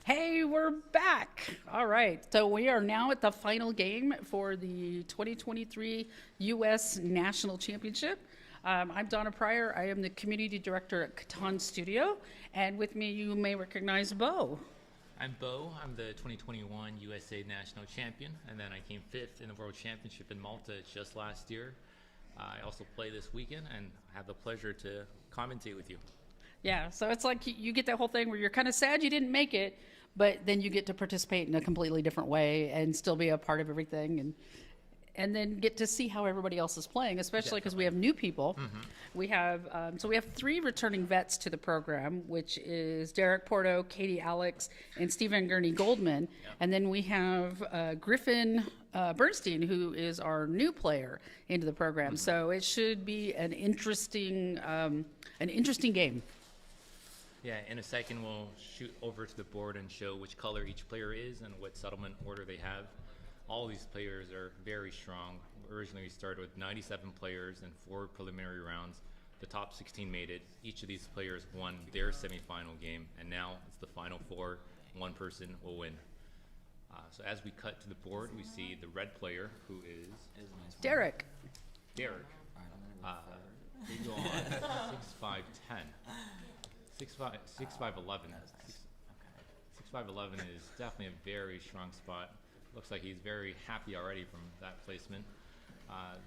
Hey, we're back. All right. So we are now at the final game for the 2023 U.S. National Championship. I'm Donna Prior. I am the community director at CATAN Studio. And with me, you may recognize Bo. I'm Bo. I'm the 2021 USA National Champion, and then I came fifth in the World Championship in Malta just last year. I also play this weekend and have the pleasure to commentate with you. Yeah, so it's like you get that whole thing where you're kind of sad you didn't make it, but then you get to participate in a completely different way and still be a part of everything and then get to see how everybody else is playing, especially because we have new people. Mm-hmm. We have we have 3 returning vets to the program, which is Derek Porto, Katie Alex, and Stephen Gurney Goldman. Yep. And then we have Griffin Bernstein, who is our new player into the program. Mm-hmm. So it should be an interesting game. Yeah, in a second we'll shoot over to the board and show which color each player is and what settlement order they have. All these players are very strong. Originally we started with 97 players and 4 preliminary rounds. The top 16 made it. Each of these players won their semifinal game, and now it's the final 4. One person will win. So as we cut to the board, we see the red player, who is Derek. Derek. They go on 6'5", 6'5", 6'5", is definitely a very strong spot. Looks like he's very happy already from that placement.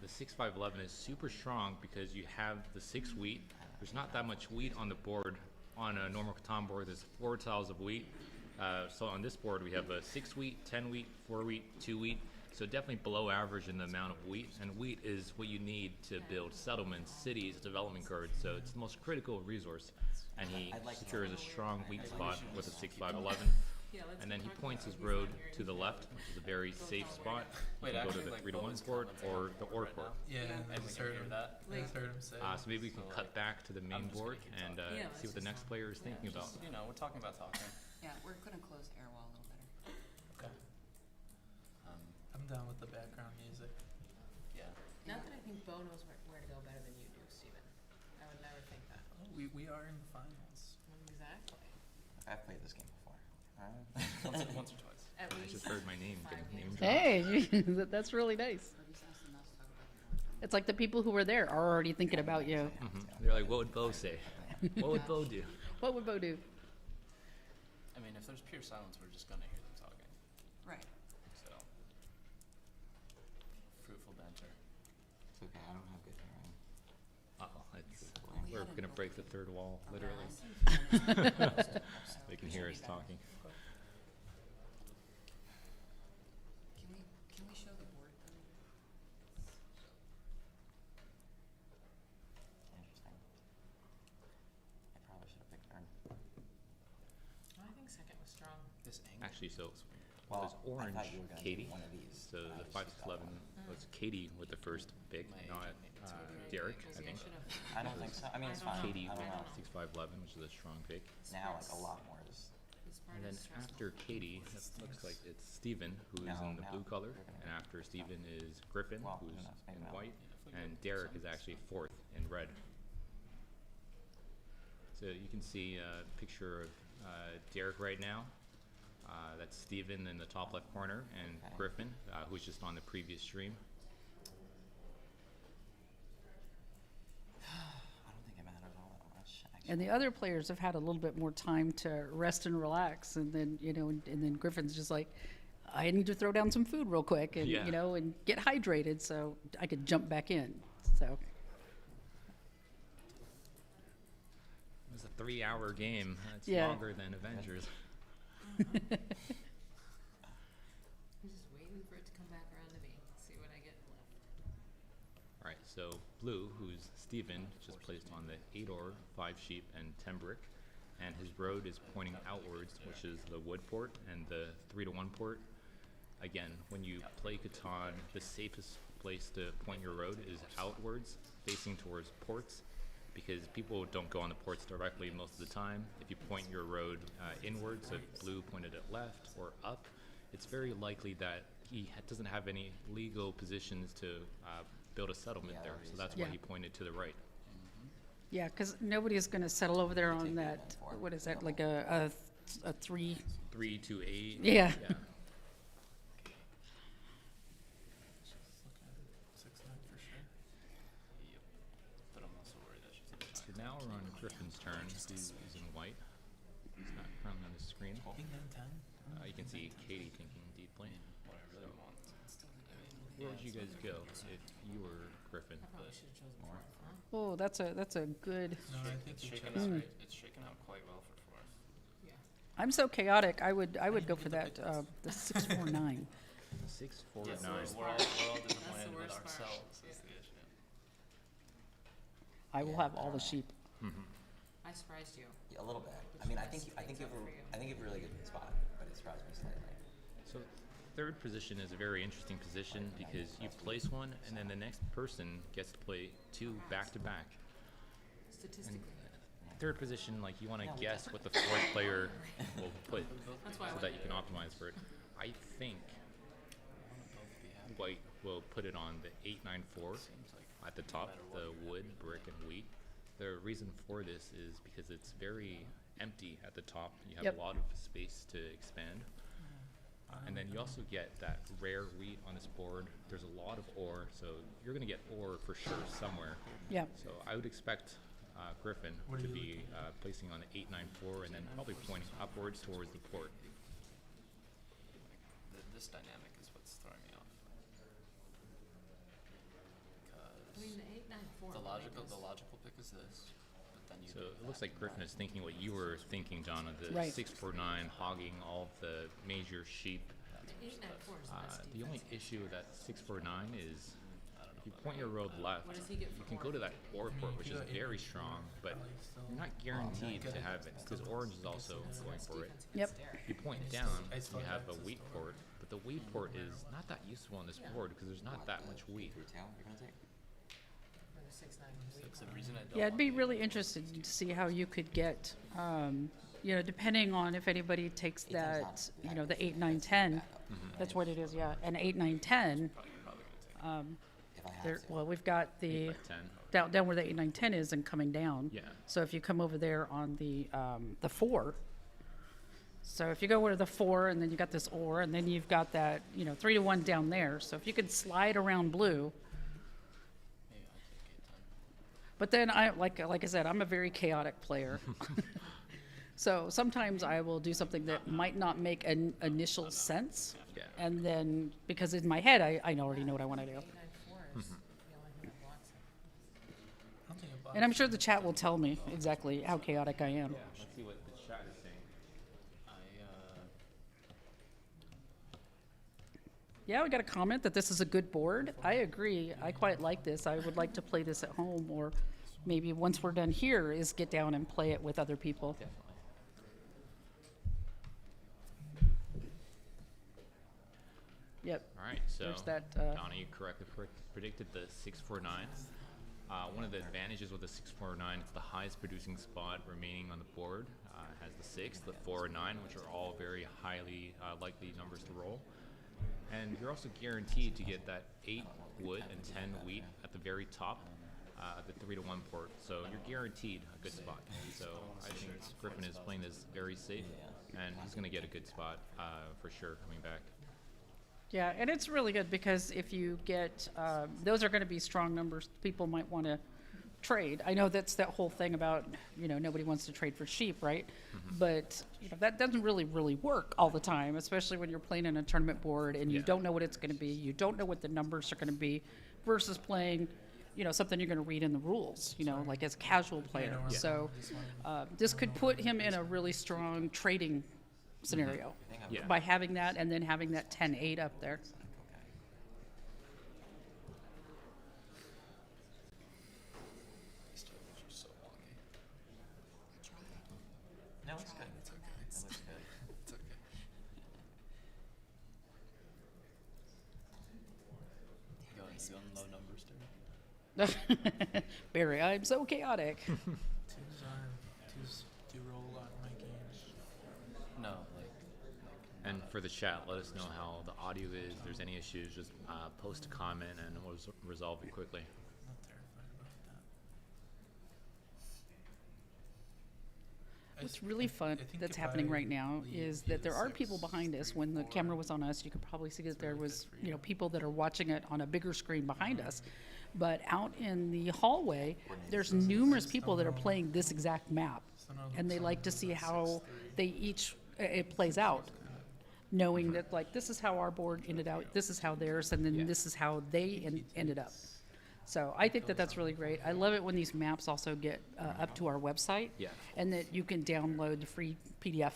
The 6'5", is super strong because you have the 6 wheat. There's not that much wheat on the board. On a normal Catan board, there's 4 tiles of wheat. So on this board, we have a 6 wheat, 10 wheat, 4 wheat, 2 wheat. So definitely below average in the amount of wheat. And wheat is what you need to build settlements, cities, development cards. So it's the most critical resource. And he secures a strong wheat spot with a 6'5", 11. And then he points his road to the left, which is a very safe spot. You can go to the 3-1 port or the OR port. Yeah, I just heard him. I just heard him say. So maybe we can cut back to the main board and see what the next player is thinking about. You know, we're talking about talking. Yeah, we're going to close the air wall a little better. Okay. I'm down with the background music. Yeah. Not that I think Bo knows where to go better than you do, Steven. I would never think that. We are in the finals. Exactly. I've played this game before. Once or twice. At I least just heard my name getting named. Hey, that's really nice. It's like the people who were there are already thinking about you. Mm-hmm. They're like, what would Bo say? What would Bo do? What would Bo do? I mean, if there's pure silence, we're just going to hear them talking. Right. So, fruitful banter. It's okay, I don't have good hearing. Uh-oh, we're going to break the 3rd wall, literally. They can hear us talking. Can we show the board? Interesting. I probably should have picked turn. I think second was strong. This angle. Actually, so Well, it was orange, I thought you were gonna Katie. do one of these. So I the just 5'11" thought was Katie with the first pick, not Derek, I think. I don't think so. I mean, it's fine. Katie I don't know. 6'5", which is a strong pick. Now, like, a lot more is. And then after Katie, it looks like it's Steven, who is in the blue color. And after Steven is Griffin, Well, who's who knows, maybe in not. white. And Derek is actually 4th in red. So you can see a picture of Derek right now. That's Steven in the top left corner, and Okay. Griffin, who's just on the previous stream. I don't think it matters all that much, actually. And the other players have had a little bit more time to rest and relax, and then and then Griffin's just like, I need to throw down some food real quick, and Yeah. and get hydrated so I could jump back in. So It was a 3-hour game. That's Yeah. longer than Avengers. I'm just waiting for it to come back around to me. See what I get left. All right, so blue, who's Steven, just placed on the 8-or, 5 sheep, and 10 brick. And his road is pointing outwards, which is the wood port and the 3-1 port. Again, when you play Catan, the safest place to point your road is outwards, facing towards ports, because people don't go on the ports directly most of the time. If you point your road inwards, so if blue pointed it left or up, it's very likely that he doesn't have any legal positions to build a settlement there. So that's why Yeah. he pointed to the right. yeah, because nobody is going to settle over there on that. What is that? Like a a 3. 3 to 8. Yeah. She's looking at 6'9" for sure. Yep. But I'm also worried that she's gonna So now we're on Griffin's turn, who's in white. It's not currently on the screen. King 10. You can see Katie thinking deeply. what I really want. Where would you guys go if you were Griffin? I probably should have chosen More. fourth, huh? Oh, that's a good. No, I think It's you shaken chose out. right. It's shaken out quite well for fourth. Yeah. I'm so chaotic. I would go for get the that. The 649. 6, 4, Yeah, 9. so we're all disappointed with worst part. ourselves. Is the issue. I will have all the sheep. I surprised you. Yeah, a little bit. I mean, I think you have a really good spot, but it surprised me slightly. So third position is a very interesting position because you place one and then the next person gets to play 2 back to back. Statistically. Third position, like you want to guess what the fourth player will put That's why I so went that you can optimize for it. I think white will put it on the 894 at the top, the wood, brick, and wheat. The reason for this is because it's very empty at the top. You have Yep. a lot of space to expand. And then you also get that rare wheat on this board. There's a lot of ore, so you're going to get ore for sure somewhere. Yeah. So I would expect Griffin What are to you be placing on the 894 and then probably pointing upwards towards the port. This dynamic is what's throwing me off. I mean, Because the 894. the logical pick is this, but then you So it looks like Griffin is thinking what you were thinking, Donna, the Right. 649 hogging all of the major sheep. The 894 is less The only defensive. issue with that 649 is if you point your road left, What does he get you for can go to that ore port, which is very strong, but you're not guaranteed to have it because orange is also going for it. Yep. If you point down, you have a wheat port, but the wheat port is not that useful on this board because there's not that much wheat. retail you're gonna take. For the 6'9" It's the reason I don't. Yeah, I'd want be the really interested to see how you could get, depending on if anybody takes that, the 8, 9, 10. That's what it is, yeah. And 8, 9, 10. If I have There, to. well, we've got the 10. down where the 8, 9, 10 is and coming down. Yeah. So if you come over there on the 4. So if you go over the 4 and then you got this ore and then you've got that 3 to 1 down there. So if you could slide around blue. Maybe I take it then. But then like I said, I'm a very chaotic player. So sometimes I will do something that might not make an initial sense. Yeah. And then, because in my head, I already know what I want to do. 894 is the only thing that blocks it. I don't think it And I'm sure the chat will tell me exactly how chaotic I am. Let's see what the chat is saying. Yeah, we got a comment that this is a good board. I agree. I quite like this. I would like to play this at home, or maybe once we're done here is get down and play it with other people. Definitely. Yep. All right, so There's that, Donna, you correctly predicted the 649. One of the advantages with the 649, it's the highest producing spot remaining on the board. Has the 6, the 4, and 9, which are all very highly likely numbers to roll. And you're also guaranteed to get that 8 wood and 10 wheat at the very top, the 3 to 1 port. So you're guaranteed a good spot. So I think Griffin is playing this very safe, and he's going to get a good spot for sure coming back. Yeah, and it's really good because if you get, those are going to be strong numbers people might want to trade. I know that's that whole thing about, nobody wants to trade for sheep, right? But that doesn't really work all the time, especially when you're playing in a tournament board and you Yeah. don't know what it's going to be. You don't know what the numbers are going to be versus playing, something you're going to read in the rules, like as a casual player. Yeah. So this could put him in a really strong trading scenario Yeah. by having that and then having that 10-8 up there. These tables are so wonky. No, it's good. It's okay. It looks good. It's okay. Going low numbers, dude. Barry, I'm so chaotic. twos do roll a lot in my games. No, And for the chat, let us know how the audio is. If there's any issues, just post a comment and we'll resolve it quickly. I'm not terrified about that. what's really fun I think that's if happening I right now leave is you that there the are people 6, behind us. 3, When the 4, camera was on us, you could probably see that there really was, good for you. people that are watching it on a bigger screen behind us. But out in the hallway, there's numerous people that are playing this exact map, So now and they someone like to does see that how 6, 3. they each it plays out, knowing that like this is how our board ended out, this is how theirs, and then Yeah. this is how they ended up. So I think that that's really great. I love it when these maps also get up to our website, Yeah. and that you can download the free PDF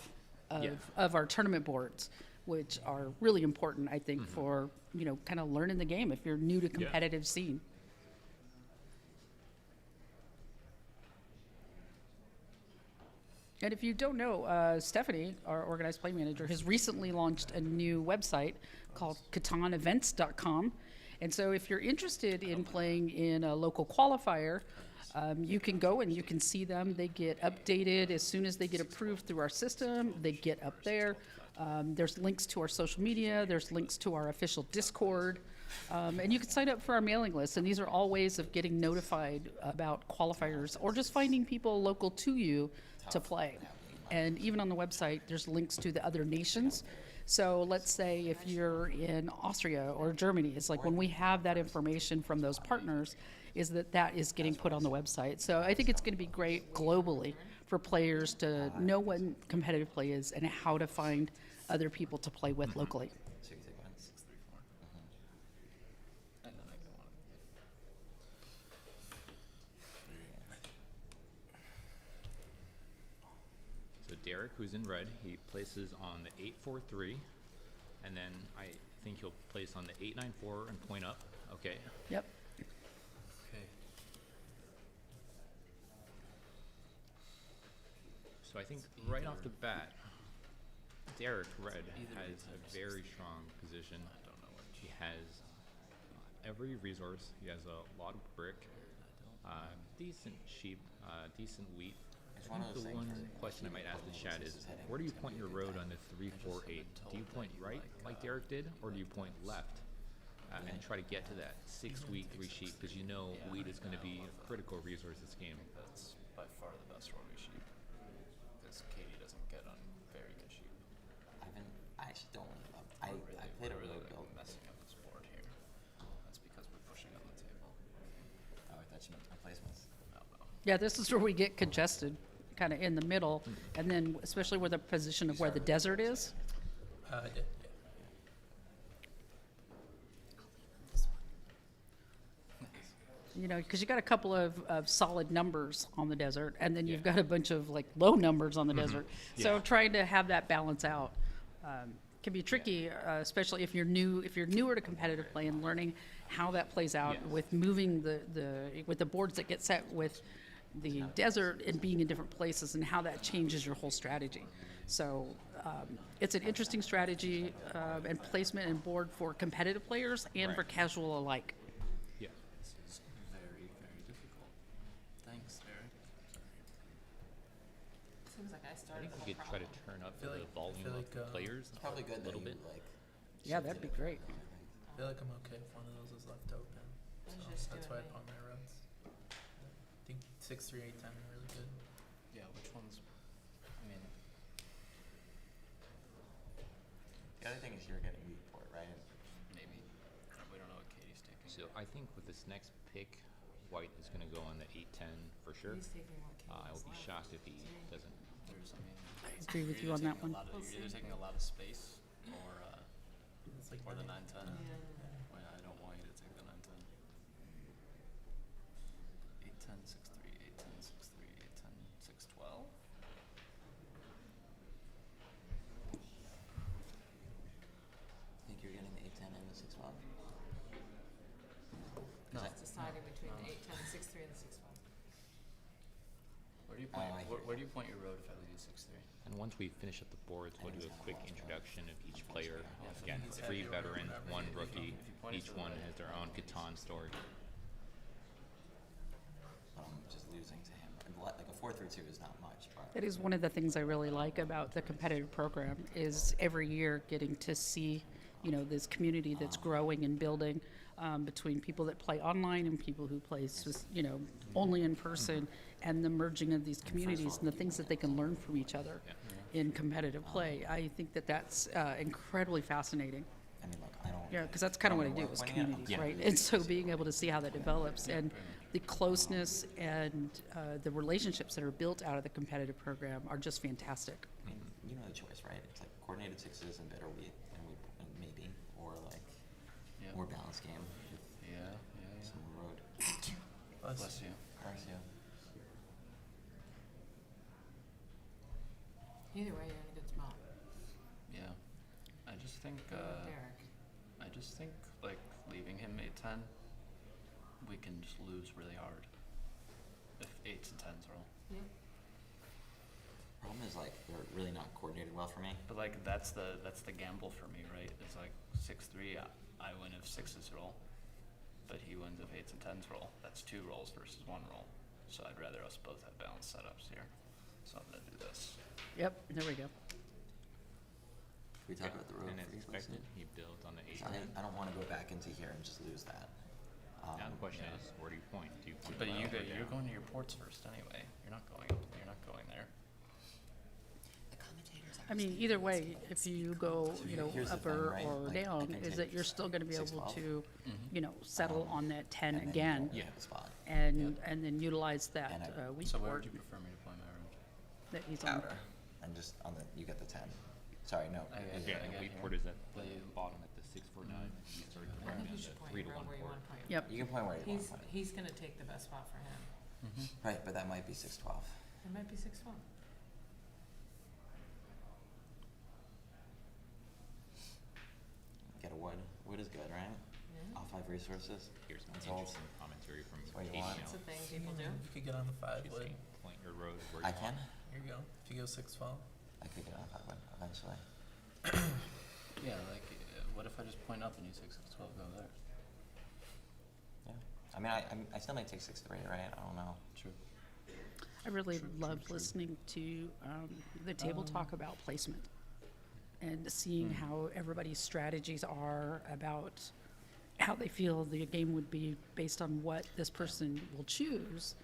of, Yeah. of our tournament boards, which are really important, I think, for kind of learning the game if you're new to competitive scene. And if you don't know, Stephanie, our organized play manager, has recently launched a new website called CATANEvents.com. And so if you're interested in playing in a local qualifier, you can go and you can see them. They get updated as soon as they get approved through our system. They get up there. There's links to our social media. There's links to our official Discord. And you can sign up for our mailing list. And these are all ways of getting notified about qualifiers or just finding people local to you to play. And even on the website, there's links to the other nations. So let's say if you're in Austria or Germany, it's like when we have that information from those partners, is that is getting put on the website. So I think it's going to be great globally for players to know what competitive play is and how to find other people to play with locally. So you take one. 6, 3, 4. And then I get one. So Derek, who's in red, he places on the 8-4-3, and then I think he'll place on the 8-9-4 and point up. Okay. Yep. Okay. So I think right off the bat, Derek red has a very strong position. I don't know what. He has every resource. He has a lot of brick, decent sheep, decent wheat. It's I one think of those the things one where question I might ask the chat is, this is heading, where do you it's point gonna your be road really on the 3-4-8? Do you point right like Derek did, or do you point left and try to get to that 6 wheat, 3 sheep? Because you know wheat is going to be a critical resource this game. That's by far the best rotary sheep. Because Katie doesn't get on very good sheep. I actually don't really love. I played a really build. Messing up this board here. That's because we're pushing on the table. Oh, I thought you meant my placements. No, no. Yeah, this is where we get congested, kind of in the middle, and then especially where the position of where the desert is. I did, yeah. Because you got a couple of solid numbers on the desert, and then you've got a bunch of like low numbers on the desert. So Yeah. trying to have that balance out can be tricky, especially if you're newer to competitive play and learning how that plays out Yes. with moving with the boards that get set with the desert and being in different places and how that changes your whole strategy. So it's an interesting strategy and placement and board for competitive players and for Right. casual alike. Yeah. This is very, very difficult. Thanks, Derek. Seems like I I started think the we whole could try to problem. turn up feel the like- volume feel of like, players It's probably good a that little you bit. like. Yeah, that'd be great. I feel like I'm okay if one of those is left open. I was So just that's why I doing pawn my runs. I think 6, 3, 8, 10 are really good. Yeah, which ones? I mean, The other thing is you're getting weak for it, right? maybe. We don't know what Katie's taking. So I think with this next pick, white is going to go on the 8-10 for sure. He's taking what I Katie's will be left. shocked if he doesn't. There's, I mean, I agree with you're you on either that taking one. a lot of- We'll You're either see. taking a lot of space It's like or the running- 9-10. Yeah. Well, I don't want you to take the 9-10. 8-10, 6-3, 8-10, 6-3, 8-10, 6-12. Think you're getting the 8-10 and the 6-12? No. It's deciding between the 8, 10, 6, 3, and the 6, 1. Where do you Oh, point? I Where, hear where do you point your road if I leave you 6-3? And once we finish up the boards, we'll do a quick introduction of each player. Yeah, so Again, he's 3 happy or veterans, whatever. 1 If you rookie. point it Each to the one right, has their own Catan story. But I'm just losing to him. And like a 4-3-2 is not much, but That is one of the things I really like about the competitive program is every year getting to see, this community that's growing and building between people that play online and people who play, only in person, and the merging of these communities and the things that they can learn from each other in competitive play. I think that that's incredibly fascinating. I mean, look, I don't. Yeah, because that's kind of what I do is Pointing at- communities, Yeah. right? And so being able to see how that develops and the closeness and the relationships that are built out of the competitive program are just fantastic. I mean, you know the choice, right? It's like coordinated sixes and better wheat, and maybe, or like Yeah. more balanced game with Yeah. some road. Bless you. Bless you. Either way, you're in a good spot. Yeah. I just think, Derek. I just think, like, leaving him 8-10, we can just lose really hard. If 8s and 10s roll. Yep. Problem is like they're really not coordinated well for me. But like that's the gamble for me, right? It's like 6-3, I win if 6s roll, but he wins if 8s and 10s roll. That's 2 rolls versus 1 roll. So I'd rather us both have balanced setups here. So I'm gonna do this. Yep, there we go. Can we talk about the road And as freeze expected, listed? he built on the 8. So I don't want to go back into here and just lose that. Now the question yeah. is, where do you point? Do you point But left or you're down? going to your ports first anyway. You're not going there. The commentators I mean, either way, if you go, you know, Here's the up thing, or, right? or Like, I down, can is take that you're still gonna be able 6-12. to, Mm-hmm. you know, settle on that 10 and then again you hit the spot. and then utilize that And I- weak So where port would you prefer me to play my road? that he's on. Outer, and just on the you get the 10. Sorry, no. I get Yeah, I and get weak here. port is at the Play- bottom at the 6-4-9. You start I running think you the should point 3 to around 1 where you port. want to point. Yep. You can point where you want He's, to point. he's gonna take the best spot for him. Right, but that might be 6-12. It might be 6-1. Get a wood. Wood is good, right? Yeah. All 5 resources. Here's some That's all. interesting commentary from That's what you Katie want. That's now. a thing people do. If you could get on the 5 She's wood, saying, point your road where I you can. want. here you go. If you go 6-12, I could get on 5 wood eventually. Yeah, like what if I just point up and you take 6-12, go there? Yeah. I mean, I still might take 6-3, right? I don't know. True. I really True, loved true. listening to the table talk about placement and seeing how everybody's strategies are about how they feel the game would be based on what this person will choose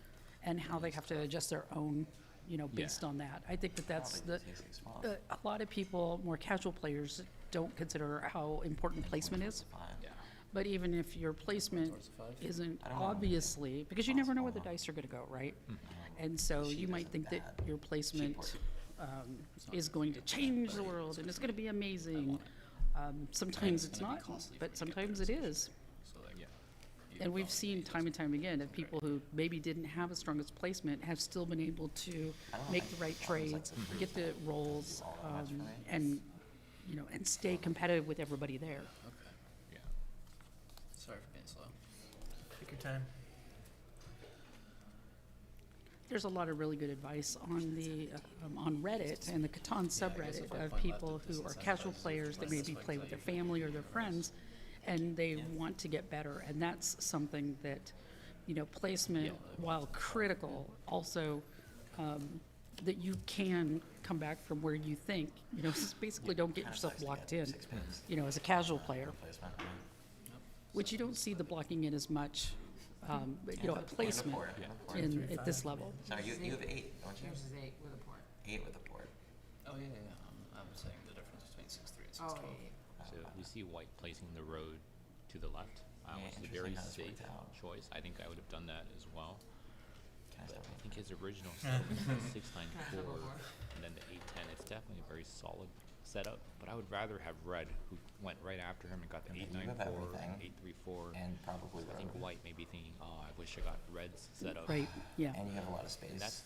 and how they have to adjust their own, you know, based on that. I think that that's I don't the, think you take 6-12. a lot of people, more casual players, don't consider how important placement is. Fine. Yeah. But even if your placement Towards the 5? isn't I don't know. obviously, because you never know where the Possible. dice are gonna go, right? Mm-hmm. And so She you might isn't think that bad. your placement is going to change the world and it's gonna be amazing. Sometimes it's gonna be not, costly but for me to get sometimes those it is. So like Yeah. you And we've probably seen need time and time again that people who maybe didn't have the strongest placement have still been able to I don't know, make like, the right as long as, like, trades, the free get the stuff rolls, all that much for me. and, you know, and stay competitive with everybody there. Okay. Yeah. Sorry for being slow. take your time. There's a lot of really good advice on the on Reddit and the CATAN subreddit if I of point people left, it who are disincentivizes casual you players to that play maybe this way, play so with their you can family or do their it. friends, and they Yeah. want to get better. And that's something that, you know, placement, while critical, also that you can come back from where you think. You know, basically don't get Kinda yourself nice to locked get in. 6 pins. You know, as a casual player, Placement. I mean, which you don't see the blocking in as much. But, you know, and at the placement port, and the port. at this level. Sorry, you have 8, don't you? Yours is 8 with a port. 8 with the port. Oh yeah. I'm saying the difference between 6-3 and 6-12. Oh, yeah. So we see white placing the road to the left. Yeah, Which is a interesting very how this safe worked out. choice. I think I would have done that as well. Can I But stop I it? think his original setup was the 6-9-4 Can I stop over? and then the 8-10. It's definitely a very solid setup. But I would rather have red, who went right after him and got the I mean, you have 8-9-4, everything. 8-3-4. And probably So I think road. white may be thinking, oh, I wish I got red's setup. Right, yeah. And you have a lot of space. And that's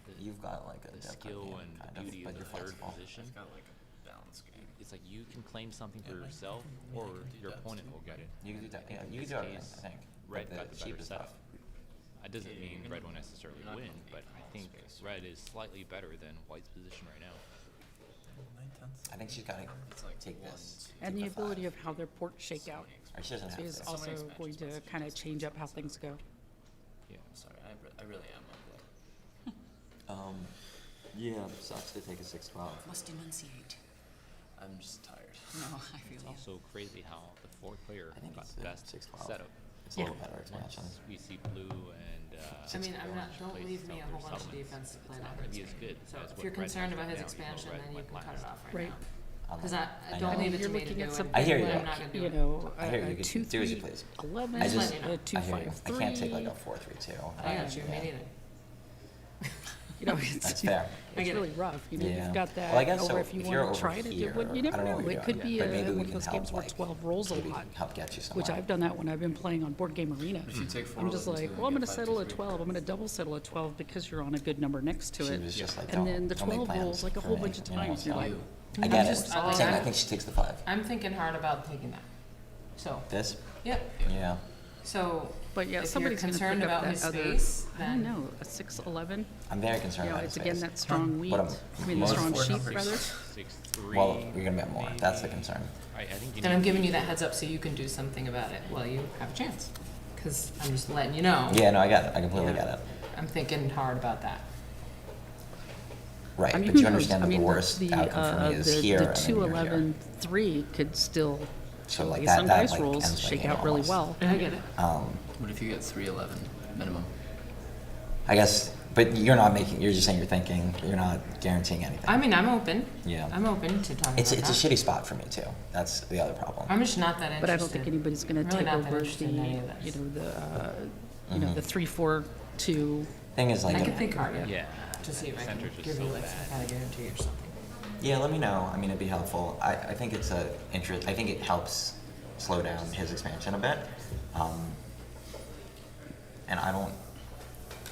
the, You've got like a the depth skill game, and kind the beauty but of the you're third flexible. position. It's got like a balanced game. It's like you can claim something for Yeah, like, yourself, yeah, or you can do your depth opponent too. will get it. You can do that. Yeah, In you can this do everything. case, I think. Red but got the better cheapest setup. stuff. That doesn't Yeah, mean you're red gonna- will necessarily you're not win, gonna but beat I wall think space. red is slightly better than white's position right now. 9/10. I think she's got to It's like take one, this. two, And the Take the ability 5. of how their ports shake out Or she doesn't have is to. So many also expansions going to messages kind of just change up how doesn't things go. Yeah. I'm sorry, I really am ugly. Yeah, sucks to take a 6-12. Must enunciate. I'm just tired. No, I feel It's you. also crazy how the fourth player I think got it's the the best 6-12. setup. If It's a little better expansion. Once we see blue and I mean, I'm not, don't plays leave me a some whole bunch of settlements, defense to play it's that. not gonna be as good So as if what you're red concerned has about right his now, even though expansion, red then you went can cut it last. off Right. right now. I'm Cause not- I I don't know. leave it You're to me to looking do at it. something I hear you. like, I'm not gonna do you it. know, I hear you. a You can 2, do as you 3, please. 11, I just, a 2, I hear 5, you. 3. I can't take like a 4-3-2. I got you, me Yeah. neither. You know, That's it's, fair. I it's get really it. rough. You know, Yeah. you've got that Well, I guess over so if you if you're want to over try it. here, You never I don't know know. what It you're could doing, be but maybe we one of can those help, games where like, 12 rolls a maybe lot, help get you which somewhere. I've done that when I've been playing on Board Game Arena. If you take 4 I'm just like, well, I'm going to settle at 12. I'm going to double settle at 12 because you're on a good number next to She it. was just like, And then the don't make 12 plans rolls like a for whole me, bunch of you know, times. You're so- like, I get just- it. I- Saying I I'm- think she takes the 5. I'm thinking hard about taking that. So, This? yep, Yeah. so but yeah, if you're somebody's going to concerned pick up about that his other, space, I don't then know, a 6, 11. I'm very concerned You know, about it's his again space. that strong wheat. What I mean, the most- strong Four sheep, numbers. rather. 6-3. Well, you're gonna get more. That's the concern. I think you then I'm need giving to- you that heads up so you can do something about it while you have a chance. Cause I'm just letting you know. Yeah, no, I get it. I completely Yeah. get it. I'm thinking hard about that. Right, I mean, but who you knows? understand I that mean, the worst outcome for me is here the and then 2, you're 11, 3 could still, So like some that dice like rolls ends my shake game out really almost. well. I get it. What if you get 311 minimum? I guess, but you're not making. You're just saying you're thinking. You're not guaranteeing anything. I mean, I'm open. Yeah. I'm open to talking It's about a that. shitty spot for me too. That's the other problem. I'm just not that interested. But I don't think anybody's going to Really take not that over the, interested in any of this. you know, the 3, 4, 2. Thing is like, I can think hard Yeah. to see if I can Center's just give so you like some bad. kind of guarantee or something. yeah, let me know. I mean, it'd be helpful. I think it's a interest. I think it helps slow down his expansion a bit. And I don't.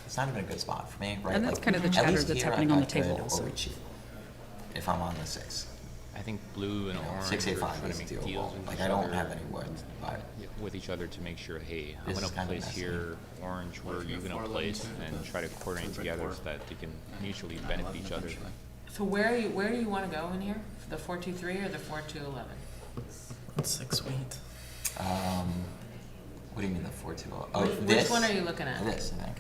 It's not even a good spot for me, right? And that's Like, kind of the at chatter least that's here happening I on the could table also. overreach you if I'm on the 6. I think blue and You know, orange 6, 8, are 5 trying is to make doable. deals with Like each I don't other, have any words, but with each other to make sure, hey, I'm This gonna is kinda place messy. here orange where What if you're you're gonna 4, 11, place, 2, and but try to coordinate it's red together 4. so that they can mutually benefit each other. So where do you want to go in here? The 4-2-3 or the 4-2-11? 6 wheat. what do you mean the 4, 2? Oh, Which this. one are you looking at? This, I think,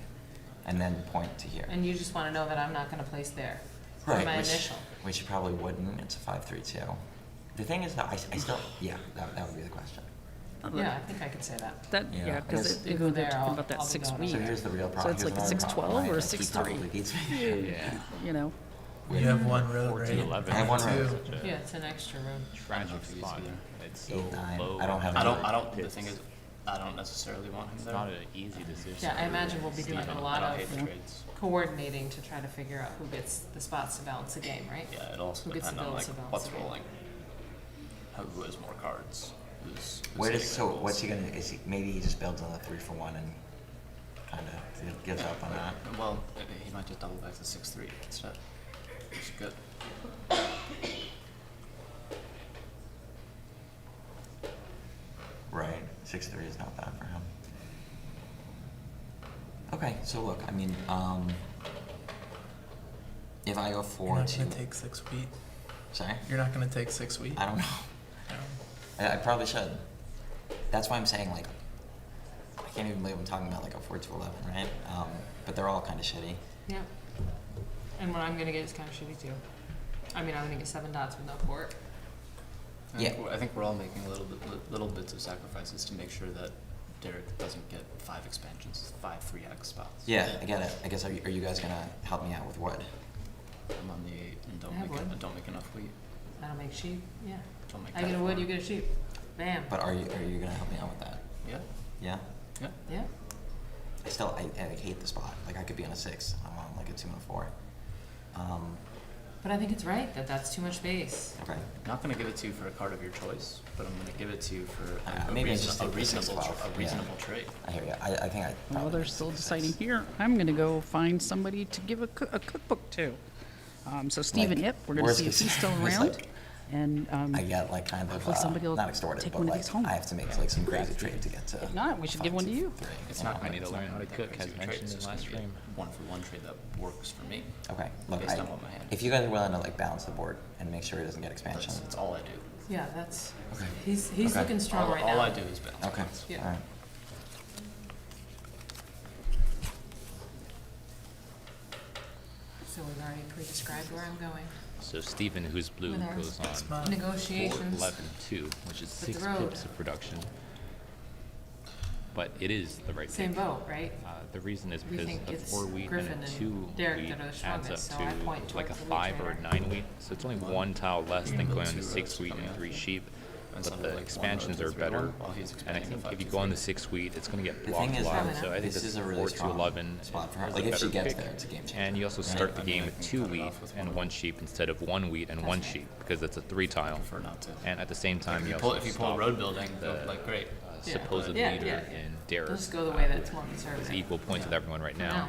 and then point to here. And you just want to know that I'm not going to place there. For Right, my which, initial. which you probably wouldn't. It's a 5-3-2. The thing is that I still, yeah, that would be the question. Yeah, I think I could say that. That, Yeah, yeah, I because guess- You they're go there, talking I'll- about that I'll be 6 going week. So here's the real problem. it's like a here's another 6-12 problem, or a right? Like, he 6-3. probably beats me. Yeah. You know, You have one road, 4 right? to 11. I have one is road. such a Yeah, it's an extra room. tragic Enough easy, spot. yeah. It's so 8, 9. low. I don't have I any. don't. The It's- thing is, I don't necessarily want him It's there. not an easy decision. Yeah, I imagine we'll be doing Steven. a lot I don't of hate the trades. coordinating to try to figure out who gets the spots to balance the game, right? Yeah, it also Who gets the depends on builds like to balance what's the game. rolling. Who has more cards? Who's Where does hitting their goals. what's he gonna? Is he maybe he just builds on the 3 for 1 and kind of gives up on that. Well, he might just double back to 6-3 instead. Which is good. Right, 6-3 is not bad for him. Okay, so look, I mean, if I go You're 4 not 2, gonna take 6 wheat. sorry, You're not gonna take 6 wheat. I don't know. No. I probably should. That's why I'm saying like, I can't even believe I'm talking about like a 4 to 11, right? But they're all kind of shitty. Yeah. And what I'm gonna get is kind of shitty too. I mean, I'm gonna get 7 dots with no port. I think we're all making little bits of sacrifices to make sure that Derek doesn't get 5 expansions, 5 3x spots. Yeah, I get it. I guess are you guys gonna help me out with wood? I'm on the 8 and I have wood. don't make enough wheat. I don't make sheep. Yeah. Don't make I get a that wood, far. you get a sheep. Bam. But are you gonna help me out with that? Yeah. Yeah. Yeah. I still I hate the spot. Like I could be on a 6. I'm on like a 2 and a 4. But I think it's right that that's too much space. Okay. I'm not going to give it to you for a card of your choice, but I'm going to give it to you for Maybe I just take the reasonable 6-12, yeah. reasonable trade. I hear you. I think I. well, probably they're went still 6-6. deciding here. I'm going to go find somebody to give a cookbook to. So Stephen, Like, yep, we're going to worst see if case he's still scenario, it's around. like, And I get like kind of hopefully somebody will not extorted, take but one of like these home. I have to make like some crazy trade to get to. if not, we should give one to you. 5, 2, 3, It's you not know, I gonna- need to it's learn not how to gonna be cook, crazy as trade, mentioned it's in just last gonna be stream. a 1-for-1 trade that works for me. Okay, look, Based on what my hand if you guys are willing to like balance the board and make sure it doesn't get expansion. That's all I do. Yeah, that's. Okay. He's Okay. looking strong right now. All I do is balance. Okay. Yeah. All right. So we've already pre-described where I'm going. So Stephen, who's blue, With our goes on Smart. Negotiations. 4-11-2, which is With 6 the road. pips of production. but it is the right Same pick. vote, right? The reason is We because think a it's 4 wheat Griffin and a and 2 Derek wheat that are the adds strongest, up so I to point like a towards the wheat 5 or a trainer. 9 wheat. So it's only 1 tile less than going on the 6 wheat and 3 sheep. But the expansions are better, and I think if you go on the 6 wheat, it's going to get The blocked thing a is, lot. that So I think this this is a really 4 to strong 11 spot for her. is Like a if she better gets pick. there, it's a game changer. And you also start the game with 2 wheat and 1 sheep instead of 1 wheat and 1 sheep because it's a 3 tile. Prefer not to. And at the same time, you If also you pull stop road building, the like great. Yeah. supposed Yeah, leader yeah. in Derek. Let's go the way that's more Is conservative. equal points with everyone right now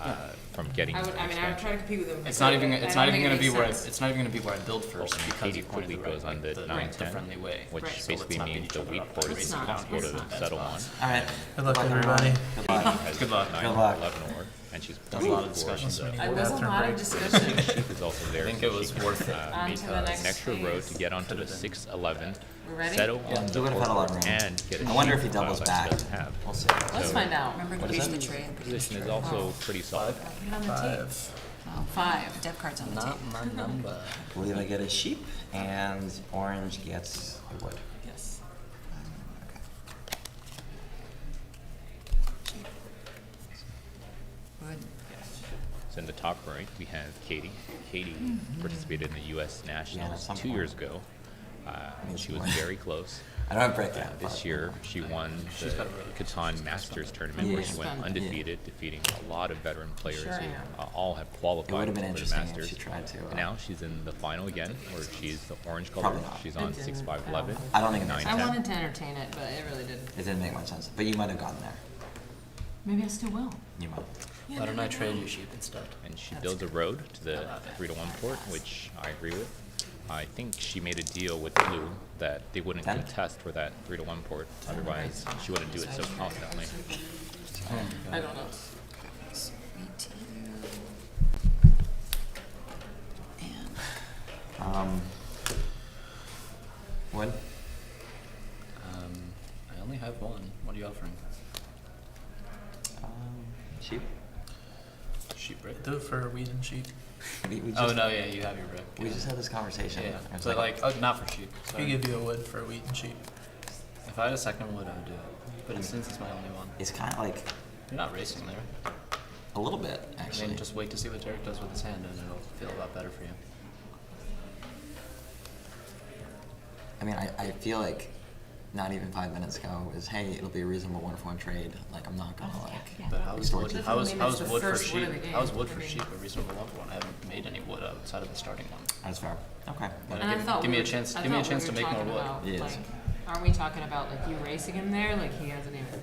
No. from getting I would expansion. try to compete with them. It's not even. I It's don't not even think it going to be makes where. sense. It's not even going to be where I build first And because Katie you pointed quickly the right, goes on like, the the 9-10, friendly way. which Right. So basically let's not beat means each the other weak up. port It's is not. possible It's to not. settle on. All right. Good luck, everyone. everybody. Good luck. Good luck. 9 Good luck. 11 or, and she's There's a lot of for discussions. the I was a lot of discussion. sheep is also there. I think so it was she can, worth it. uh, On make to the an next extra road to phase. get onto the 6-11, We ready? settle on He the would have had a lot 4 of room. and get a I wonder sheep if he doubles tile that back. she doesn't have. We'll see. Let's So- find out. Remember What to is use it? the tray and put it in the Position is tray. also pretty solid. Get on the tape. 5. Oh, 5. Dev card's on the Not tape. my number. I believe I get a sheep, and orange gets a wood. Yes. Good. So in the top right, we have Katie. Katie participated in the U.S. Nationals at some 2 point. years ago. She was very close. I don't have breakdown. This year, she won the got a really good CATAN Masters tournament, where she went Yeah. undefeated, defeating a lot of veteran players Sure, who yeah. all have It would qualified have been for the interesting Masters. if she tried to. And now she's in the final again, where she's the orange color. Probably not. She's on It didn't. 6-5-11. I don't think it makes 9-10. I wanted to entertain it, but it really didn't. It didn't make much sense, but you might have gotten there. Maybe I still will. You might. Why don't I trade you sheep instead? And she That's builds a road to the 3-1 port, which I agree with. I think she made a deal with Blue that they wouldn't Ten? contest for that 3-1 port. Otherwise, she wouldn't do it so confidently. I don't know. Sweet tea. And Wood? I only have one. What are you offering? Sheep? Sheep brick? Do it for wheat and sheep. We Oh just, no, yeah, you have your brick. we just had this conversation. Yeah, It was but like, oh, not for sheep. We Sorry. give you a wood for wheat and sheep. If I had a second wood, I would do it. But since it's my only one, it's kind of like you're not racing there. a little bit, I actually. mean, just wait to see what Derek does with his hand, and it'll feel a lot better for you. I mean, I feel like not even 5 minutes ago was, hey, it'll be a reasonable 1-for-1 trade. Like, I'm not gonna But how is extort wood? you. How is, Doesn't how mean is it's the wood for first wood sheep? of the game. How is wood I for mean- sheep a reasonable one for one? I haven't made any wood outside of the starting one. That's fair. Okay. But And I thought give me we a were- chance. I Give me a thought chance we to were make more talking wood. about, Yes. like, aren't we talking about like you racing him there? Like he hasn't even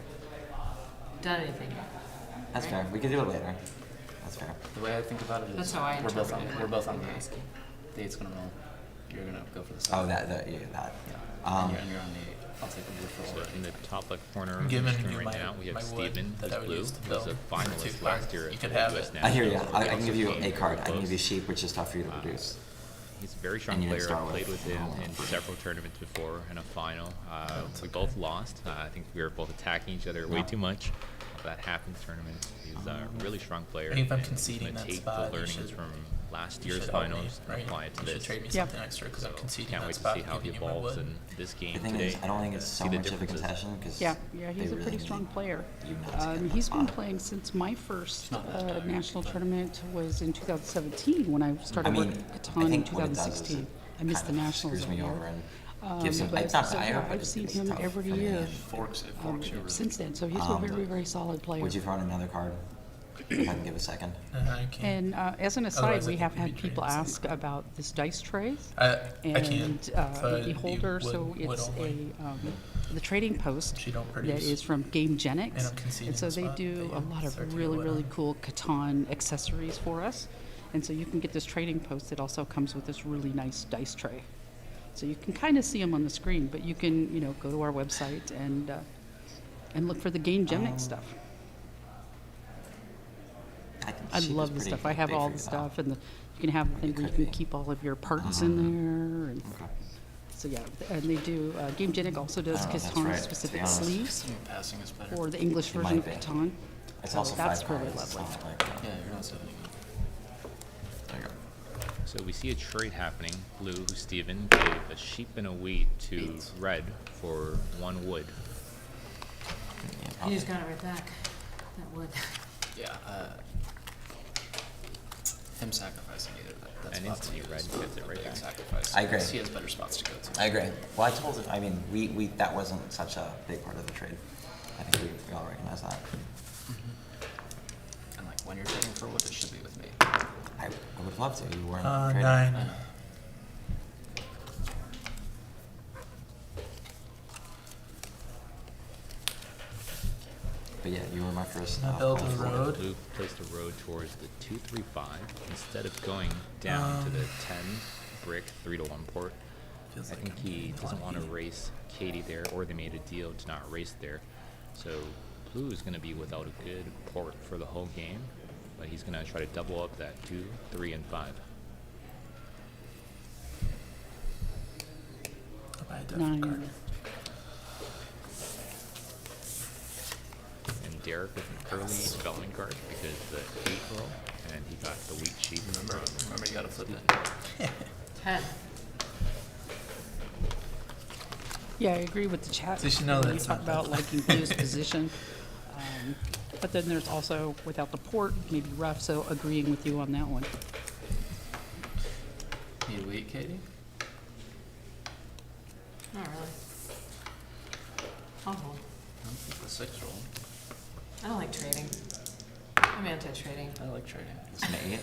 done anything yet. That's right? fair. We can do it later. That's fair. The way I think about it is, That's how I we're both on. interpreted it. We're both on I'm the 8. asking. The 8's gonna roll. You're gonna go for the 7. Oh, that. Yeah, that. Yeah. And you're on the 8. I'll take a wood for So wood. in the top left corner I'm of the giving screen you right my- now, we have my wood Steven, that I who's would blue, use to who was build a finalist two last cards. year You at could the have US it. Nationals. I hear you. I He can give you also a came card. very I can give close. you sheep, which is tough for you to produce. He's a very strong And you didn't player. start I've played with with him all in for- several tournaments before and a final. We both lost. I think we were both attacking each other way Yeah. too much. That happens tournament. He's a really strong player. I think if I'm and he's conceding gonna that take spot, the you learnings should- from last You year's should help me, finals and right? apply it to You this. should trade me Yeah. something extra because I'm conceding Can't that wait to spot. see how he giving you my evolves wood. in this game The thing today. is, I don't think it's so See the much of a differences. concession because Yeah, he's a pretty strong player. He's been playing since my first national tournament was in 2017 when I started I mean, working at I Catan in think what it does is 2016. it I missed the kind of nationals screws that me year. over and gives him. But It's not so, dire, yeah, but I've it's seen it's him tough every for me. year It forks you really. since then. So he's a very, very solid player. Would you throw in another card? If I can give a second. I can't. And as an aside, Otherwise, I we think have we'd had be people trading ask about this dice tray I and can't. So the you holder. would- So would it's only. the trading post She don't that produce. is from GameGenics, And I'm conceding and so the they spot, do but a yeah, lot of start to really, get really wood cool Catan accessories for us. And so you can get this trading post. It also comes with this really nice dice tray. So you can kind of see them on the screen, but you can go to our website and look for the GameGenics stuff. I love the stuff. I have all the stuff, and you can have the thing where you can keep all of your parts in there. And Okay. so yeah, and they do. GameGenic also does I don't know if that's Catan right, to specific be honest. sleeves Passing is better. for the English It version might of be. Catan. It's So also that's 5 really cards. It's lovely. not like, Yeah, you're not 70. there you go. So we see a trade happening. Blue, who's Steven, gave a sheep and a wheat to red for 1 wood. Yeah. You just got it right back. That would. Yeah. Him sacrificing either that And spot's instantly red gets it right big back. sacrifice. I agree. He has better spots to go to. I agree. Well, I told him, I mean, we that wasn't such a big part of the trade. I think we all recognize that. And like when you're trading for wood, it should be with me. I would love to. You weren't Uh, trading. 9. I know. But yeah, you were my first. I built point a forward. road. Blue placed a road towards the 2-3-5 instead of going down to the 10 brick 3-1 port. Feels I like think I'm he getting doesn't want to lucky. race Katie there, or they made a deal to not race there. So blue is going to be without a good port for the whole game, but he's going to try to double up that 2, 3, and 5. I'll buy a different 9. card. And Derek with an early development card because the 8 roll, and he got the wheat sheet. Remember you gotta flip it. 10. Yeah, I agree with the chat. So you should know when that's you talk not about liking Blue's position. But then there's also without the port, maybe rough, so agreeing with you on that one. Need wheat, Katie? Not really. I'll hold. I'm for the 6 roll. I don't like trading. I'm anti-trading. I like trading. It's an 8.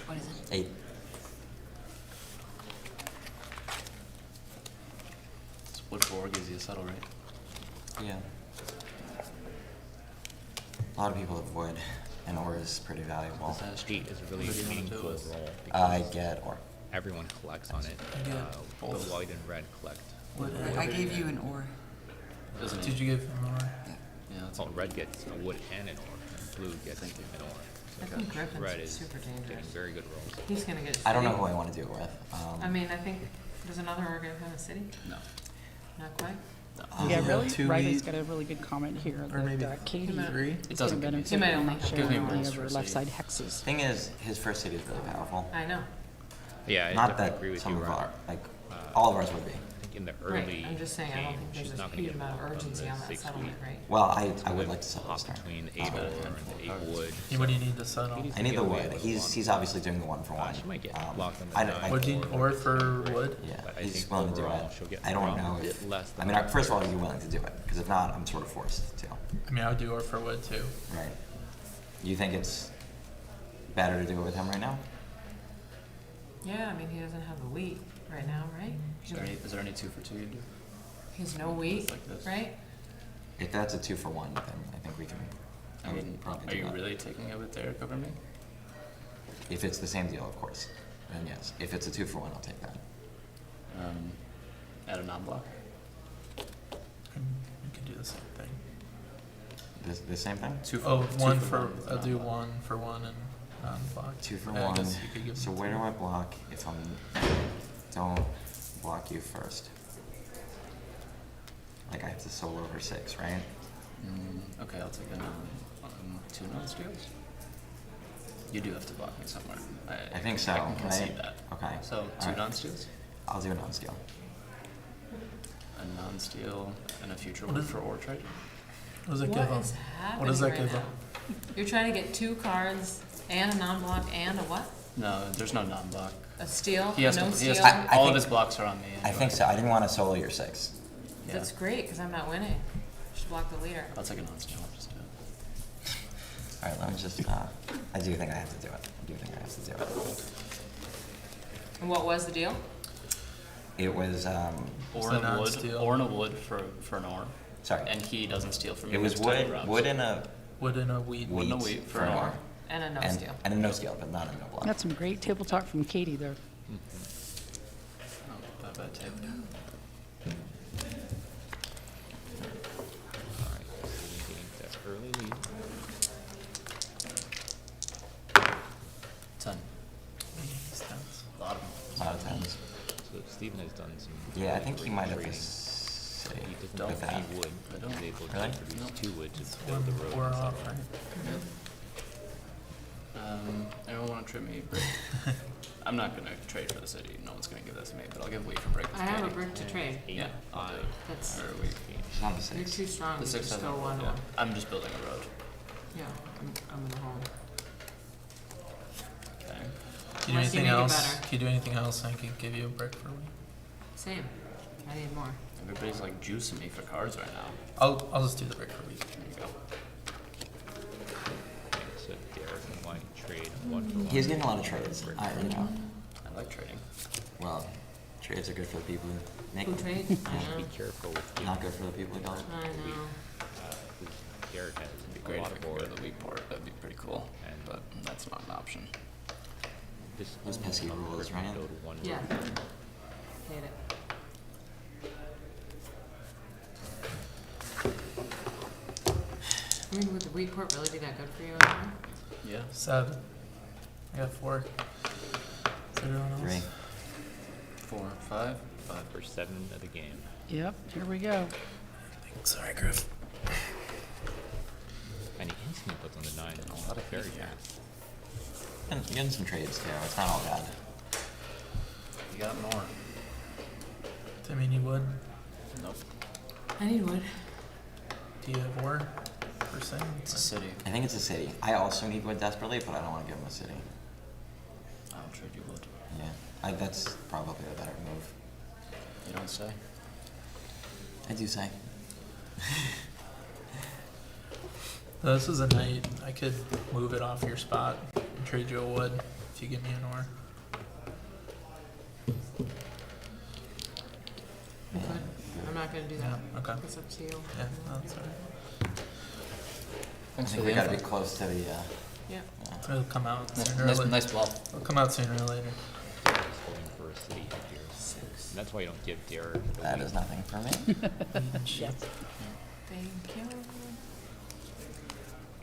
What is it? 8. Wood 4 gives you a settle rate. Yeah. A lot of people avoid, and ore is pretty valuable. This has 8 is a really What do you wanna meaningful do with- roll I because get ore. everyone collects on it. I get The both. white and red collect. What, I gave you an or. Doesn't Did he? you give him more? Yeah, that's Well, red gets a wood and an ore, and blue gets an ore. I think Griffin's Red is super getting dangerous. very good rolls. He's gonna get. I don't know city. who I want to do it with. I mean, I think there's another organ in the city. no. Not quite. Yeah, Yeah, really? 2 Riley's wheat. got a really good comment here Or maybe that Katie 3? It is doesn't going give to me He might benefit from only not have sharing Gives me any roles of her for left city. side hexes. Thing is, his first city is really powerful. I know. Yeah, I Not definitely that agree with some you, of Ron. our, like, all of ours would be. I think in the Right. early I'm just saying, I don't game, think she's there's not a gonna huge get amount of more from urgency the on that 6 settlement, wheat. right? Well, I So would it like to settle hop this turn. between the I'll 8 bet ore a and handful the of 8 cards. wood. Hey, what do you need to settle? Katie's I need gonna the get away wood. with a lot. He's obviously doing the 1 for 1. She might get Um, locked on the I, 9 I, What do you need or or for wood? yeah, But I he's think willing to do overall it. she'll get I don't around know a if. bit less I than mean, that. first of all, are you willing to do it? Because if not, I'm sort of forced to. I mean, I would do or for wood too. Right. You think it's better to do it with him right now? Yeah, I mean, he doesn't have the wheat right now, right? Is there any 2 for 2 you do? He has no wheat, Like this. right? If that's a 2 for 1, then I think we can. I I would mean, probably are do you that. really taking it with Derek over me? If it's the same deal, of course. Then yes. If it's a 2 for 1, I'll take that. At a non-block? And you can do the same thing. The same thing? 2 for Oh, 2 one for for, one with a I'll do non-block. 1 for 1 and non-block. 2 for I 1. guess you could give So him where 2. do I block if don't block you first? Like I have to solo over 6, right? Okay, I'll take a 2 non-steals. You do have to block me somewhere. I think so, I can concede right? that. Okay. So 2 Alright. non-steals, I'll do a non-scale. a non-steal, and a future What one is- for ore trade. What does it give What him? is happening What does that right give now? him? You're trying to get 2 cards and a non-block and a what? No, there's no non-block. A steal? He has no to. He has steal? to. I All think- of his blocks are on me. I Anyway. think so. I didn't want to solo your 6. Yeah. That's great, because I'm not winning. Should block the leader. I'll take a non-steal. I'll just do it. Alright, let me just, I do think I have to do it. I do think I have to do it. And what was the deal? It was, Ore the and a wood. non-steal. Ore and a wood for an ore, sorry. and he doesn't steal from me. It was It's tiny wood, rubs. wood and a Wood and a wheat. Wood and a wheat for an ore. And a no and, steal. and a no scale, but not a no block. That's some great table talk from Katie there. Oh, bad tape. Alright, getting that early lead. 10. He's tense. A lot of them. A lot of times. So Steven has done some. Yeah, I really think he great might have trading. to say He doesn't Don't with have that. any wood, but don't. he's able Really? to produce No. 2 wood to It's build the road. 4 and off, settle. right? Anyone want to want to trade me brick? I'm not gonna trade for the city. No one's gonna give that to me, but I'll give wheat for brick. I have a brick to trade. Yeah, I'll do it. That's, Or wheat. It's on the you're 6. too strong The to 6 just has go no- one yeah. one. I'm just building a road. Yeah, I'm in the home. Okay. Can you do Unless you anything make it else? better. Can you do anything else? I can give you a brick for wheat. Same. I need more. Everybody's like juicing me for cards right now. I'll just do the brick for wheat. There you go. So Derek and White trade 1 for 1. He's getting a lot of trades. I like trading. Well, trades are good for the people who make Who them. trade? Be I know. careful with Not good for the people who don't. I know. Derek has It'd be a great lot if I of could go board. to the wheat port. That'd be pretty cool. And- But that's not an option. This Those pesky only rules, Griffin right? go to 1 Yeah. road. Hate it. I mean, would the wheat port really be that good for you anymore? Yeah. 7. I got 4. Is there anyone else? 3. 4, 5, 5. For 7 of the game. Yep, here we go. Sorry, Griff. And he instantly puts on the 9 and a lot of fairy cast. And you're getting some trades too. It's not all bad. You got more. I mean, you would. Nope. I need wood. Do you have war? Percent? It's a city. I think it's a city. I also need wood desperately, but I don't want to give him a city. I'll trade you wood. Yeah, that's probably the better move. You don't say? I do say. This is a night I could move it off your spot and trade you a wood if you give me an ore. I'm good. I'm not gonna do that. Yeah, okay. It's up to you. Yeah, that's alright. I Thanks think we gotta be close to the, Yeah. It'll come out sooner or Nice, later. nice bluff. It'll come out sooner or later. Derek's holding for a city here. And that's why you don't give Derek the that wheat. is nothing for me. Yes. Thank you.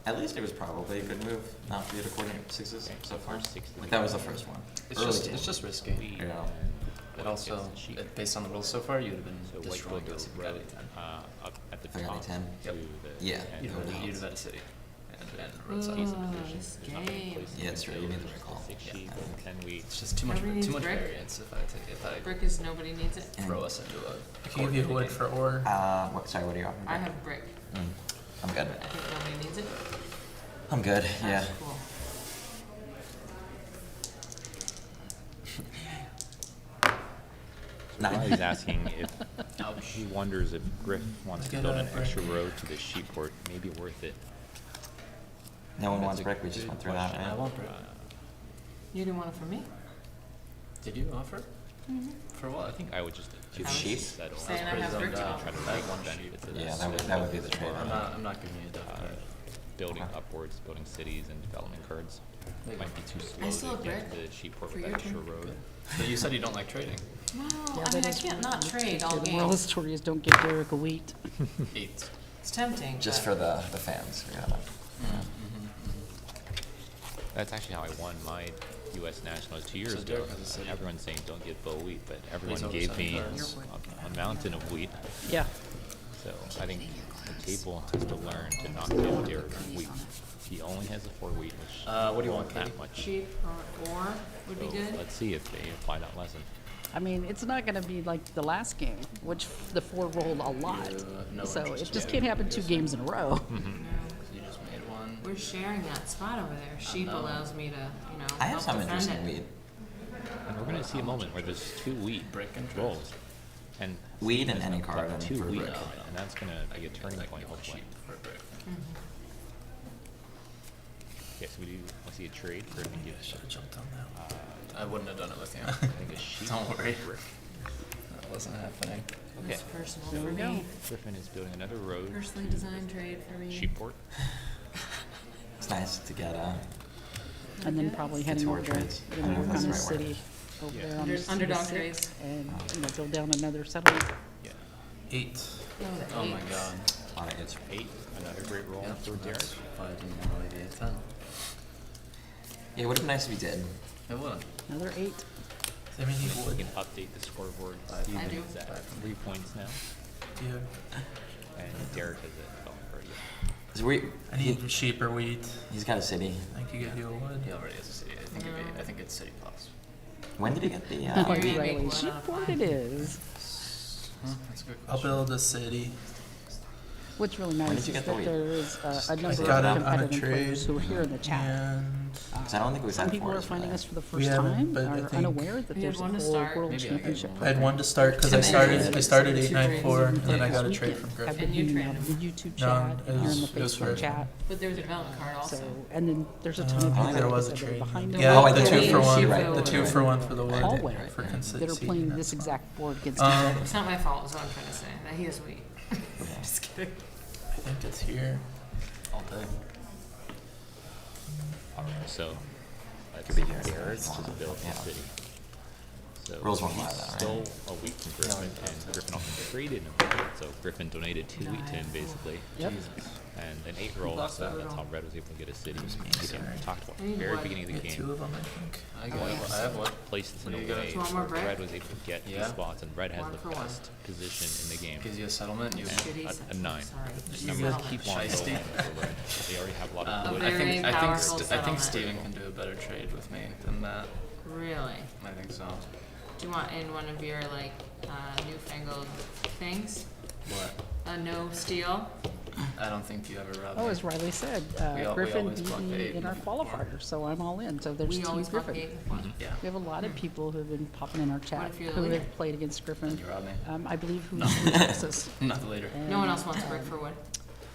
At least it was probably a good move not to get a coordinate 6s so far. First 6 Like that was the first one. It's Early just, game. it's just risky. Wheat Yeah. But White also, gets the sheep. based on the rules so far, you'd have been So White destroying built us if a you got road a 10. up at the If I got a top 10. to Yep. the Yeah. end You'd of the have, you'd house. have had a city. And Ooh, road size. There's this not many game. places Yeah, to it's true. build. You need the There's recall. 6 Yeah, sheep I think. and 10 wheat. It's just too much, Everybody needs too much brick? variance if I Brick is nobody needs it. And, throw us into a. I can give you a wood for ore. sorry, what are you offering? I have brick. I'm good. I think nobody needs it. I'm good, yeah. That's cool. Nine. Riley's asking if Ouch. he wonders if Griff wants to Get build a an brick. extra road to the sheep port. Maybe worth it. No one That's wants a brick, we just good went through that, question. I right? want brick. You didn't want it from me? Did you offer? For what? I think I would just To the choose sheep? to settle. Saying I have brick. Try to I make have one benefit to Yeah, this. that would be the trade. I'm not giving you a definite. Building Okay. upwards, building cities and development cards. There you Might be too I slow still to have get to brick the sheep port for with your that extra turn. road. But you said you don't like trading. Well, Yeah, I mean, that I is can't not one. trade all The moral of game. the story is don't give Derek a wheat. 8. It's tempting. Just but for the fans. We gotta- That's actually how I won my U.S. Nationals 2 years So ago. Derek has a city. Everyone's saying don't give Bo wheat, but everyone over gave 7 me cards. a mountain of wheat. Yeah. So I think the table has to learn to not give Derek wheat. He only has a 4 wheat, which What do you want, won't that Katie? much. sheep or would be So good. let's see if they apply that lesson. I mean, it's not going to be like the last game, which the 4 rolled a lot. no So interest it just in can't happen 2 games in a row. No. You just made one. We're sharing that spot over there. Sheep know. allows me to, I have help some defend interest it. in weed. And we're going to see a moment where there's 2 wheat Brick interest. rolls. And Weed and there's any no card but and 2 for wheat, brick. and that's going to be a turning point, hopefully. For brick. Okay, so we do, let's see a trade for if we give, Should've jumped on that. I wouldn't have done it with you. I think a sheep. Don't worry. brick. That wasn't happening. Okay, It's personal There for we go. me. Griffin is building another road. Personally designed trade for me. Sheep port. It's nice to get And then probably heading tour over to, trades. you I don't know, know if work that's on the the right word. city over Yeah. there on the Underdog C6 trades. and, build down another settlement. Yeah. 8. No, the Oh my eight. god. a lot of hits. 8, another great roll Yeah, for Derek. 5 and maybe a 10. Yeah, it would have been nice if we did. It wouldn't. Another 8. I mean, he We would. can update the scoreboard. I Steven do. is at 3 points now, Do you? and Derek is at 12 'Cause we, I need sheep or wheat. he's got a city. I could give you a wood. He already has a city. I think No, it'd City Plus. When did he get the? You're Like gonna make Riley, one she out of poured five. it is. That's a good I'll question. build a city. What's really did nice you is get the that weed? there is a number I got of it on a competitive players trade. who are here in the chat. And Because I don't think we've Some had people are fours for finding that. us for the We first haven't, time, but I are think- unaware that We had there's a one to whole start. world Maybe I get championship one. I had program. one to start because I And then started. I started two 894, and then I This got a trade weekend, from I've Griffin. been And you hanging trained out in him. the YouTube No, chat it and here in the was- it was Facebook for- chat. But there's a development card also. So, and then there's a ton of I people think there like I was a said, that are trade. behind Yeah, Oh, I the did. 2 for Right, 1. right, The 2 right. for 1 for the wood hallway for that are consistency. playing this exact board against each Um, other. It's not my fault, is what I'm trying to say. That he is weak. Just kidding. I think it's here. All day. Alright, so that's Could be here. Garrett to build Yeah. the city. So Rules won't he's allow that, right? still a week from Griffin, and Griffin also traded him. So Griffin donated 2 wheat to him basically. Yep. And an 8 roll, lost so that that's how roll? Red was able to get a city. me, He sorry. talked about I need the very one. beginning of the Get 2 game. of them, I think. I have one. Placed in What a do you got? way Do you want more where bread? Red was able to get Yeah. these spots, and Red has One the for one. best position in the game. Gives you a settlement. You. And Shitty a settlement, 9. sorry. Just You remember, guys keep on shiesty. going for Red. They already have a lot of wood. A very I powerful think settlement. Steven can do a better trade with me than that. Really? I think so. Do you want in one of your like newfangled things? What? A no steal? I don't think you ever robbed Oh, me. as Riley said, We Griffin always beat block the me 8 in our before. qualifier, so I'm all in. So there's We Team always block the Griffin. 8 with one. Yeah. We have a lot of people who have been popping in our chat if you're the who leader? have played against Griffin. You robbed me. I believe who's in Texas. Not the leader. No one else wants a brick for wood.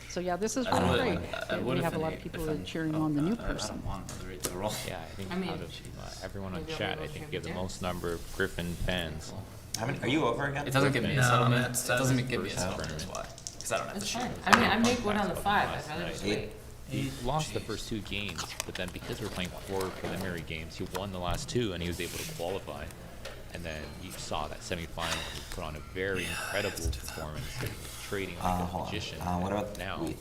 So yeah, this is I really would- great. I We would have a if lot an of people if who are an- cheering oh, on the new I person. don't want another 8 to roll. Yeah, I think I mean, out of everyone on maybe I'll chat, go I think with you have the Derek. most number of Griffin fans. How many? Are you over again? It doesn't give me a No, settlement. that's- It doesn't that's give me a first settlement. tournament. That's why. Because I don't have to That's shoot. fine. I mean, I make wood on the 5. I'd rather just Eight. wait. He lost the first 2 games, but then because we're playing 4 preliminary games, he won the last 2 and he was able to qualify. And then you saw that semifinal, he put on a very incredible performance, trading like a Hold magician. on. What And about now? wheat?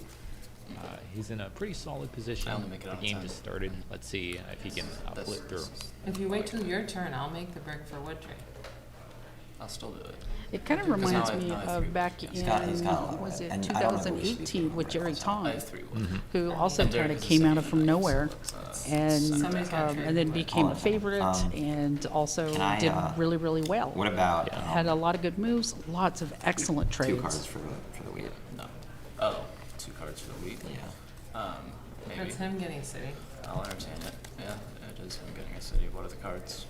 He's in a pretty solid position. I only make it The on game 10. just started. Let's see if he can flip through. If you wait till your turn, I'll make the brick for wood trade. I'll still do it. It kind of Because now reminds I- me now I have of 3 back wood. in, He's got a lot of was wood. it And I don't know who we should be 2018 with Jerry I Tong, have 3 wood. Mm-hmm. who also And kind Derek of is a came out second of from tonight, nowhere so it's and Somebody's got and then became a Hold on. favorite and also Can I, did what really well. about Had a lot of good moves, lots of excellent 2 cards trades. for the wheat? No. Oh, 2 cards for the week. Yeah. Maybe. That's him getting city. I'll entertain it. Yeah, it is him getting a city. What are the cards?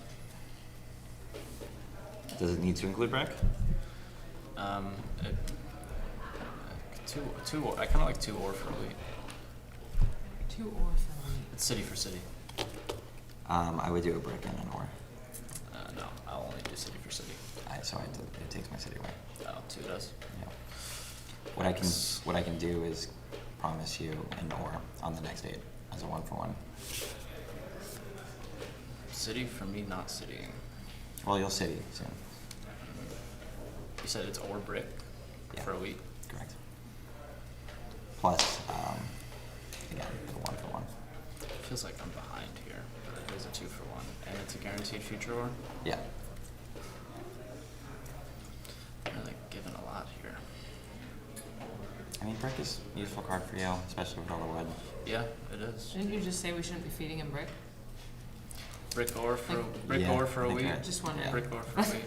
Does it need to include brick? It, two. I kind of like 2 ore for a week. 2 or for me. It's city for city. I would do a brick and an ore. No, I'll only do city for city. So it takes my city away. Oh, 2 does. Yeah. What I can do is promise you an ore on the next 8 as a 1-for-1. City for me, not citying. Well, you'll city soon. You said it's ore brick Yeah. for a week. Correct. Plus, again, the 1-for-1. Feels like I'm behind here, but it is a 2 for 1, and it's a guaranteed future ore. Yeah. I'm really giving a lot here. I mean, brick is a useful card for you, especially with all the wood. Yeah, it is. Didn't you just say we shouldn't be feeding him brick? Brick ore for Yeah, ore for I a think week. you're right. Just wondering. Brick ore for a week.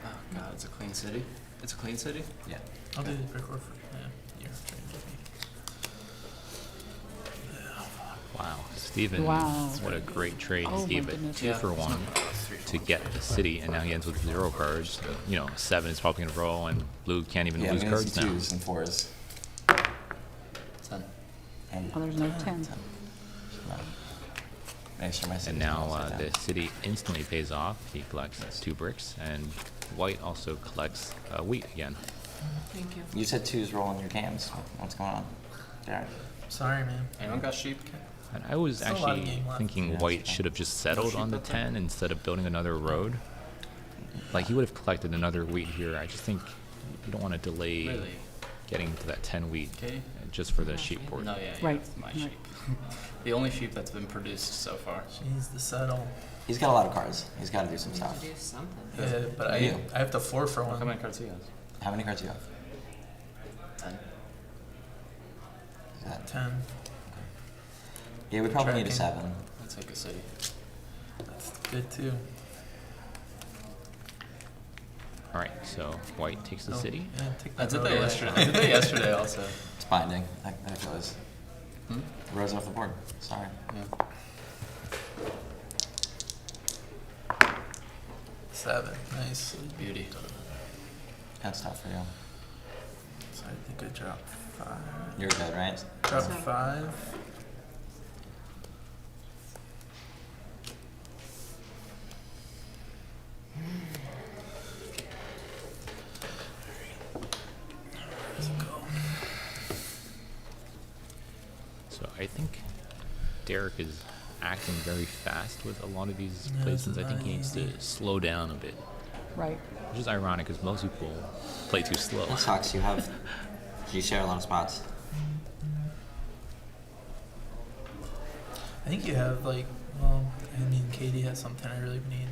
Oh god, it's a clean city. It's a clean city. Yeah. I'll do the brick or for your trade with me. Wow, Steven, Wow. what a great trade Oh he my gave it. goodness. 2 for 1 to get the city, and now he ends with 0 cards. 7 is probably going to roll, and blue can't even Yeah, lose I'm gonna cards see now. 2s and 4s. 10. And Oh, there's no 10. No. Make sure my And city's now upside down. the city instantly pays off. He collects 2 bricks, and white also collects wheat again. Thank you. You said 2s roll in your cams. What's going on? Derek? Sorry, man. Anyone got sheep? And I was Still a lot of actually game left. thinking Yeah, white it's fine. should have just settled on the 10 instead of building another road. Like, he would have collected another wheat here. I just think you don't want to delay Really? getting to that 10 wheat Okay. just for the sheep board. No, yeah, Right, it's my right. sheep. The only sheep that's been produced so far. She's the settle. He's got a lot of cards. He's got to do some Need stuff. to do something. Yeah, but You. I have the 4 for How 1. many cards do you have? How many cards do you have? 10. Is that? 10. Yeah, we probably need a Tracking. 7. I'll take a city. That's good too. All right, so white takes the Oh, city. yeah, take I that did road that away. yesterday. I did that yesterday also. It's binding. That goes. Hmm? Rose off the board. Sorry. Yeah. 7. Nice. Beauty. That's tough for you. So I think I dropped 5. You're good, right? Drop Seven. 5. Where's it go? So I think Derek is acting very fast with a lot of these Yeah, this placements. is I think not he needs to easy. slow down a bit, Right. which is ironic because most people play too slow. That sucks. You share a lot of spots. I think you have like, well, I mean, Katie has something I really need.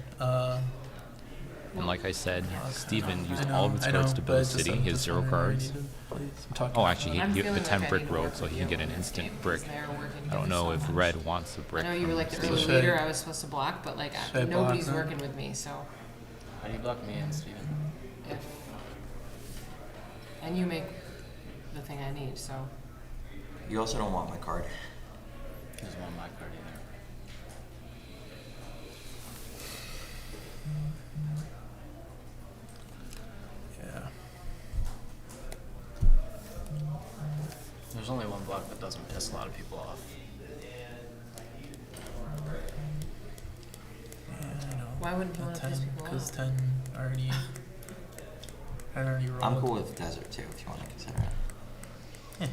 And like I said, Steven used I all of know, his I cards know, to but build it's just- city. I'm He has just 0 wondering where I cards. need to place. I'm talking Oh, about actually, I'm he feeling the 10 like I brick need to road, work so with he you can get an because instant they're brick. working I don't know so if much. red wants the I brick. know you were like the from early Should Steven. I- leader. I was supposed to block, but like Should I block nobody's them? working with me. So How do you block me and Steven? if and you make the thing I need, so You also don't want my card. He doesn't want my card either. Yeah. There's only one block that doesn't piss a lot of people off. Yeah, I know. why wouldn't you A want to piss 10, people because off? 10 already. I already rolled. I'm cool with desert too, if you want to consider it.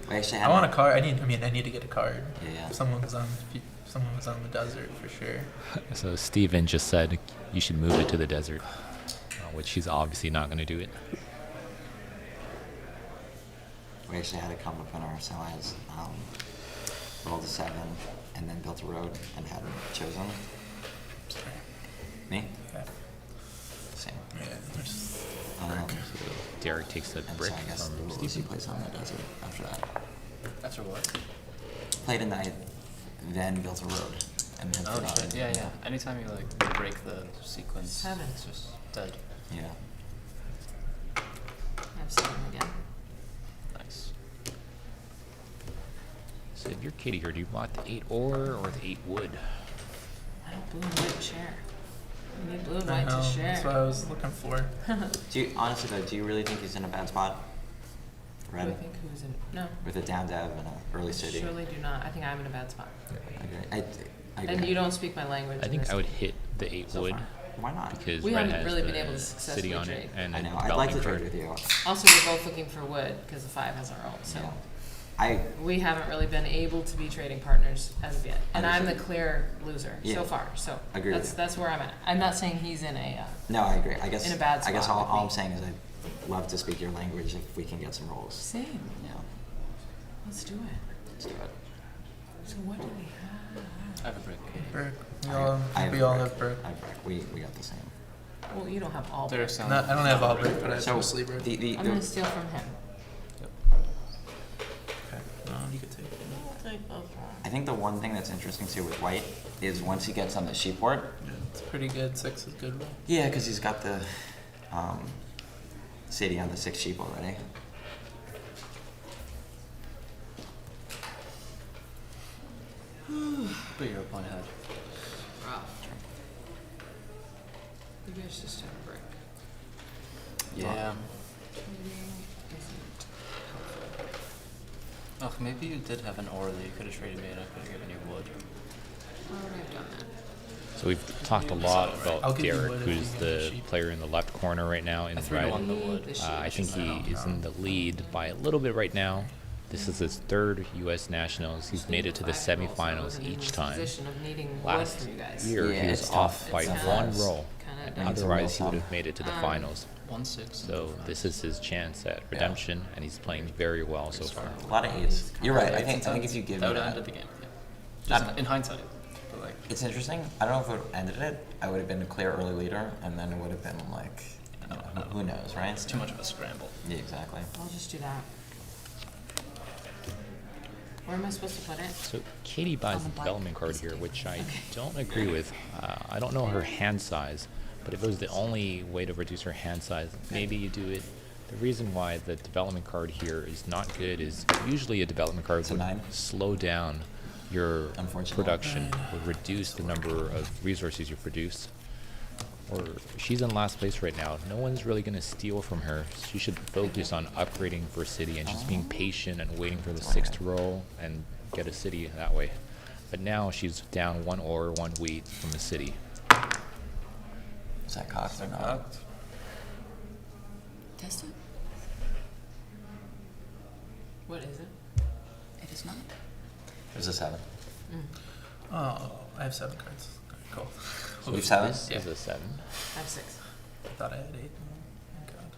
We actually I had. want a card. I need to get a card. Yeah. If someone was on the desert for sure. So Steven just said you should move it to the desert, which he's obviously not going to do it. We actually had it come up in our semis. Rolled a 7 and then built a road and hadn't chosen. Sorry. Me? Yeah. Same. Yeah. There's So Derek takes the And brick so I guess from the rules you Steven. place on the desert after that. After what? Played a night, then built a road. And then Oh put on- shit, yeah, yeah. Anytime you like break the sequence, 7. it's just dead. Yeah. I have 7 again. Nice. So if you're Katie here, do you want the 8 ore or the 8 wood? I don't blue and white share. You need blue and I white know. to share. That's what I was looking for. Do you, honestly though, do you really think he's in a bad spot? Do Red? I think who's in? No. With a down dev and a early city. Surely do not. I think I'm in a bad spot. I agree. I agree. And you don't speak my language. I in think this. I would hit the 8 So wood far. Why not? because We red haven't has really the been able to city successfully on trade. it and I a know. I'd like to developing trade card. with you. Also, we're both looking for wood because the 5 has our own. So Yeah. we haven't really been able to be trading partners as of yet. And I'm the Understood. clear loser Yeah. so far. So Agree with you. that's where I'm at. I'm not saying he's in a. No, I agree. I guess. In a bad I guess spot all, with all me. I'm saying is I'd love to speak your language if we can get some rolls. Same. Yeah. Let's do it. Let's do it. So what do we have? I have a break. Brick. I We all brick. have brick. I have brick. We got the same. Well, you don't have all. Derek's brick. down. I don't have all brick, but I have So mostly brick. the I'm gonna steal from him. Okay. No, you could take it. I'll take both. I think the one thing that's interesting too with White is once he gets on the sheepboard. Yeah, it's pretty good. 6 is good. Yeah, because he's got the city on the 6 sheep already. But you're a point ahead. Rough. You guys just have a brick. Yeah. Trading isn't helpful. Oh, maybe you did have an ore that you could have traded me and I could have given you wood. I already have done that. So we've talked a lot I'll about give you Derek, wood if you who's give me the sheep. player in the left corner right now in I 3 to red. 1 the wood. The sheep. I think he No. is in the lead by a little bit right now. This is his 3rd U.S. Nationals. He's made it to the semifinals each time. Position of needing wood Last from you guys. year, Yeah, he was it's off tough. by It's one tough. roll. Kinda Needs a Otherwise, he roll would have made it to the Um, finals. 1-6. So this is his chance at redemption, and he's playing very well so far. A lot of 8s. You're right. I think if you give that me would have that, ended the game. Yeah. Just in hindsight, but like it's interesting. I don't know if it would have ended it. I would have been a clear early leader, and then it would have been like, you know, who knows, right? it's too much of a scramble. Yeah, exactly. I'll just do that. Where am I supposed to put it? So Katie buys On the the black development card piece of here, paper. which I don't agree with. I don't know her hand size, but if it was the only way to reduce her hand size, maybe you do it. The reason why the development card here is not good is usually a development card It's a would 9. slow down your Unfortunately. production, would reduce the number of resources you produce. Or she's in last place right now. No one's really going to steal from her. She should focus on upgrading for a city and just being patient and waiting for the 6 to roll and get a city that way. But now she's down 1 ore, 1 wheat from the city. Is that cocked or not? Cocked. Test it? What is it? It is not. There's a 7. Oh, I have 7 cards. Cool. You have 7? This is a 7. I have 6. I thought I had 8. Oh, God.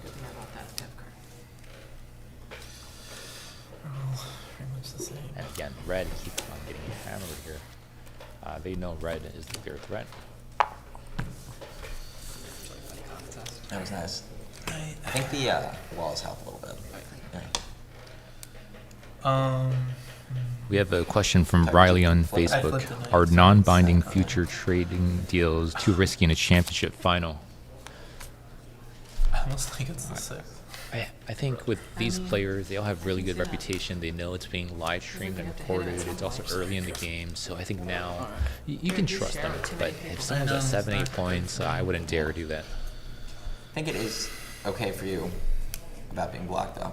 Good thing I bought that fifth card. Oh, pretty much the same. And again, red keeps on getting hammered here. They know red is the bigger threat. That was nice. I, I think the walls help a little bit. Yeah. We have a question from Sorry, Riley on I flipped Facebook. the knights, Are so non-binding it's future trading deals too risky in a championship final? I almost think it's the 6. I think with these mean, players, they all have really good yeah. reputation. They know it's being live streamed and have to hit it recorded. at It's some also point. early in the game, so I think now you Or can you trust share them. it too But many if people. someone's I at know, 7, 8 it's not points, I wouldn't dare do that. I think it is okay for you about being blocked though.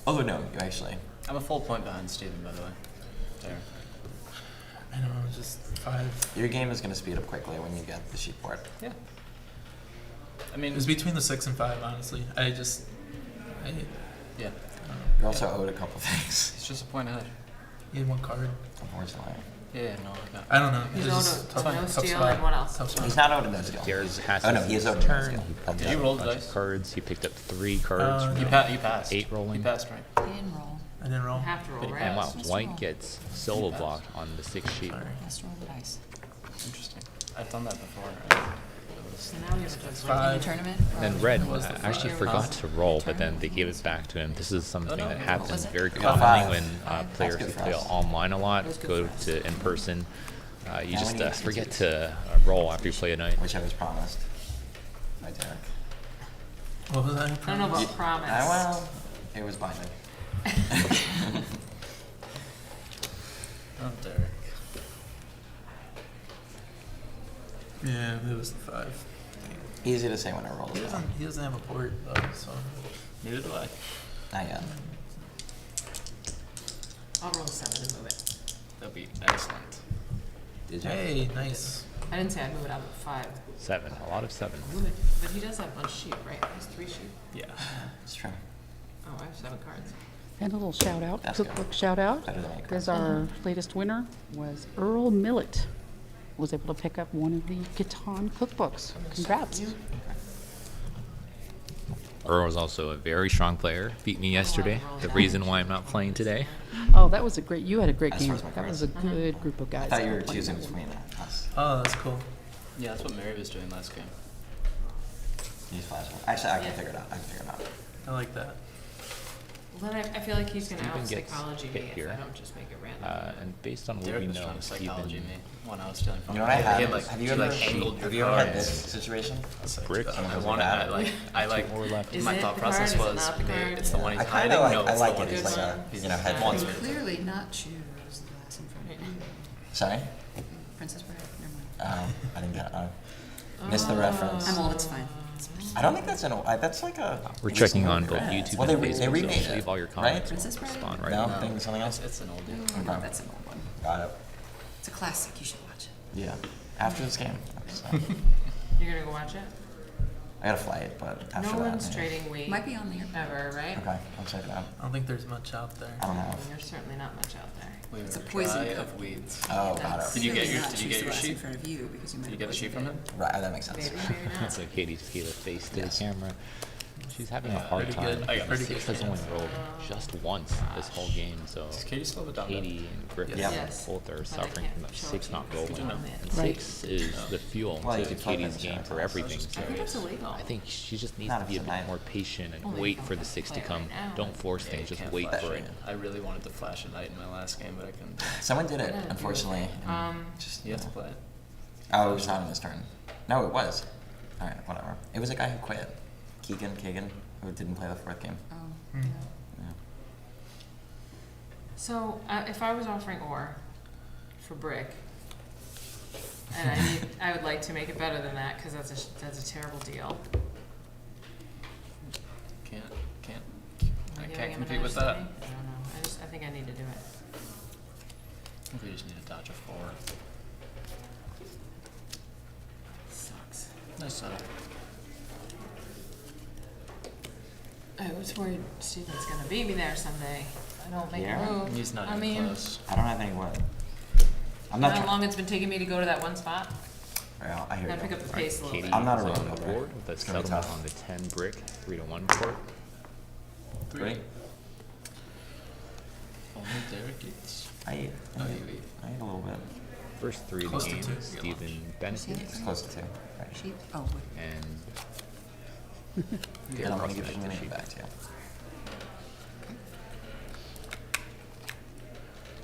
Oh no, you actually. I'm a full point behind Steven, by the way. There. I don't know, just 5. Your game is going to speed up quickly when you get the sheet board. Yeah. I mean, It was between the 6 and 5, honestly. I yeah. You're also owed a couple things, It's just a point ahead. need 1 card. unfortunately. Yeah, no, I got I don't know. He's It's owed just a no tough steal spot. and what else? Tough spot. He's not owed a no steal. Darius has Oh no, his he is owed a no turn. steal. He Okay. picked you up rolled a the bunch dice? of cards. He picked up 3 cards. You from You passed. 8 rolling. You passed, right? He didn't roll. I didn't roll. You have to roll, And right? wow, Let's white roll. gets solo blocked on the 6th sheet. Sorry. Let's roll the dice. Interesting. I've done that before. Right? So now we have a judge. In the 5. tournament? And or- red was the actually five? forgot to roll, but then they gave it back to him. This is something no, that what happens was it? very got commonly 5. when players good who for play us. online a lot It was good go for us. to in person. You Now just we need forget to- to roll after you play a night. Which I was promised by Derek. What was that? I don't know about promise. Well, it was binding. Oh, Derek. Yeah, it was the 5. Easy to say when I roll He as well. doesn't have a port, though, so. Neither do I. Not yet. I'll roll 7 and move it. That'd be excellent. Did you? Hey, nice. I didn't say I'd move it out of 5. 7, a lot of 7. Move it. But he does have 1 sheet, right? He has 3 sheet. Yeah. It's true. Oh, I have 7 cards. And a little shout out, That's good. cookbook shout out, Better than 8 because cards. our latest winner was Earl Millett. Was able to pick up one of the CATAN cookbooks. Congrats. Earl was also a very strong player. Beat me yesterday. The reason why I'm not playing today. Oh, that was a great, you had a great As game. far as my That was a cards. good group of I guys. thought that you were were playing choosing that one. between us. Oh, that's cool. Yeah, that's what Mary was doing last game. Use flashlight. Actually, I can figure it out. I can figure it out. I like that. Well, then I feel like he's going to Steven out gets psychology hit me if here. I don't just make it random. And based on what Derek we was know, trying to psychology Steven me when I was stealing from You know him. what I He have? had, Have you he, ever angled have your you ever had cards. this situation? brick. Someone I goes wanted, like I like, Two more left. Is my it thought the process card? Is it was, not the okay, card? it's the one he's I hiding. kind of like. No, I it's like the it. one It's he's like a he's head wants fake. me. Clearly not choose the glass in front of you. Sorry. Princess Bride, never mind. I didn't get. Missed the reference. I'm old, it's fine. It's fine. I don't think that's an. That's like a. We're it's just checking an on old both graph. YouTube Well, and they Facebook, remade so it. leave all your right? comments. Princess Bride? Spawn right No, now. think something else. It's an old dude. No, Okay. that's an old one. Got it. It's a classic, you should watch it. Yeah. After this game. So, You're going to go watch it? I got a flight, but after No that. one's yeah. trading weight Might be on there. ever, right? Okay, I'll check it out. I don't think there's much out there. I don't know. There's certainly not much out there. We It's a were poison dry cup. of weeds. Oh, got That's it. Did you get clearly your- not did you choose get the your glass in sheet? front of you because you might Did you have get the sheet from poisoned him? Right, that makes sense. Maybe, maybe not. So Katie just gave a face to the camera. She's having a hard Pretty time. good. I got The Pretty six good has only rolled just once this whole game, so Does Katie still have a down Katie and Griffin Yeah. Yes. both are But I suffering can't from the show it six to not you. rolling. Good to know. And Right. six is the fuel Well, you to could plug Katie's in game chat for also. everything. Just So I think it's illegal. I think she just needs Not to if be a it's bit a knight. more patient and Only wait if for I'm the six to playing come. right now. Don't force Yeah, things, you just can't wait flash for it. it. I really wanted to flash a knight in my last game, but I couldn't. Someone did it, Yeah, unfortunately. and Just You have to play it. Oh, it was not on his turn. No, it was. All right, whatever. It was a guy who quit. Kagan, who didn't play the fourth game. Oh, Hmm. yeah. Yeah. So, if I was offering ore for brick, and I would like to make it better than that, because that's a terrible deal. Can't. Am I giving can't him a compete with nice that. day? I don't know. I think I need to do it. I think we just need to dodge a 4. Sucks. Nice setup. I was worried Steven's gonna beat me there someday. I don't make Yeah? a move. He's not I even mean, close. I don't have any wood. I'm you not know how trying. long it's been taking me to go to that one spot? Well, I hear Gotta you. pick up the pace a little Katie bit. I'm not a is road on the builder. board with a It's gonna be settlement tough. on the 10 brick, 3-1 port. 3. Only Derek eats. I ate. Oh, you eat. I ate a little bit. First three of Close the to game, two. Stephen Bennett It's close to 2. Right. Sheep? Oh, wait. and Then I'm going to Derek give you Russell the back to name back to you.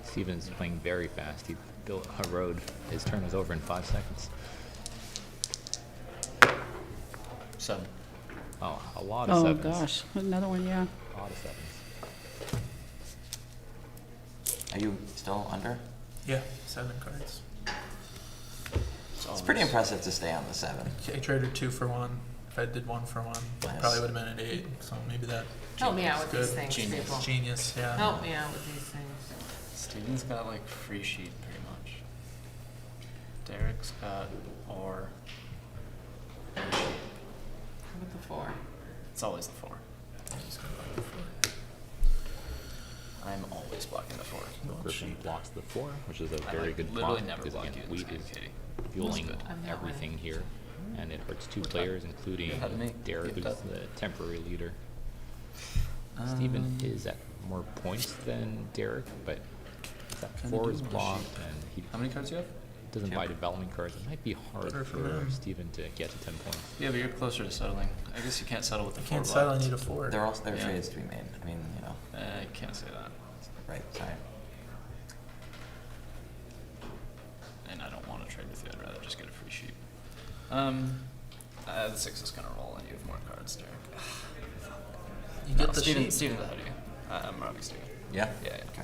Steven's playing very fast. He built a road. His turn was over in 5 seconds. 7. Oh, a lot of Oh, sevens. gosh. Another one, yeah. A lot of sevens. Are you still under? Yeah, 7 cards. It's pretty impressive to stay on the 7. I traded 2 for 1. If I did 1 for 1, Nice. probably would have been an 8. So maybe that Help me out with Good. these things, Genius. people. genius. Yeah. Help me out with these things. Steven's got like free sheet pretty much. Derek's got or. How about the 4? It's always the 4. I'm always blocking the 4. Griffin blocks the 4, which is a I very like good literally block never because block again, you in this wheat game, is Katie. fueling good. I'm not everything winning. here, and it hurts 2 What's players, that? including You're ahead of me. Derek, Give who's that. the temporary leader. Stephen is at more points than Derek, but that Kinda 4 is doing blocked, and he How many cards do you have? doesn't 2. buy development cards. It might be hard Better for for him. Stephen to get to 10 points. Yeah, but you're closer to settling. I guess you can't settle with the I 4 can't settle. I blocked. need a 4. There are Yeah. trades to be made. I mean, you know. I can't say that. Right, sorry. And I don't want to trade with you. I'd rather just get a free sheet. The 6 is gonna roll, and you have more cards, Derek. You get the Steven, sheet. Steven's ahead of you. I'm robbing Steven. Yeah? Yeah. Okay.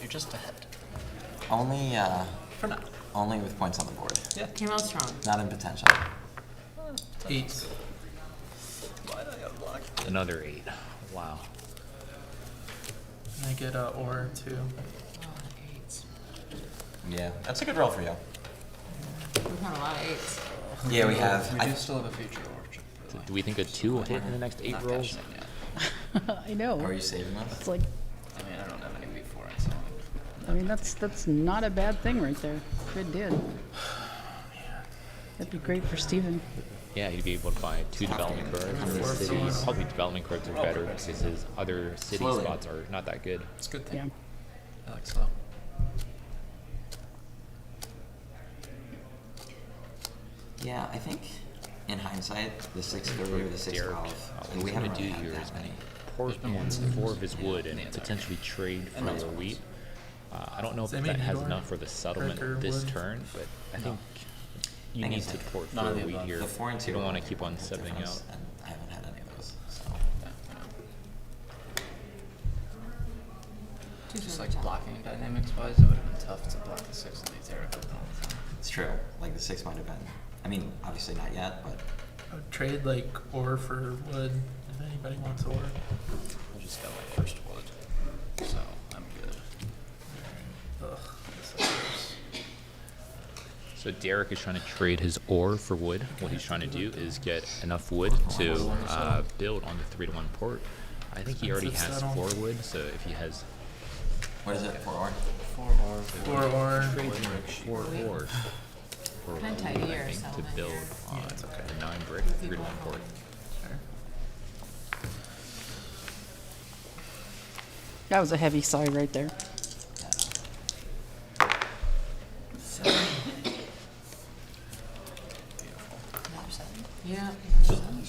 You're just ahead. Only, For now. only with points on the board. Yeah. Came out strong. Not in potential. 8. Why did I got blocked? Another 8. Wow. And I get ore too. Oh, 8s. Yeah, that's a good roll for you. We've had a lot of 8s. Yeah, we have. We I- do still have a future orchard. So do we think a 2 will hit in the next 8 Not rolls? cashing in yet. I know. Or are you saving us? It's like, I mean, I don't have any before I sell it. I mean, that's not a bad thing right there. Good deal. That'd be great for Steven. Yeah, he'd be able to buy 2 development cards in the Four city. for Probably development cards are better because his other city Slowly. spots are not that good. It's a good Yeah. thing. I like slow. Yeah, I think in hindsight, the 6-3 or the 6-12, Derek, and what we he's gonna haven't do really had here that is many. port been one in 4 of his wood and Yeah. potentially trade And for nice your ones. wheat. I don't know if Does that mean that has Igor? enough for the settlement Brick or this wood? turn, but I think you Thing need is, to port none for of the wheat above. here. The 4 and 2 You don't are want to like keep on a settling difference, out. and I haven't had any of those. So Yeah, I know. Two Just servers like out. blocking dynamics wise, it would have been tough to block the 6 and the Derek all the time. it's true. Like the 6 might have been. I mean, obviously not yet, but I would trade like ore for wood if anybody wants ore. I just got my first wood, so I'm good. Ugh. this sucks. So Derek is trying to trade his ore for wood. What he's trying to do is get enough wood to build on the 3-1 port. I think he already has Settle. 4 wood, so if he has what is it for ore? 4 or 4 ore. trade him 4 ore, for Can I a tidy wood, your I think, to settlement build here? on Yeah, it's okay. the 9 brick, With 3 to people 1 port. Sure. That was a heavy sigh right there. Another 7. Yeah.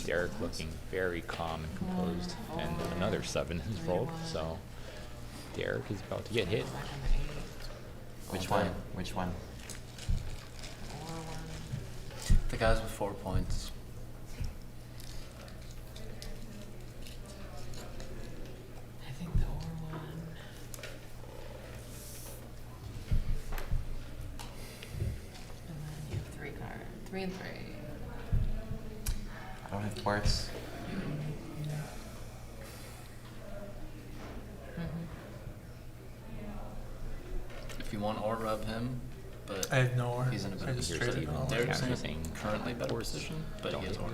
Derek looking very calm and composed, and another 7 is rolled, so Derek is about to get hit. Which one? Which one? The guys with 4 points. I think the or one. And then you have 3 cards. 3 and 3. I don't have ports. If you want or rub him, but I have no or. he's in a I better just Here's traded Steven. all. Derek's in a Everything. currently better Course. position, but Don't he has get or.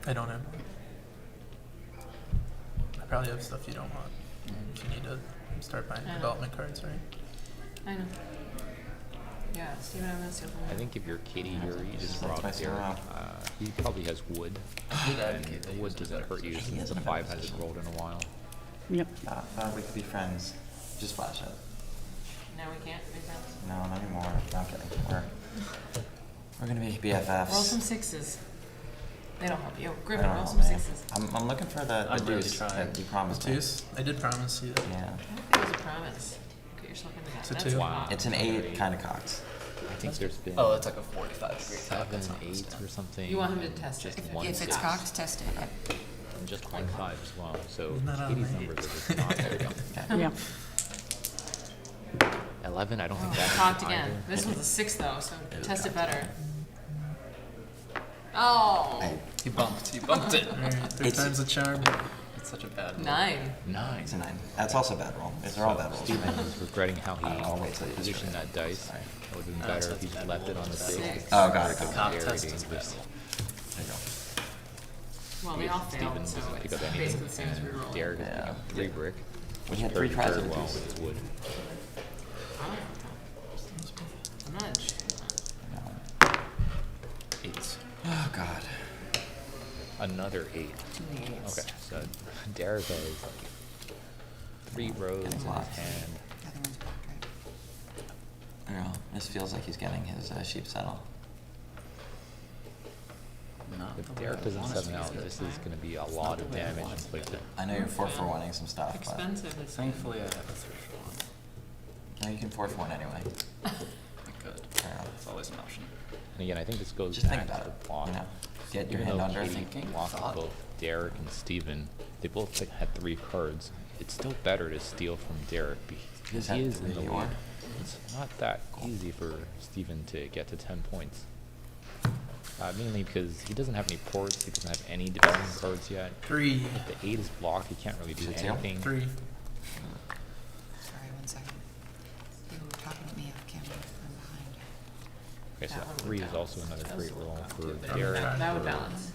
I don't have. I probably have stuff you don't want. If you need to start buying Yeah. development cards, right? I know. Yeah, Steven, I'm gonna steal from I you. think if you're Kitty here, you just That's rob my Derek. zero. He probably has wood, I did and advocate that the he wood was in a doesn't better hurt you position. He is since in the a better 5 hasn't position. rolled in a while. Yep. Thought we could be friends. Just flash it. Now we can't be friends. No, not anymore. No, I'm kidding. We're gonna be BFFs. Roll some 6s. They don't help you. I Griffin, don't roll know, some man. 6s. I'm looking for the I really deuce tried. that you promised me. Deuce? I did promise you that. Yeah. I don't think it was a promise. Okay, you're just looking at It's a that. 2. That's Wow. It's an 8 kind of cocked. I think there's been Oh, it's like a 45-degree cock. 7, That's not 8 listed. or something. You want him to test it. Just one If it's six. cocked, test it. Yep. And just 1 5 as well. So Isn't that on Katie's my- numbers are just not there. Yeah. 11, I don't think Oh, that's cocked either. again. This one's a 6 though, so was test it cocked. better. Oh, He bumped it. Alright, third It's- time's a charm. It's such a bad roll. 9. 9. It's a 9. That's also a bad roll. They're all bad rolls. Steven was regretting how I'll he wait till you positioned destroy that it. dice. Sorry. It would have been No, better so if he it's just bad left it roll. on the It's six. bad. Oh, got it. The Got it. cock Very test is bad dangerous. roll. There you go. Well, they If all Steven failed, so doesn't pick it's up anything, basically the same as and rerolling. Derek is Yeah. picking up 3 brick, We which had pairs 3 tries very of well deuce. with his wood. I'm not sure. No. 8s. Oh, God. Another 8. 2 8s. Okay, so Derek has like 3 roads in his lots. hand. The other one's blocked, right? I don't know. This feels like he's getting his sheep settle. Not If the way Derek I doesn't want us 7 to out, use it. this is going to be a lot of the way I damage want it to inflicted. I know you're 4 for 1ing some stuff, but Expensive. It's Thankfully, I have a 3 for 1. no, you can 4 for 1 anyway. I could. Fair enough. It's always an option. And again, I think this goes Just think back about to it. the block. You know, get your Even hand though under. Katie Thinking, blocked thought. both Derek and Steven, they both had 3 cards. It's still better to steal from Derek because had he is in the 3 lead. or? It's not that easy for Steven to get to 10 points. Mainly because he doesn't have any ports, he doesn't have any development cards yet. 3. If the 8 is blocked, he can't really do Is it 2? anything. 3. Sorry, 1 second. You were talking to me off camera. I'm behind. Okay, so That one would 3 is balance. also another That great was a roll little for complicated. Derek. Yeah, that would For balance.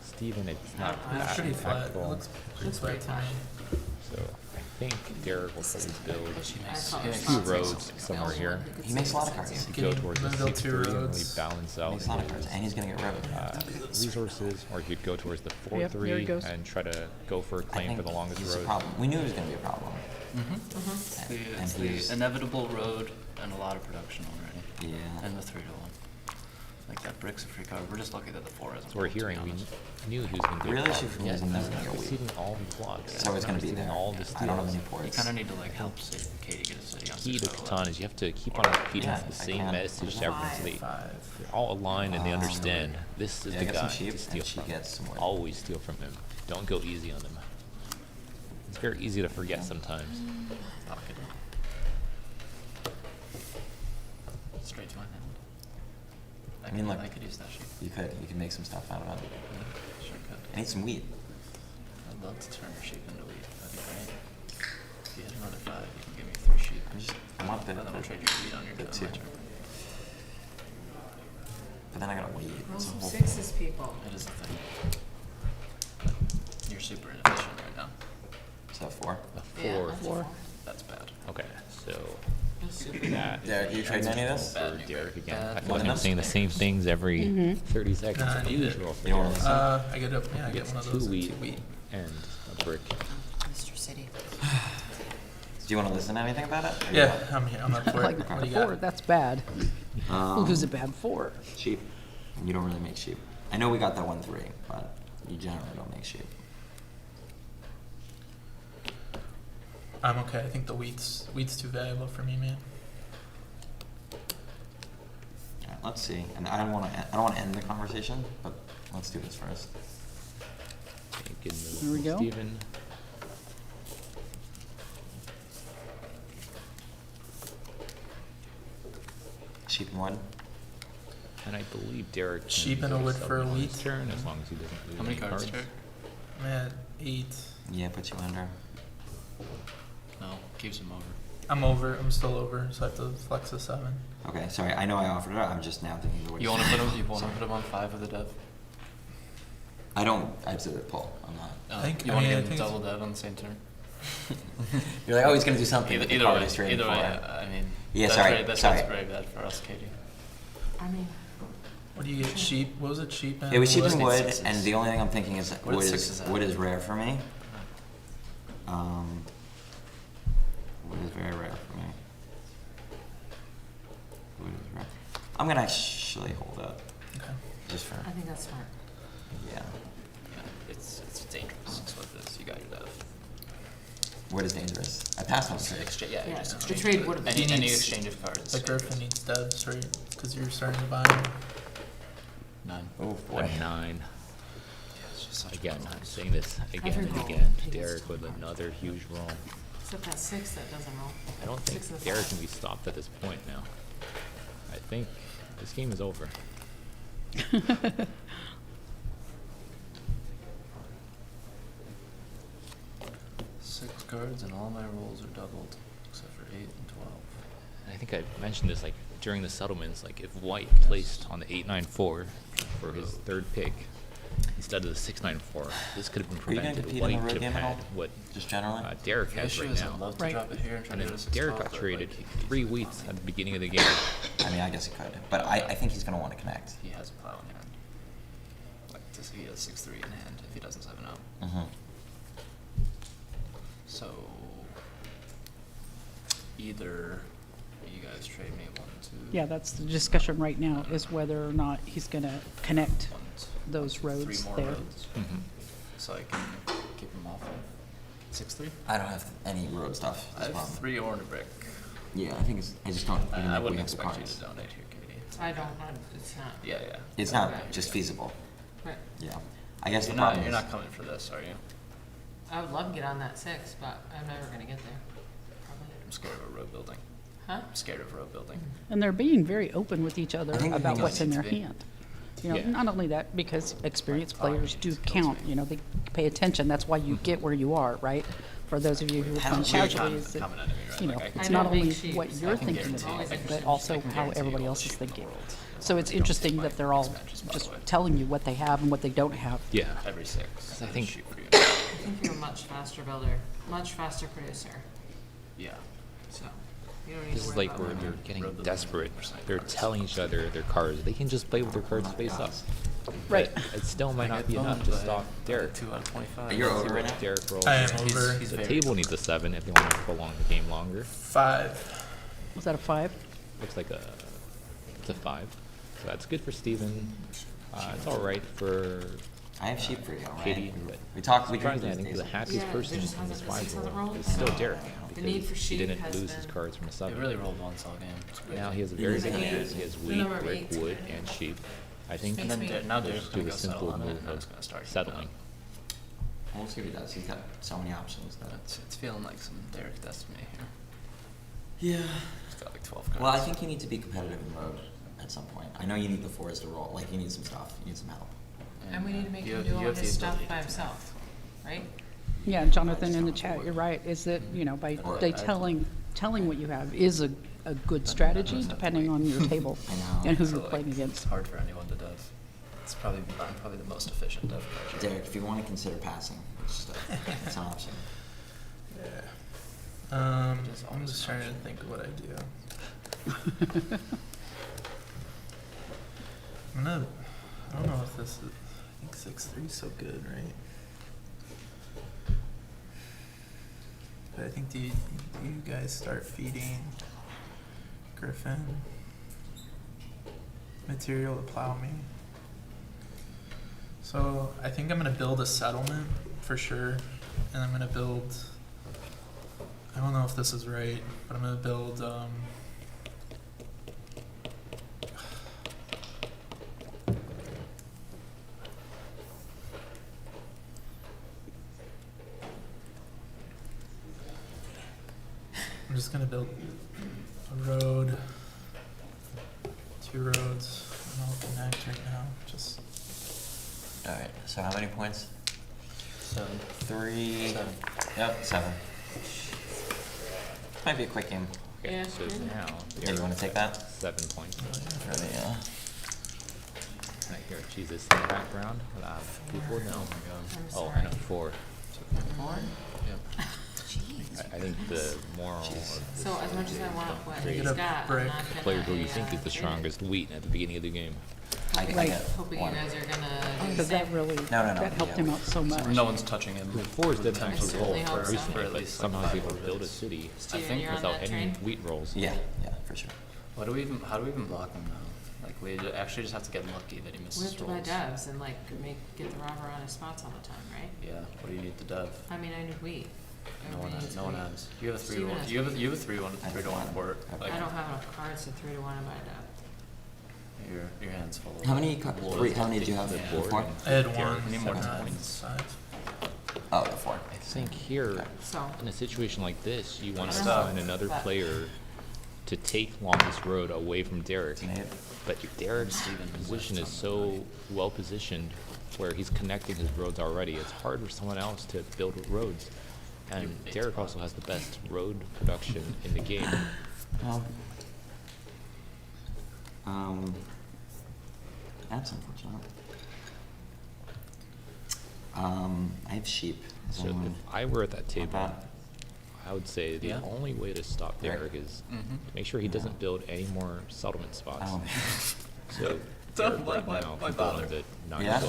Steven, it's not It's It's that pretty flat. It impactful. looks pretty Looks pretty flat to me. So I think Derek will probably build I call Yeah, it 2 sponsors. roads somewhere here. He makes a lot of cards. You Can go you towards the build 6-3 2 and really roads? balance He out makes a lot of cards, and he's gonna get rid resources, or you could go towards the Yep, there he 4-3 goes. and try to go for a I claim think for the longest he's a road. problem. We knew it was gonna be a problem. Mm-hmm. And It's he's- the inevitable road and a lot of production already. Yeah. And the 3 to 1. Like that brick's a free card. We're just lucky that the 4 isn't. So we're rolled, to be hearing, we honest. knew he was going to The be real a issue problem. for me is Yet never he's gonna go weak. receiving all the blocks. It's always gonna be receiving there. all the I don't have steals. any You ports. kind of need to like help Katie get a city on Key to 6 Catan is you have to keep on repeating Yeah, the I same can. message to everyone so they, 5. they're all aligned and they understand this is Yeah, the get guy some to sheep, steal and she from. gets some wood. Always steal from him. Don't go easy on them. It's very easy to forget sometimes. Pocket. Straight to my hand. I mean, look, I could use that sheep. you could make some stuff out of it. Yeah, sure could. I need some wheat. I'd love to turn your sheep into wheat. That'd be great. If you had another 5, you can give me 3 sheep. I want And then I'll trade you wheat on your the on 2. my turn. But then I gotta wait. Roll It's a some whole- 6s, people. It is a thing. You're super inefficient right now. So 4. A Yeah, 4. that's a 4. That's bad. Okay, so There's That Derek, you trading any of this? for Derek again. I Bad. feel like I'm saying the same things every 30 seconds. Nah, I need Huge it. roll for You don't Derek. want I get I get one of those. 2 wheat 2 wheat. and a brick. Mr. City. Do you want to listen to anything about it? Or you Yeah, want- I'm here. I'm up for Like it. What a do you 4, got? that's bad. Who's Um, it bad for? sheep. You don't really make sheep. I know we got that 1-3, but you generally don't make sheep. I'm okay. I think the wheat's too valuable for me, man. Alright, let's see. And I don't want to end the conversation, but let's do this first. Good move There we from go. Steven. Sheep and wood. And I believe Derek. can Sheep and a go wood for a 7 on his wheat. turn, as long as he doesn't lose How many any cards, Derek? I'm at 8. Yeah, put you under. No, keeps him over. I'm over. I'm still over, so I have to flex a 7. Okay, sorry. I know I offered it. I'm just now thinking of what You want to put him? You want to put him on 5 with a dev? I don't. I did it, Paul. I'm not. You want to I give him think it's- double dev on the same turn? You're like, oh, he's gonna do something. Either, with the either card way, he's trading either way. for. I mean, Yeah, that's sorry, Very, that's sorry. very bad for us, Katie. I mean, What do you get? Sheep? What was it? Sheep and It was sheep Let's and need wood, sixes. and the only thing I'm thinking is What wood is is sixes at? wood is rare for me. Wood is very rare for me. Wood is rare. I'm gonna actually hold it, Okay. just for I think that's smart. yeah. Yeah, it's dangerous. That's what it is. You got your dev. Wood is dangerous. I passed on six. Exchange, yeah, you Yeah, just the exchange trade it. would've Any been- exchange of cards. The is Griffin dangerous. needs devs, right? Because you're starting to buy them. 9. Oh A boy. 9. It's just such a Again, bad I'm time. saying this again Every and roll. again. He gets Derek with 25. another huge roll. Except that 6 that doesn't roll. I don't think 6 and a Derek 5. can be stopped at this point now. I think this game is over. 6 cards and all my rolls are doubled, except for 8 and 12. And I think I mentioned this like during the settlements, like if White placed on the 8-9-4 for his third pick instead of the 6-9-4, this could have been Are you gonna prevented. compete in White the road could have game at had all? what Just generally. Derek The has issue right is now. I'd love to Right. drop it here and try And to then go to 6 Derek 12, got but, traded like, 3 wheats at the beginning of the game. I mean, I guess he could, but I think he's gonna want to connect. He has a plow in hand. Like, to see he has 6-3 in hand if he doesn't 7-0. Mm-hmm. So, either you guys trade me 1, 2. Yeah, that's the discussion right now, is whether or not he's gonna connect 1, 2, those 3 roads more there. roads. Mhm. So I can keep him off of 6-3. I don't have any road stuff. I That's have the problem. 3 ore and a brick. Yeah, I think it's. I just don't. Even I think we wouldn't have the expect you cards. to donate here, Katie. I don't, it's not. Yeah, yeah. It's not Okay. just feasible. Right. Yeah. I guess You're the not, problem you're is. not coming for this, are you? I would love to get on that 6, but I'm never gonna get there. Probably. I'm scared of a road building. Huh? I'm scared of road building. And they're being very open with each other I think the about thing what's is- in their needs to be. hand. You know, Yeah. not only that, because experienced Oh, players it do kills count, me. you know, they pay attention, that's why you get where you are, right? For those of you who are How playing do you casually, is that, Common enemy, right? you know, Like, I can it's I not don't only make sheep, what so you're I can thinking guarantee about, you, I but can also guarantee how you everybody all else is sheep thinking. world. So it's Like, interesting don't that they're all spike these matches, by the just way. telling you what they have and what they don't have. Yeah. Every 6. I think- shoot for you. I think you're a much faster builder, much faster producer, Yeah. so you don't need This to is worry like about where that. they're getting Road building desperate. 100% They're cards. telling each other their cards. They can just play with their cards face up. Right. But it still might I not get be enough bummed to by stop Derek. 2 out of 25. But you're See over what right now? Derek rolls. I am here. over. He's The very table needs a 7 if they want to prolong the game longer. 5. Was that a 5? Looks like it's a 5. So that's good for Steven. It's all right for I have sheep for you, right? Katie, but We talked. We surprisingly, I did think these the happiest Yeah, person there just in this hasn't been 5 6 other roll rolls. is still Derek. The need because for sheep he didn't has lose his been- cards from a 7. It really rolled once all game. It's crazy. Now he has a very He's good an hand. eight. He has The wheat, number of brick, 8. wood, and sheep. I think And then Makes me- now they'll Derek's just gonna do go a settle simple on it, move and I'm of just gonna start settling. We'll see what he does. He's got so many options. That. It's feeling like some Derek Destiny here. Yeah. He's got like 12 cards. Well, I think you need to be competitive in road at some point. I know you need the 4s to roll. Like you need some stuff. You need some help. And we need to make you him have- do you all have his the stuff ability by to himself, right? Yeah, Jonathan in the chat, you're right, is that, you know, by Or- telling what you have is a good strategy depending on your table I know. and who So, you're like, playing against. It's hard for anyone to dev. I'm probably the most efficient dev player. Derek, if you want to consider passing, it's just it's an option. Yeah. Just I'm always just trying to function. think of what I do. I don't know if this is, I think 6-3 is so good, right? But I think do you guys start feeding Griffin material to plow me? So I think I'm gonna build a settlement for sure, and I'm gonna build. I don't know if this is right, but I'm gonna build. I'm just gonna build a road, 2 roads, and I'll connect right now. Just All right. So how many points? 7. 3. 7. Yep, 7. Might be a quick game. Okay, Yeah, so good. now Yeah, you want to take that? 7 points. For the, Can I hear Jesus in the background? People? No. I'm Oh, sorry. I know, 4. 4? Yep. Jeez. I think the moral of this So as much as I want what Make he's it a got, I'm brick. not gonna. player who you think is the trade it. strongest wheat at the beginning of the game. I Hoping, get hoping you 1. guys are gonna do the Because that same. really, No, that helped yeah, him out so much. No one's touching him. The 4s didn't Ten actually for roll certainly hope so. recently, For at but least, like, somehow he's 5 able to build a rotates. city Steven, think you're on without that any train? wheat rolls. Yeah, for sure. How do we even block him now? Like we actually just have to get lucky that he We misses have to buy rolls. devs and like get the robber on his spots all the time, right? Yeah. What do you need to dev? I mean, I need wheat. No one Everybody has. needs No one wheat. has. You have a 3 Steven one. has You have a 3-1 I have 3-1 one. port. I have Like I don't have enough cards to 3 to 1 to buy a dev. your hands full. How many? Wolves. Wait, how many did you have? Yeah. Before? I had Garrett, 1. we need more 7, points. 5. Oh, 4. I think here, So, in a situation like this, you want to Stuff. find another But- player to take longest road away from Derek. It's an 8. But Derek's position is so well positioned where he's connecting his roads already. It's hard for someone else to build roads. And Derek also has the best road production in the game. That's unfortunate. I have sheep. Is So anyone if I were at that want table, that? I would say the Yeah. only way to stop Right. Derek is Mm-hmm. to make sure he doesn't build any more settlement spots. Oh, So Don't- Derek right why- now why can go bother? on the Yeah?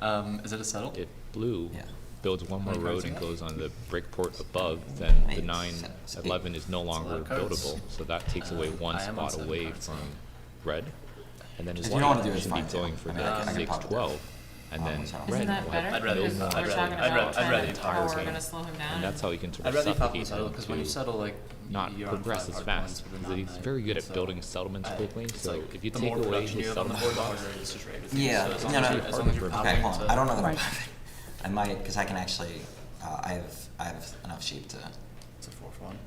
9-12. Is it a settle? If blue yeah. builds one more How many road cards and you got? goes on the brick port above, then the Eight, 9-11 is no a lot longer of cards. buildable. So that takes away one I am on spot 7 away cards. from red. And then his If you don't wanna white do it, it's should be fine, too. going for I the mean, I can pop it 6-12. And then so- red isn't that will better? have I'd rather- no Because more I'd we're rather- talking I'd about rather- trying I'd to rather how target we're him. gonna slow him down. And that's how you can sort I'd of rather pop him suffocate settle him because when you to settle like not you're on progress 5 as hard fast. points with a Because he's 9-9. very good at So building settlements quickly. it's So like if you the take more away production his you have on the settlement board, the spots, harder it is to trade with you. Yeah, So as no, long as no. you- as long as you're Okay, popping hold on. to- I don't know that Right. I might, because I can actually, I have enough sheep to, It's a 4-1.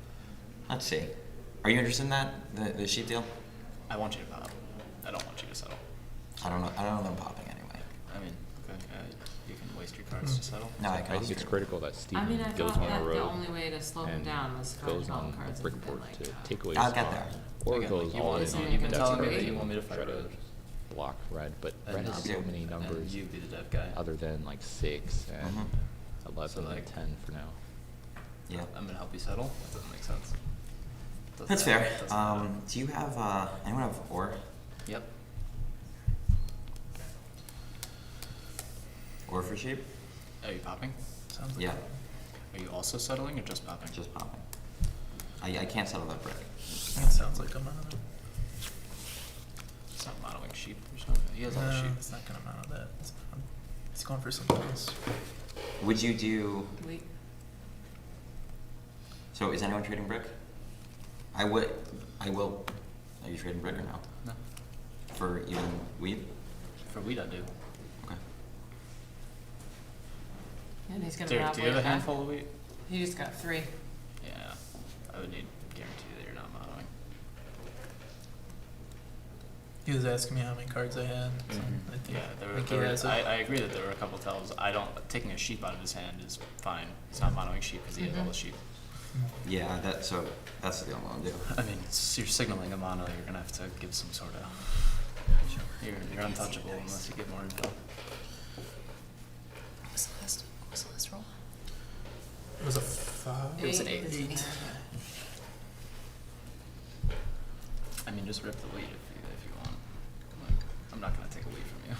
let's see. Are you interested in that, the sheep deal? I want you to pop. I don't want you to settle. I don't know that I'm popping anyway. I mean, okay, you can waste your cards to settle. No, I I can think it's also- critical that I Steven mean, I builds thought on that a the road only way to slow him and down was for goes on development cards and then Brickport like, to take away I'll his get spot. there. Or Again, goes like, you all want- in Isn't on it You've been That's telling me great. that you want me to try fight to road. block red, but And red has I'll so do. many And numbers you be the dev guy. other than like 6 and Mhm. 11 So, like- and 10 for now. Yeah. I'm gonna help you settle. That doesn't make sense. That's fair. Do you have, anyone have ore? Yep. Ore for sheep? Are you popping? Sounds like Yeah, Are you also settling or just popping? just popping. I can't settle that brick. it sounds like I'm on it. It's not modeling sheep or something. He has all the No, sheep. it's not gonna amount to that. It's going for something else. Would you do, wait, so is anyone trading brick? I will. Are you trading brick or no? No. For even wheat? For wheat, I do. Okay. and he's gonna Derek, do you have a monopoly handful of wheat? that. He just got 3. Yeah. I would need guarantee that you're not modeling. He was asking me how many cards I had. So Mhm. I think, Yeah, I think he has it. I agree that there were a couple tells. Taking a sheep out of his hand is fine. He's not modeling sheep because he has all the sheep. Yeah, that's the deal I'm gonna do. I mean, you're signaling a mono. You're gonna have to give some sort of. You're untouchable unless you get more info. What was the last roll? It was a 5. It was an 8. Isn't there? mean, just rip the weight if you want. Like, I'm not gonna take a weight from you.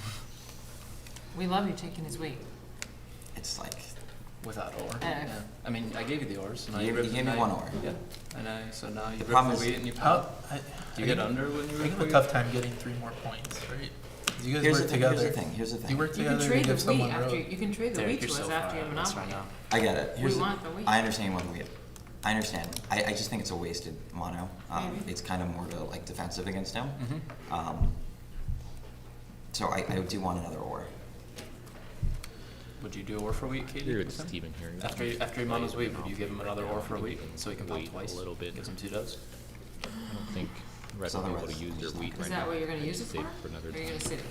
We love you taking his weight. It's like, Without ore. Uh, Yeah. I mean, I gave you the ores. And You gave me one ore. Yeah. And so now you The rip problem the is- weight and you How, pop. I Do you get think- under when you I rip have the a weight? tough time getting 3 more points, right? 'Cause you guys here's work the thing, together. here's the thing, here's the thing. You work You can together to trade the give wheat someone after, road. you can trade the Derek, wheat you're to so us far after your out of this monopoly. right now. I get it. Here's We want the wheat. I understand what we. I understand. I just think it's a wasted mono. Maybe. It's kind of more to like defensive against him. Mm-hmm. So I do want another ore. Would you do ore for wheat, Katie? Here with it's him? Steven here. After he monos wheat, would you give him another ore for wheat so he can pop Wait twice? a little bit. Gives him 2 doves. I don't think Red So will be able otherwise, to use your just wheat not right Is now. that what you're gonna use it Save for? for another Or are you time. gonna sit it?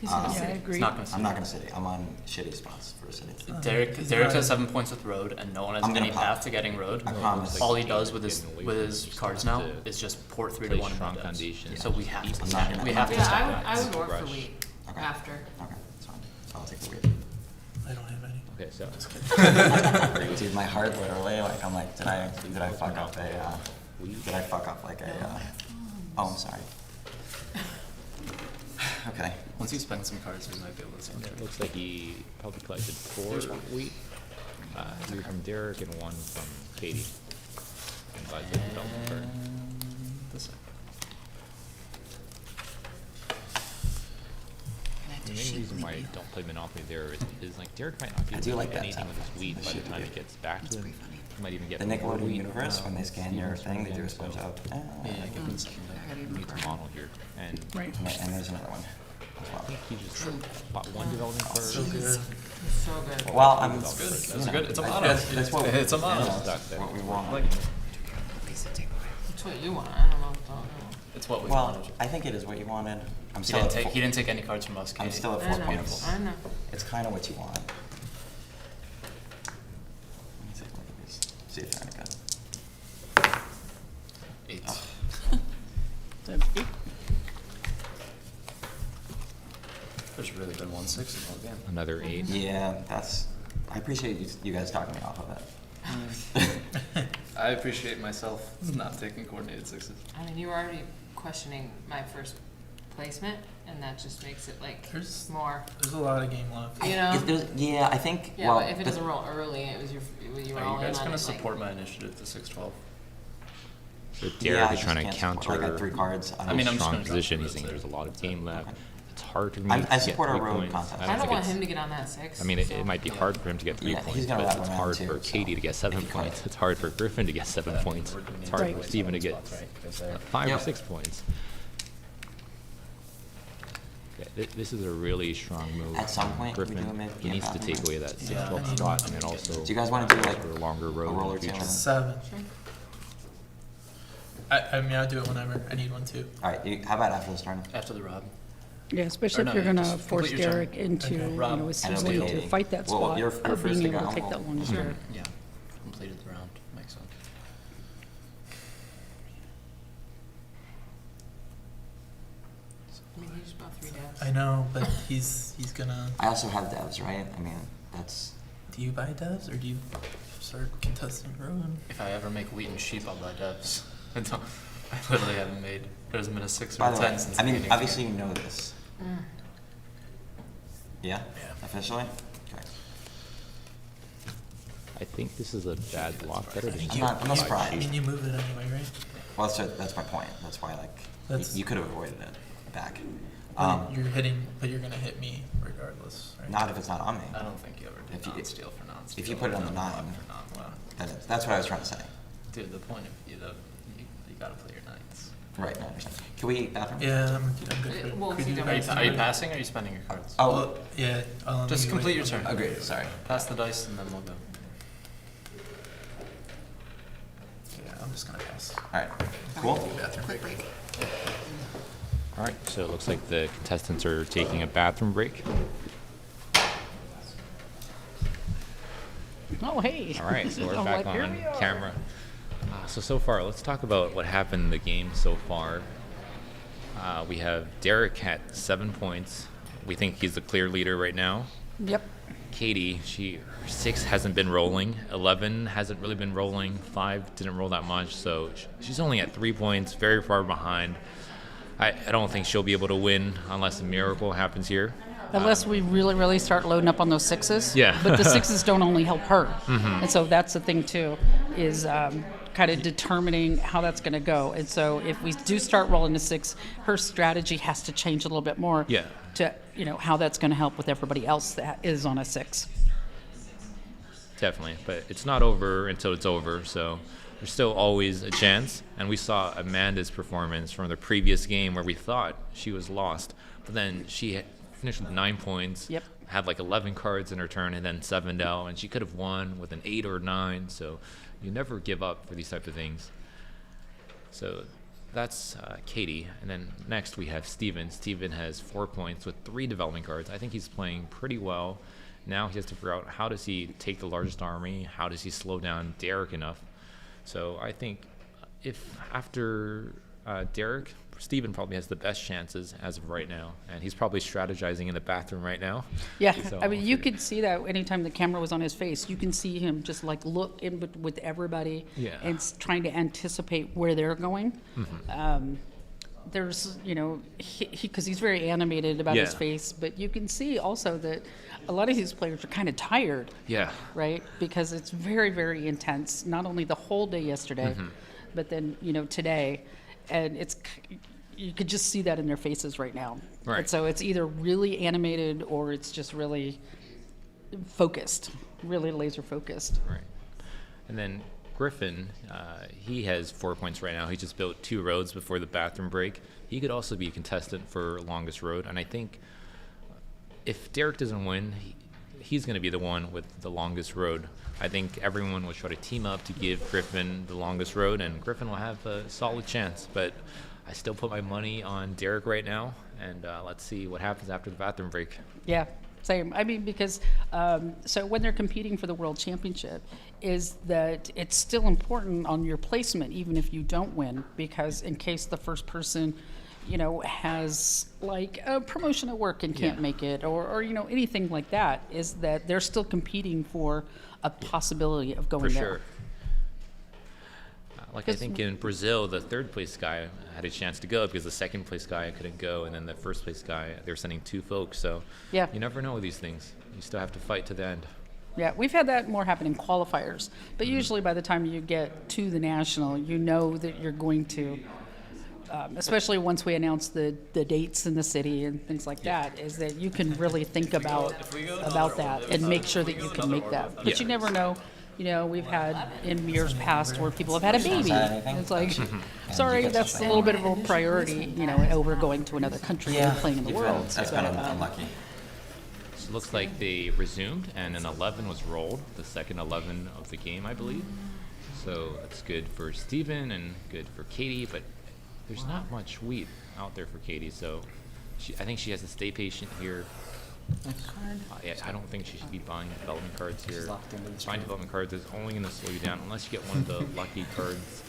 He's Uh, gonna Yeah, I sit it. agree. It's not gonna I'm not gonna city. I'm on shitty spots for a city. Derek He's Derek not- has 7 points with road, and no one has I'm gonna any pop. path to getting road. I promise. All he does with his Getting away with from his it, just cards have now to is just port 3 to play 1 strong red devs. foundation. So we have to I'm stack. not gonna- We have to Yeah, stack I that. would work for Rush. wheat Okay. after. Okay, that's fine. So I'll take the weed. I don't have any. Okay, so Dude, my heart literally, like, I'm like, did I fuck up a, did I fuck up like a, oh, I'm sorry. Okay. Once you spend some cards, we might be able to send it it. looks like he probably collected 4 There's one. wheat. 3 from Derek and 1 from Katie. And buys the development card. This side. The main reason why I don't play Monopoly there is like Derek might not be I able do to like do that anything tab. with his wheat That by the should be time good. it gets back to him. pretty funny. He might even get The more Nickelodeon wheat, universe, when they scan your Stevens thing, they do a again, sponge so out. Yeah, give him some. I gotta he even needs a model here. And Right. And there's another one as I well. think he just bought 1 development card. So good. It's so good. Well, I'm. That's good. That's you know, good. It's a I- mono. That's what. It's a mono. you know, Stuck that's there. what we want. Like, Lisa, take away. It's what you want. I don't know. it's what we Well, wanted. I think it is what you wanted. I'm He still didn't at take. four- He didn't take any cards from us. I'm Katie. still at I 4 know. points. I know. It's kind of what you want. Let me take a look at these. See if they're any good. 8. There's really been 1 6 in the whole game. Another 8. Yeah, that's. I appreciate you guys talking me off of it. I appreciate myself not taking coordinated 6s. I mean, you were already questioning my first placement, and that just makes it like There's- more. There's a lot of game left. You know? If there's- yeah, I think. Yeah, well, but if it the- doesn't roll early, it was you were Are all you in guys on gonna it, support my initiative to 6-12? So yeah, Derek I is just trying to can't support, counter like, I got 3 cards. I mean, I'm just strong gonna drop position. the He's saying roads there's a there. lot of game left. Okay. It's hard for me I to support get a 3 road points. contest. I don't don't think want it's- him to get on that 6. I mean, it so. might be hard for him to get 3 Yeah, points, he's gonna but wrap it's around hard too, for Katie so to get 7 if you cut points. it. It's hard for Griffin to get 7 points. It's hard Right. for Steven to get 5 Yep. or 6 points. Yeah, this is a really strong move. At some from point, we Griffin. do make He needs to bathroom take breaks. away that Yeah, 6-12 I need spot, one. and then also Do you guys want to do like for a longer road a in roll the or two? future. 7. Sure. I mean, I'll do it whenever. I need one too. All right, how about after this turn? After the Rob. Yeah, especially Or if no, you're you gonna just force complete your turn. Derek into, Okay. you Rob. know, is I know willing the to Katie. fight that Well, spot you're of first being to able go. to take that longest Sure. road. Yeah. Completed the round. Makes sense. I mean, you just bought 3 devs. I know, but he's gonna. I also have devs, right? I mean, that's. Do you buy devs or do you start contesting road? If I ever make wheat and sheep, I'll buy devs. I literally haven't made. There's been a 6 or By a the 10 way, since I the mean, beginning. obviously you know this. Mm. Yeah? Yeah. Officially? Okay. I think this is a bad block. Better I think than I'm not I surprised. mean, you move it anyway, right? Well, that's my point. That's why, like, That's- you could have avoided it back. But you're hitting, but you're gonna hit me regardless, right? Not if it's not on me. I don't think you ever did If you- non-steal for non-steal. if you put it on the or non-block 9, for non-block. That's what I was trying to say. Dude, the point of you gotta play your 9s. Right, no, I understand. Can we bathroom? Yeah, I'm good for Well, could if you do don't Are you, that? are you passing or are you spending your cards? Oh, Well, yeah. Just you complete wait. your turn. agreed, sorry. Pass the dice and then we'll go. Yeah, I'm just gonna pass. Alright, cool. Quick break. All right, so it looks like the contestants are taking a bathroom break. Oh, hey. All right, so we're I'm back like, here on we are. camera. So far, let's talk about what happened in the game so far. We have Derek at 7 points. We think he's the clear leader right now. Yep. Katie, her 6 hasn't been rolling, 11 hasn't really been rolling, 5 didn't roll that much, so she's only at 3 points, very far behind. I don't think she'll be able to win unless a miracle happens here. Unless we really, really start loading up on those 6s. Yeah. But the 6s don't only help her. And so that's the thing, too, is kind of determining how that's going to go. And so if we do start rolling a 6, her strategy has to change a little bit more Yeah. to, how that's going to help with everybody else that is on a 6. Definitely, but it's not over until it's over, so there's still always a chance. And we saw Amanda's performance from the previous game where we thought she was lost, but then she finished with 9 points, Yep. had like 11 cards in her turn, and then 7 down, and she could have won with an 8 or 9, so you never give up for these type of things. So that's Katie, and then next we have Steven. Steven has 4 points with 3 development cards. I think he's playing pretty well. Now he has to figure out how does he take the largest army, how does he slow down Derek enough. So I think if after Derek, Steven probably has the best chances as of right now, and he's probably strategizing in the bathroom right now. Yeah, So I mean, we'll you see. could see that anytime the camera was on his face. You can see him just like look in with everybody Yeah. and trying to anticipate where they're going. There's, because he's very animated about his Yeah. face, but you can see also that a lot of these players are kind of tired, Yeah. right? Because it's very, very intense, not only the whole day yesterday, but then, today. And you could just see that in their faces right now. Right. And so it's either really animated or it's just really focused, really laser focused. Right. And then Griffin, he has 4 points right now. He just built 2 roads before the bathroom break. He could also be a contestant for longest road. And I think if Derek doesn't win, he's going to be the one with the longest road. I think everyone will try to team up to give Griffin the longest road, and Griffin will have a solid chance. But I still put my money on Derek right now, and let's see what happens after the bathroom break. Yeah, same. I mean, because so when they're competing for the world championship, is that it's still important on your placement, even if you don't win, because in case the first person, has like a promotion at work and can't Yeah. make it, or anything like that, is that they're still competing for a possibility of going For there. sure. Like I think in Brazil, the 3rd place guy had a chance to go because the 2nd place guy couldn't go, and then the 1st place guy, they were sending 2 folks. So Yeah. you never know with these things. You still have to fight to the end. Yeah, we've had that more happen in qualifiers, but usually by the time you get to the national, you know that you're going to, especially once we announce the dates in the city and things like that, is that you can really think about that and make sure that you can make that. But you never know. We've had in years past where people have had a baby. And it's like, sorry, that's a little bit of a priority, over going to another country and playing in the world. That's So, kind of unlucky. So it looks like they resumed, and an 11 was rolled, the second 11 of the game, I believe. So that's good for Steven and good for Katie, but there's not much wheat out there for Katie, so I think she has to stay patient here. Yeah, I don't think she should be buying development cards here. Buying development cards is only going to slow you down unless you get one of the lucky cards,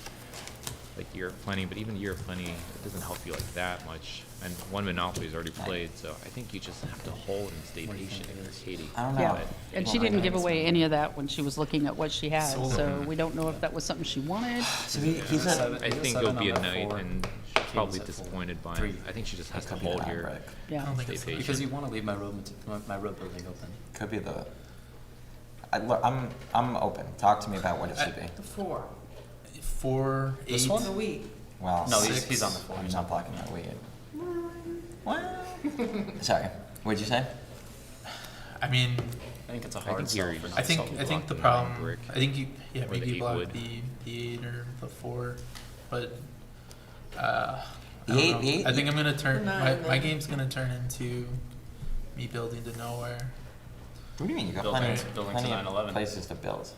like Year of Plenty. But even Year of Plenty, it doesn't help you like that much. And one Monopoly is already played, so I think you just have to hold and stay patient for Katie. I don't know. Yeah, and she didn't give away any of that when she was looking at what she had, Sold so it. we don't know if that was something she wanted. So he's at I think it'll be a night, and she's probably disappointed by it. 3. I think she just has to could be hold the here. break. Yeah. I don't think Stay it's patient. Because you want to leave my road building open. Could be the. I'm open. Talk to me about what it should be. The 4. 4, 8. This one? The week. Well, No, Six. he's on the 4. I'm not blocking that weed. Sorry. What'd you say? I mean, I think it's a I hard think sell you're- for I think Probably I think block the the problem. 9 brick. I think Or the maybe 8 block would. the 8 or the 4, but The I don't know. 8. I think I'm gonna turn The my 9 my then. game's gonna turn into me building to nowhere. What do you mean? You got Building- plenty, building to plenty 9/11. of places to build.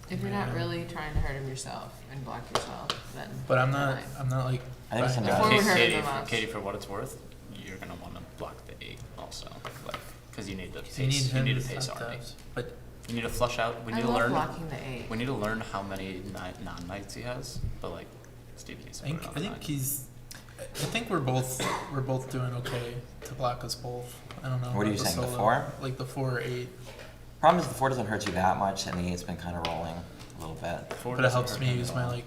If you're not really trying to hurt him yourself and block yourself, then. But I'm fine. not like. I think it's buying enough. Before we that. heard Katie, the most. Katie, for what it's worth, you're gonna want to block the 8 also, like, because you need the So you pace. need You him need a to pace stop army. that. But You need to flush out. We I need to love learn. blocking the 8. We need to learn how many non-knights he has. But like, Steve needs to I put think it on I think nine. he's. I think we're both doing okay to block us both. I don't know. What are you about saying, the solo. 4? Like the 4 or 8. Problem is the 4 doesn't hurt you that much, and the 8's been kind of rolling a little bit. Four But it doesn't helps hurt me him use at my all. like.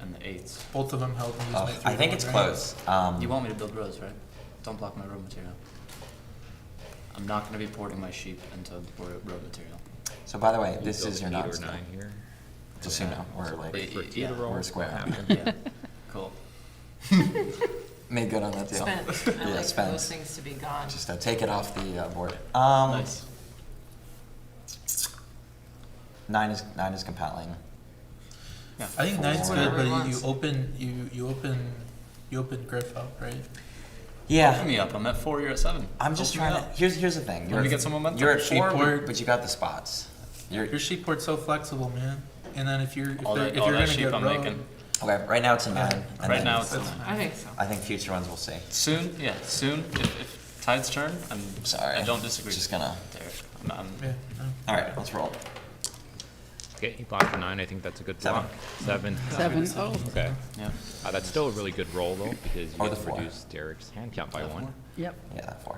And the eights. Both of them help me use my 3 I think to it's 1, right? close. You want me to build roads, right? Don't block my road material. I'm not going to be porting my sheep into road material. So by the way, You this built is your 8 non or 9 here. Just so you know, we're like, Wait for 2 Yeah. to roll. we're square. Happen. Yeah. Cool. Made good on that deal. Spent. I Yeah, like for spent. those things to be gone. Just take it off the board. Nice. 9 is compelling. Yeah. I think 9's good, Whatever but he you wants. open Griff up, right? Yeah, Open me up. I'm at 4. You're at 7. I'm just Open me trying to. up. Here's the thing. Let You're me at- get some momentum. You're at 4, Sheepboard. but you got the spots. Your sheep board's so flexible, man. And then if you're All that gonna sheep get I'm road, making. Okay, right now it's a 9. and Right then now it's a that's 9. I think so. I think future ones we'll see. Soon, yeah, soon. If tides turn, I'm Sorry. I don't disagree. Just gonna. Derek. I'm yeah, no. All right, let's roll. Okay, he blocked for 9. I think that's a good 7. block. 7. 7. Oh, Okay. yeah. That's still a really good roll though, because you Or get the to 4. reduce Derek's hand count by 1. yep. Yeah, that 4.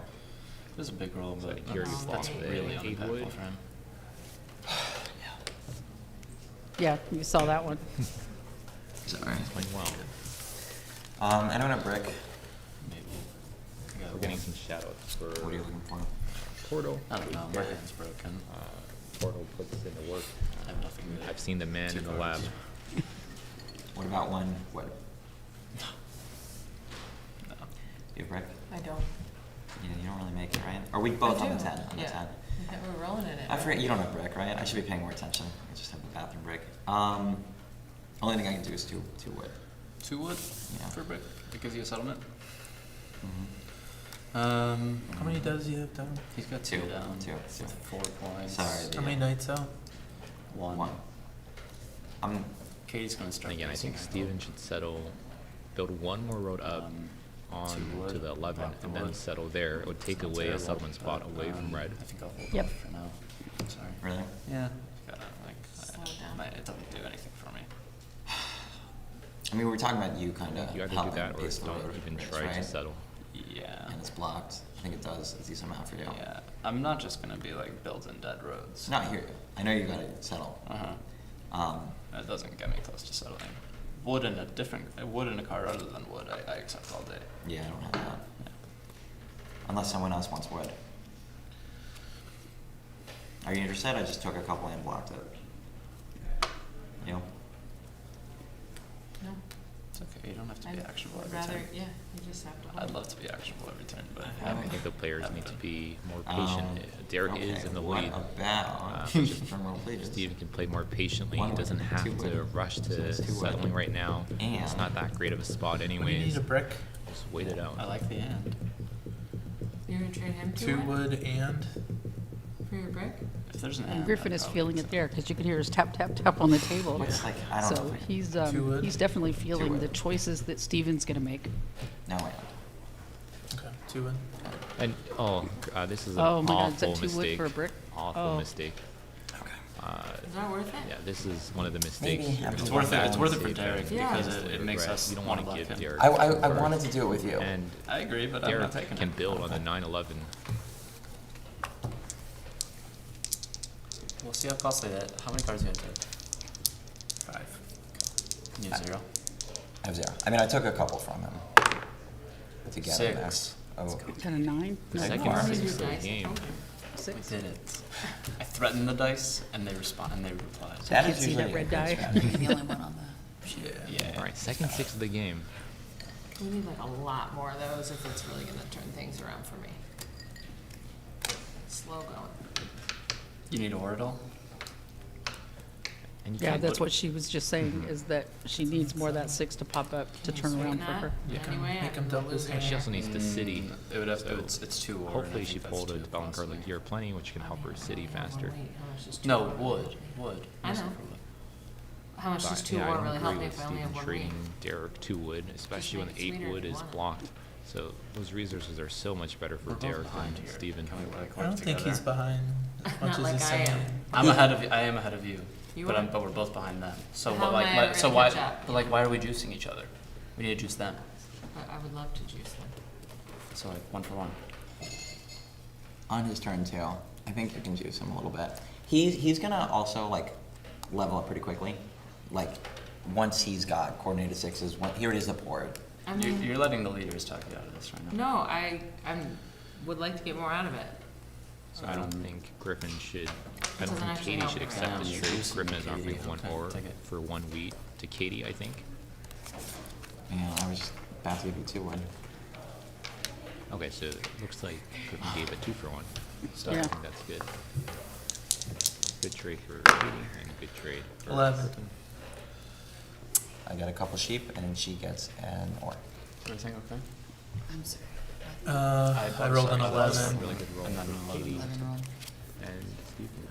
It was a big roll, So but here you that's block the really 8 unimpactful wood. for him. Yeah, you saw that one. Sorry. Playing well. Anyone a brick? Maybe. We're getting some shadows for What are you looking for? Portal. I don't know. My hand's broken. Portal puts into work. I have nothing to do. I've seen the man 2 in the lab. cards. What about 1 wood? No. You have brick? I don't. Yeah, you don't really make it, right? Are we both on the do, 10? On the yeah. 10. Okay, we're rolling in it. I forget you don't have brick, right? I should be paying more attention. I just have the bathroom brick. Only thing I can do is 2 wood. 2 wood Yeah. for brick. That gives you a settlement. Mm-hmm. How many does he have down? He's got 2 2. down. 2. With 4 points. Sorry. How many knights out? 1. I'm. Katie's gonna start. And again, I placing think her Steven vote. should settle, build 1 more road up on 2 wood, to the 11, block the and then wood. settle there. It would take It's not away a terrible, settlement spot but, away from red. I think I'll hold Yep. off for now. Sorry. Really? Yeah. Slow it down. It doesn't do anything for me. I mean, we were talking about you kind of. You either do that or don't even try to right? settle. Yeah. And it's blocked. I think it does a decent amount for you. Yeah. I'm not just gonna be like building dead roads. It's not here. I know you gotta settle. Uh-huh. That doesn't get me close to settling. Wood in a card other than wood, I accept all day. Yeah, I don't have that. Unless someone else wants wood. Are you interested? I just took a couple and blocked it. You? No, It's okay. You don't have to be I'd actionable would every rather, turn. yeah, you just have to hold. I'd love to be actionable every turn, but I think the players need to be more patient. Um, Derek okay, is in the what lead. about Just drum roll, please? Steven can play more patiently. One He doesn't wood, have 2 to wood. rush So to it's 2 wood. settling right now. It's And- not that great of a spot What do you anyways. need, a brick? Just wait it out. I like the end. You're gonna trade him 2 2 wood wood and for your brick? If there's an And end, Griffin I'd is probably feeling it settle. there, because you can hear his tap, tap, tap on the table. It's like, I don't So know. if I- he's wood? definitely feeling wood. the choices that Steven's gonna make. No, wait. okay, 2 wood. And this is an Oh my God, is that awful 2 wood mistake. for a brick? Awful Oh. mistake. Is that worth it? Yeah, this is one of the mistakes. Maybe you're after It's gonna worth it. It's make worth it for save Derek that Yeah. because later, it makes right? us You don't want want to to give block him. Derek. I first. wanted to do it with you. And I agree, but I'm Derek not taking can it. build on the 9/11. We'll see how costly that. How many cards do you have to 5. Can you have 0? I have 0. I mean, I took a couple from him. To get him there. 6. Oh, Kind of 9? The No, second more. six Use of the your dice, I game. told you. We 6? did it. I threatened the dice and they respond and they replied. that can't is see usually that a red good die. strategy. You're the only one on the sheet. Yeah. All right, second 6 of the game. We need like a lot more of those if it's really gonna turn things around for me. Slow going. You need Oracle? And you Yeah, can't that's put- what she was just saying, is that she needs more of that 6 to pop up to Can you turn swing around for that? her. Yeah. Anyway, Make him I'm dump the his loser. hand. She also needs the city. It would have. So It's 2 or. Hopefully she pulled a development card like You're Plenty, which can help her city faster. Wait, how much does 2 No, or really wood. help me? Wood. I Use it know. for wood. How much does But, 2 yeah, I or don't really agree help me with if I only have Steven 1 trading wheat? Derek 2 wood, especially when make the it 8 sweeter wood if you is want it. blocked. So those resources are so much better for We're both Derek behind than here. Steven. Can we like I work don't think he's together? behind as much Not as like he's I saying. am. I'm ahead of you. I am ahead of you. You but are? but we're both behind them. So How what, am I ever so gonna why catch up? but like why are we juicing each other? We need to juice them. I would love to juice them. So like 1 for 1. on his turn too. I think you can juice him a little bit. He's gonna also like level up pretty quickly. Like once he's got coordinated sixes, here it is the board. I mean, You're letting the leaders talk you out of this right now. no, I would like to get more out of it. So I don't think Griffin should. I don't doesn't think actually Katie help should her. accept Yeah, this you're trade. juicing Griffin is Katie, offering one okay, ore take it. for 1 wheat to Katie, I think. Yeah, I was about to give you 2 wood. Okay, so it looks like Griffin gave a 2 for 1. So I Yeah. think that's good. Good trade for Katie and good trade for 11. Griffin. I got a couple sheep, and she gets an ore. Is everything okay? I'm sorry. I rolled an sorry, that was 11. Really good roll And then for 11. Katie 11 roll. and Stephen.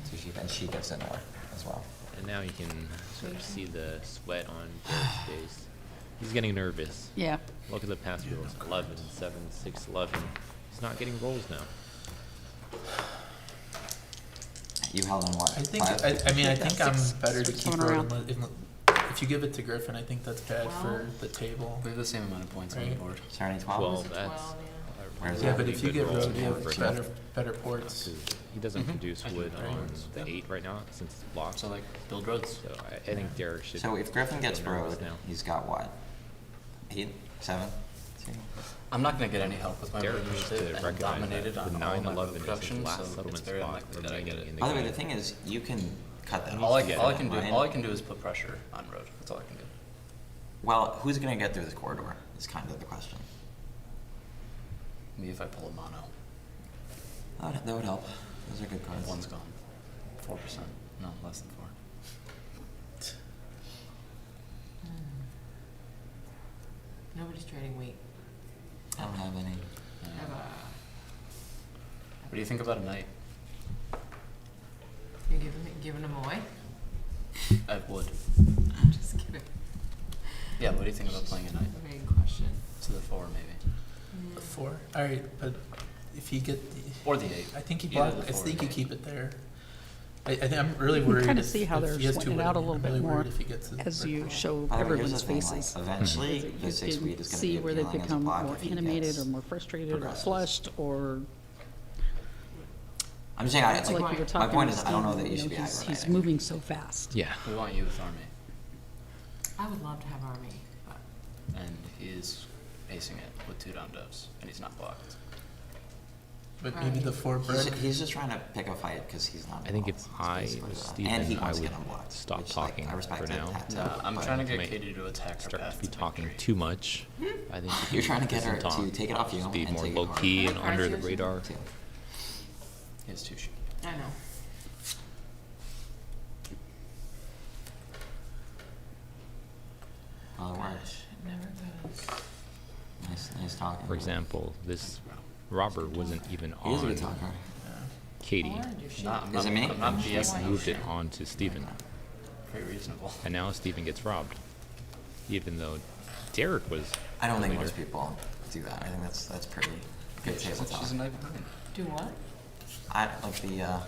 Two sheep, and she gets an ore as well. And now you can sort of see the sweat on Derek's face. He's getting nervous. Yeah. Look at the past rolls. 11, 7, 6, 11. He's not getting rolls now. You held on what? I think, 5? I mean, I Yeah, think I'm six- better to six keep coming rolling. around. If you give it to Griffin, I think that's bad for 12? the table. We have the same amount of points on the Right. board. Starting 12? 12, It's a that's 12, Where is Yeah, that? but if you get road, you have for better ports. He doesn't Mhm. produce I can wood agree. on the Yeah. 8 right now since it's blocked. So like, build roads. So I think Derek should. So if Griffin gets get nervous road, now. he's got what? 8? 7? 2? I'm not gonna get any help with my Derek road needs to initiative, and I'm recognize dominated that on the all 9, my 11 road is his production, last so it's settlement very spot unlikely that I remaining get it. in the By the way, game. the thing is, you can cut that. All I off. can do, Right? all I can do is put pressure on road. That's all I can do. Well, who's gonna get through this corridor is kind of the question. Me if I pull a mono. That would help. Those are good cards. One's gone. 4%. No, less than 4. Nobody's trading wheat. I don't have any. Yeah. I have What do you think about a knight? you giving them away? I would. I'm just kidding. Yeah, what do you think about playing a knight? Vague question. To the 4 maybe. The 4. Alright, but if you get the, Or the 8. I think you Either block, the I 4 think or you the keep it there. I think I'm really You can worried kinda if, see how if they're he has sweating 2 it out a wood. little I'm bit really more worried if he gets the as brick you wall. show By the way, here's everyone's the thing, faces. like, eventually, You the 6 can wheat is gonna see be where they appealing as a become block more if he animated gets or more frustrated or progresses. flushed or I'm just saying, I, it's like like, you were my talking point to is, I don't know Stephen, that you should be he's aggravating. moving so fast. Yeah. We want you with army. I would love to have army, but And he is acing it with 2 down devs. And he's not blocked. But maybe the 4 brick. He's just trying to pick a fight because he's not. I think if involved. It's I basically was that. Steven, And he I wants to would get unblocked, stop which, like, talking I respect for it, now. that too, No, I'm but trying to get might Katie to attack her Start path to be to talking victory. too much. I think You're trying to get doesn't her talk. to take it off you Just be and more take it low hard. key How and many under the cards do you have? radar. Too. He has 2 sheep. I know. Well, it works. It never goes. Nice talking. For example, this robber wasn't even He is a on good talker. Katie. Or do shit. Not, I'm Is not, it me? I'm not Just BSing. moved it on to Steven. Very reasonable. And now Steven gets robbed. Even though Derek was I don't the think leader. most people do that. I think that's pretty good table talk. She's a knight behind. Do what? I like the Now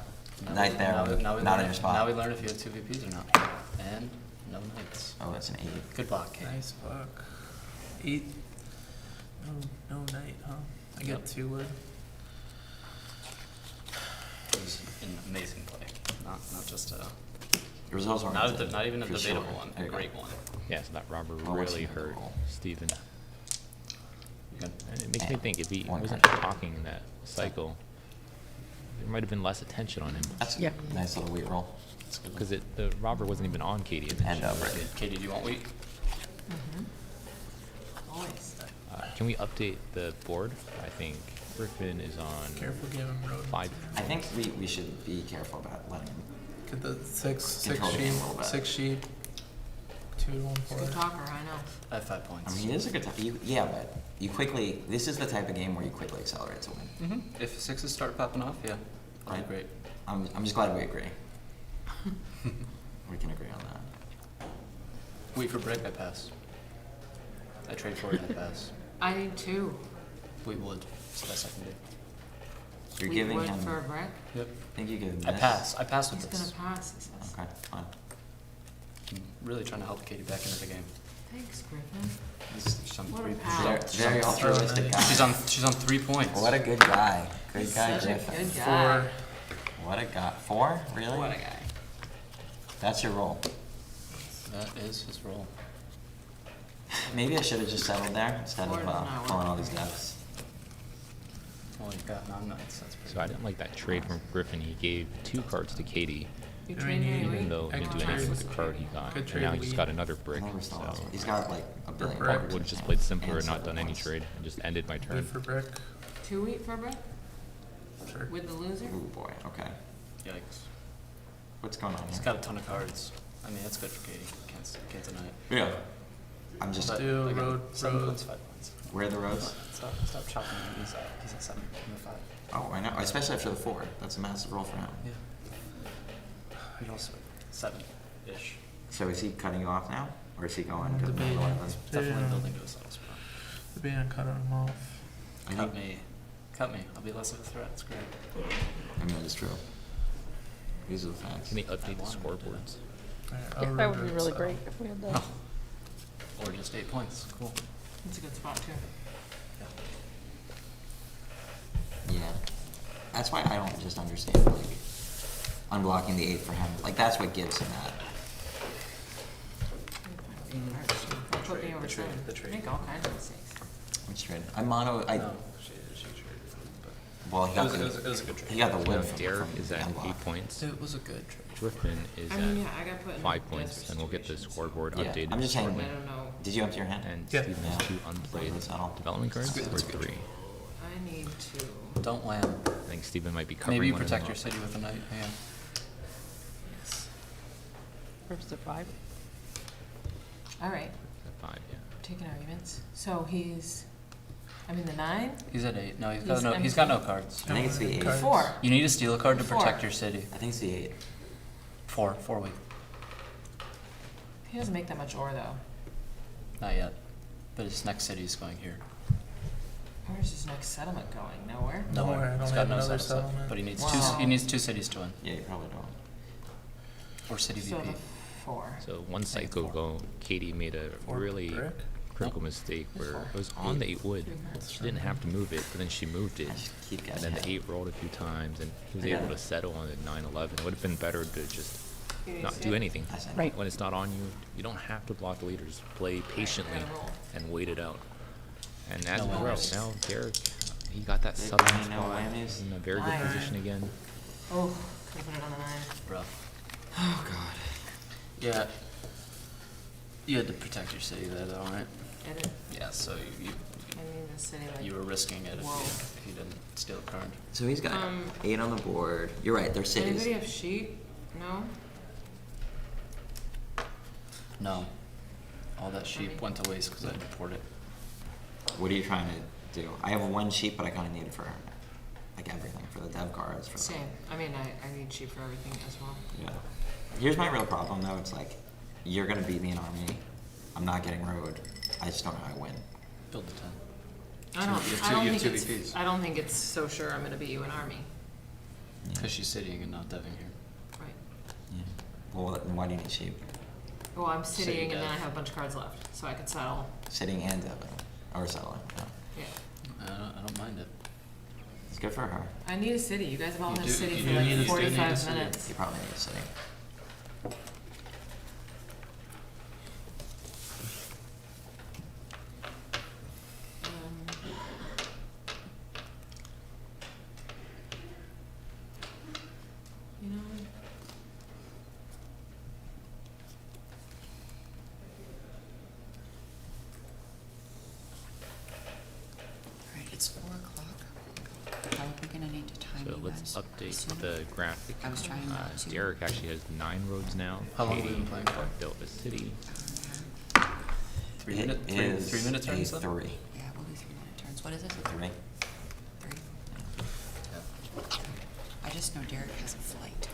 knight we- there, now we- but now we not learn- in your spot. Now we learn if you have 2 VPs or not. And no knights. Oh, it's an 8. Good block, Katie. Nice block. 8. No night, huh? I Yep. get 2 wood. It was an amazing play. Not just a, Results are not even a for debatable sure. one. There A you go. great one. Yeah, so that robber Oh, what's really the other hurt roll? Steven. You got- And it makes me And think if he one wasn't card. talking in that cycle, there might have been less attention on him. That's Yeah. a nice little wheat roll. That's good. Because the robber wasn't even on Katie. And then And she over. moved it. Katie, do you want wheat? Mm-hmm. Always. Can we update the board? I think Griffin is on Careful giving road. 5. I think we should be careful about letting him. Get the 6 Control the game sheep, a little bit. 6 sheep. 2 to 1 He's a good 4. talker, I know. I have 5 I points. mean, he is a good time. Yeah, but you quickly. This is the type of game where you quickly accelerate to win. Mm-hmm. If 6s start popping off, yeah. That'd Right. be great. I'm just glad we agree. We can agree on that. Wheat for break, I pass. I trade for it, I pass. I do too. Wheat wood. It's the best I can do. You're Wheat giving wood him. for a brick. Yep. I think you give him I this. pass. I pass with He's this. gonna pass, he says. Okay, fine. I'm really trying to help Katie back into the game. Thanks, Griffin. She's on What a 3 pal. points. Very altruistic guy. She's on 3 points. What a good guy. Good He's guy, such a Griffin. good guy. 4. What a guy. 4? Really? What a guy. That's your role. That is his role. Maybe I should have just settled there instead Or of not pulling all working. these devs. Well, you've got non-knights, that's pretty So I didn't like that trade from Griffin. He gave 2 cards to Katie, You I trained mean, me, even though he didn't do Extra anything with trade. the card he got. Good And now he trade just lead. got another brick. Never So stole. He's got like a billion Brick. cards. would have just and- played simpler and and not done any ones. trade and just ended my Wheat turn. for brick. 2 wheat for Brick Sure. with the loser? Ooh boy, okay. Yikes. What's going on He's here? got a ton of cards. I mean, that's good for Katie. Can't deny it. Yeah. I'm just, But do again, road- 7 road. points, 5 points. where are the roads? Stop chopping him. He's at 7. I'm at 5. Oh, I know, especially after the 4. That's a massive roll for him. Yeah. He also 7-ish. So is he cutting you off now? Or is he going to the Debating. middle of He's it? definitely Yeah. building to a subtle spot. The band cut him off. I Cut think, me. Cut me. I'll be less of a threat. It's great. I mean, that is true. These are the facts. Can they update the scoreboards? Alright, Yeah, I'll that would be road really so. great if we had that. Or just 8 points. Cool. It's a good spot, too. Yeah. That's why I don't just understand, like, unblocking the 8 for him. Like, that's what gives him that. Put me over the trade, 7. the trade. Make all kinds of mistakes. Which trade? I mono, I, No, she traded him, but well, he got it was the, a good trade. he got the Now win from Derek is the at unblock. 8 points. It was a good trade. Griffin is I mean, at yeah, I got put in 5 desperate points, and we'll get the situations. scoreboard Yeah, updated. I'm just saying- I shortly. don't know. Did you empty your hand? And Yeah. Steven Yeah. has 2 unplayed That's all. development cards, It's or good. 3. I need to. Don't land. I think Steven might be covering Maybe you one of them protect your up. city with a knight. Yeah. Yes. Where's the 5? All right. At 5, yeah. Taking arguments. So he's. I mean, the 9? He's at 8. No, He's he's got no cards. I think it's the 8. Cards. 4. You need to steal a card to 4. protect your city. I think it's the 8. 4 weak. He doesn't make that much ore, though. Not yet. But his next city is going here. Where's his next settlement going? Nowhere? Nowhere, I He's don't got have no another settlement. settlement. But he needs Wow. he needs 2 cities to win. Yeah, you probably don't. Or city So VP. the 4. So one cycle ago, Katie made a 4 really brick. critical mistake where it was on the 8 wood. She didn't have to move it, but then she moved it. I just keep And guessing. then the 8 rolled a few times, and he was Yeah. able to settle on the 9-11. It would have been better to just not do anything. I said, Right. When it's not on you, you don't have to block the leaders. Play patiently gotta roll. and wait it out. And as No we grow, whammies. now Derek, he got that Big southern money, no spot whammies. in a very good Nine. position again. Oh, could have put it on the 9. Rough. Oh, God. Yeah. You had to protect your city there, though, right? I did. Yeah. So I mean, the city, like. you were risking it Whoa. if you didn't steal a card. So he's got 8 on the board. You're right, they're cities. Anybody have sheep? No? No. All that sheep went to waste because I deported it. What are you trying to do? I have 1 sheep, but I kind of need it for, like, everything. For the dev cards, for the... Same. I mean, I need sheep for everything as well. Yeah. Here's my real problem, though. It's like, you're going to beat me in army. I'm not getting road. I just don't know how to win. Build the 10. I don't, You have I two- don't you have think 2 it's, VPs. I don't think it's so sure I'm gonna beat you in army. Yeah. Because she's citying and not deving here. Right. Yeah. Well, then why do you need sheep? Well, I'm City sitting and then I dev. have a bunch of cards left, so I could settle. Sitting and deving. Or settling. Yeah. Yeah. I don't mind it. It's good for her. I need a city. You guys have all You had do- city you for do like need a- you do need a 45 city. minutes. You probably need a city. You know, Alright, it's 4 o'clock. Probably gonna need to time So you let's guys update soon. the graphic. I was trying not to. Derek actually has 9 roads now. How long have we Katie been playing for? built a city. 3 It minutes. is 3 minute turns. a then? 3. Yeah, we'll do 3-minute turns. What is it? 3. 3? Yeah. I just know Derek has a flight.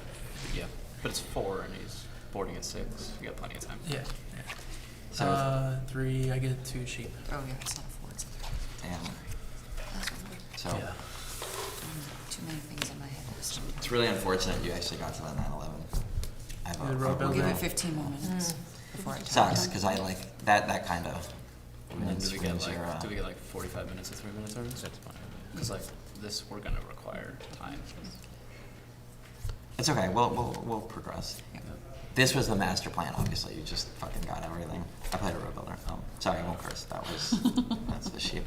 Yeah. But it's 4 and he's boarding at 6. You got plenty of time. Yeah. So- 3, I get 2 sheep. Oh, yeah, it's not a 4, it's a 3. Damn. That's weird. So Yeah. Too many things in my head. it's really unfortunate you actually got to that 9/11. I have The road We'll give builder. it 15 more minutes. before it Sucks, turns. because I like, that kind of And then do we get ruins like, your, do we get like 45 minutes of 3-minute turns? That's fine. Because like this, we're gonna require time. it's okay, we'll progress. Yep. This was the master plan, obviously, you just fucking got everything. I played a road builder, sorry, I won't curse, that's the sheep.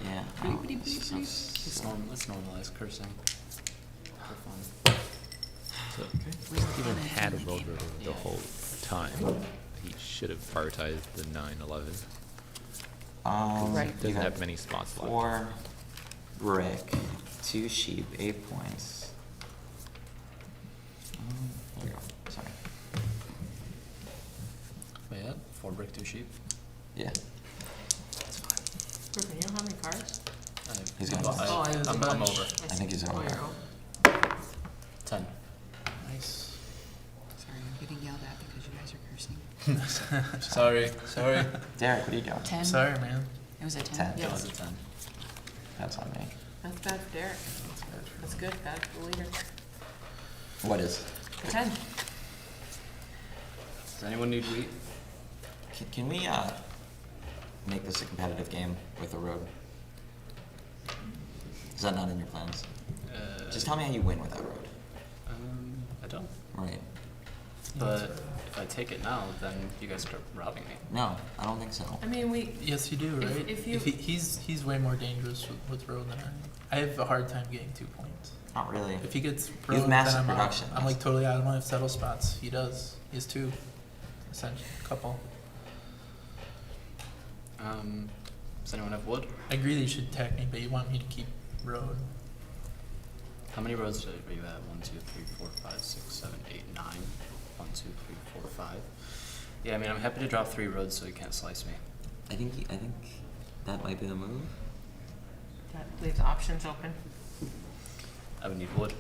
Yeah. oh, this sounds so- Let's normalize cursing for fun. So we haven't even had a road builder the whole time. He should have prioritized the 9/11. Right. You Doesn't got have many spots left. 4 brick, 2 sheep, 8 points. There we go, sorry. Wait, yeah, 4 brick, 2 sheep. Yeah, Griffin, you don't have any cards? He's got I, Oh, I have a I'm bunch. over. I think he's over. Oh, you're over. 10. Nice. Sorry, I'm getting yelled at because you guys are cursing. Sorry. Derek, what are you doing? 10? Sorry, man. It was a 10? 10. It Yes. was a 10. That's on me. That's bad for Derek. That's good, bad for the leader. What is? A 10. Does anyone need wheat? Can we, make this a competitive game with the road? Is that not in your plans? Just tell me how you win with that road. I don't. Right. But if I take it now, then you guys start robbing me. No, I don't think so. I mean, we, Yes, you do, If- right? if you- He's way more dangerous with road than I am. I have a hard time getting 2 points. Not really. If he gets have road, then massive I'm out. production. I'm like totally out. I don't have settle spots. He does. He has 2, essentially, a couple. Does anyone have wood? I agree that you should attack me, but you want me to keep road. How many roads are you at? 1, 2, 3, 4, 5, 6, 7, 8, 9. 1, 2, 3, 4, 5. Yeah, I mean, I'm happy to drop 3 roads so he can't slice me. I think that might be the move. that leaves options open. I would need wood.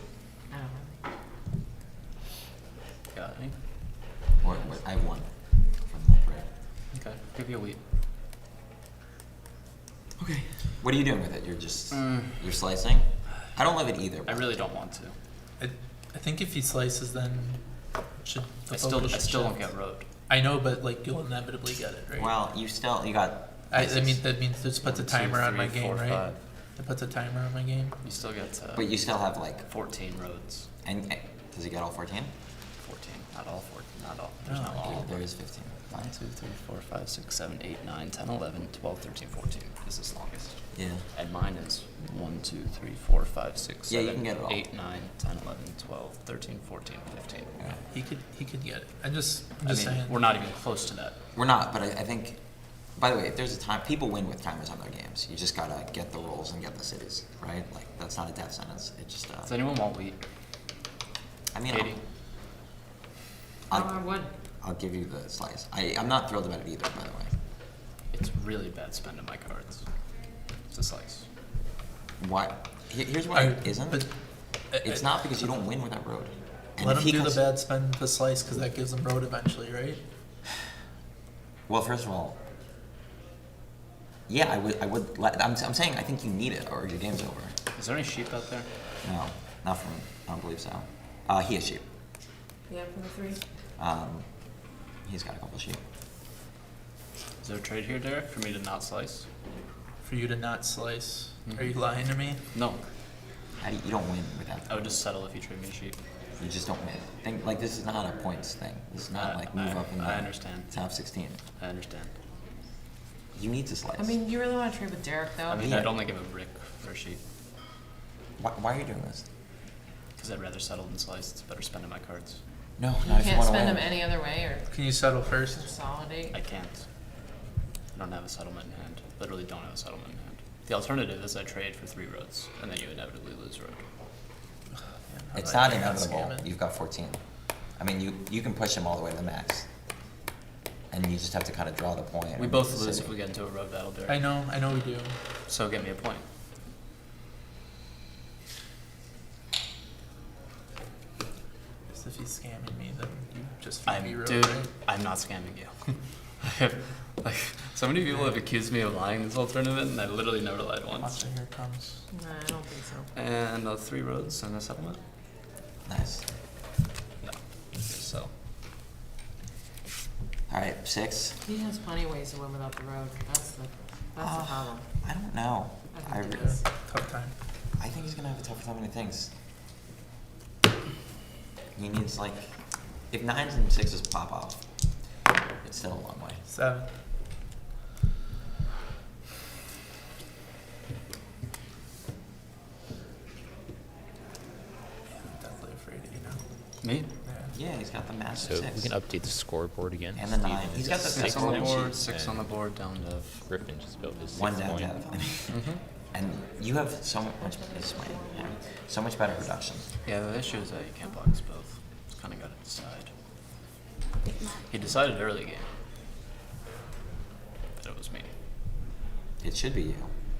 I don't know. Got any? What, I have 1 from the bread. Okay, give you a wheat. Okay. What are you doing with it? You're just, Mm. you're slicing? I don't love it either. I but- really don't want to. I think if he slices, then should the I still focus don't shift. get road. I know, but like you'll inevitably get it, right? Well, you got. I mean that means this puts a 1, 2, timer on my 3, game, 4, right? 5. It puts a timer on my game. You still get But you still have like, 14 roads. and does he get all 14? 14. Not all 14. Not all. There's Oh, not all. There is 15. 1, 2, 3, 4, 5, 6, 7, 8, 9, 10, 11, 12, 13, 14 is this longest. Yeah. And mine is 1, 2, 3, 4, 5, 6, Yeah, you 7, can get it all. 8, 9, 10, 11, 12, 13, 14, 15. Yeah. He could get it. I'm just I mean, saying. we're not even close to that. We're not, but I think, by the way, if there's a time, people win with timers on their games. You just gotta get the rolls and get the cities, right? Like, that's not a death sentence. It just, Does anyone want wheat? I mean, Katie? I don't have wood. I'll give you the slice. I'm not thrilled about it either, by the way. It's really bad spending my cards. It's a slice. Why? Here's why it isn't. But It's not because you don't win with that road. And let if him he do the cuts- bad spend the slice because that gives him road eventually, right? Well, first of all, yeah, I would let, I'm saying I think you need it or your game's over. Is there any sheep out there? No, not from, I don't believe so. He has sheep. Yeah, from the 3. He's got a couple sheep. Is there a trade here, Derek, for me to not slice? For you to not slice. Are you Mhm. lying to me? No. You don't win with that. I would just settle if you trade me sheep. You just don't win. Think, like, this is not a points thing. This is not like move up in I the understand. top 16. I understand. You need to slice. I mean, you really want to trade with Derek, though? I mean, Yeah. I'd only give a brick for a sheep. Why are you doing this? Because I'd rather settle than slice. It's better spending my cards. No, You not if you can't want to spend win. them any other way or Can you settle first? consolidate. I can't. I don't have a settlement in hand. Literally don't have a settlement in hand. The alternative is I trade for 3 roads, and then you inevitably lose road. Yeah, It's how not do I inevitable. scam it? You've got 14. I mean, you can push him all the way to the max. And you just have to kind of draw the point. We and both the lose city. if we get into a road battle, Derek. I know we do. So get me a point. Because if he's scamming me, then you just I'm, feed me road, dude, right? I'm not scamming you. Like, so many people have accused me of lying this whole tournament, and I literally never lied once. Watch it, here it comes. Nah, I don't think so. And 3 roads and a settlement. Nice. No. So All right, right, 6. He has plenty of ways to win without the road. That's the problem. I don't know. I think it re- is. Tough time. I think he's gonna have a tougher time than he thinks. He needs like, if 9s and 6s pop off, it's still a long way. 7. Definitely afraid of you now. Me? Yeah. Yeah, he's got the massive So 6. we can update the scoreboard again. And the 9. He's got the 6 6 on the on board, sheet. 6 on the board, down to. Griffin just built his 1 6 down, point. Dev. Mm-hmm. And you have so much, this is my, yeah, so much better production. Yeah, the issue is that you can't block us both. Just kind of got to decide. He decided early game that it was me. It should be you.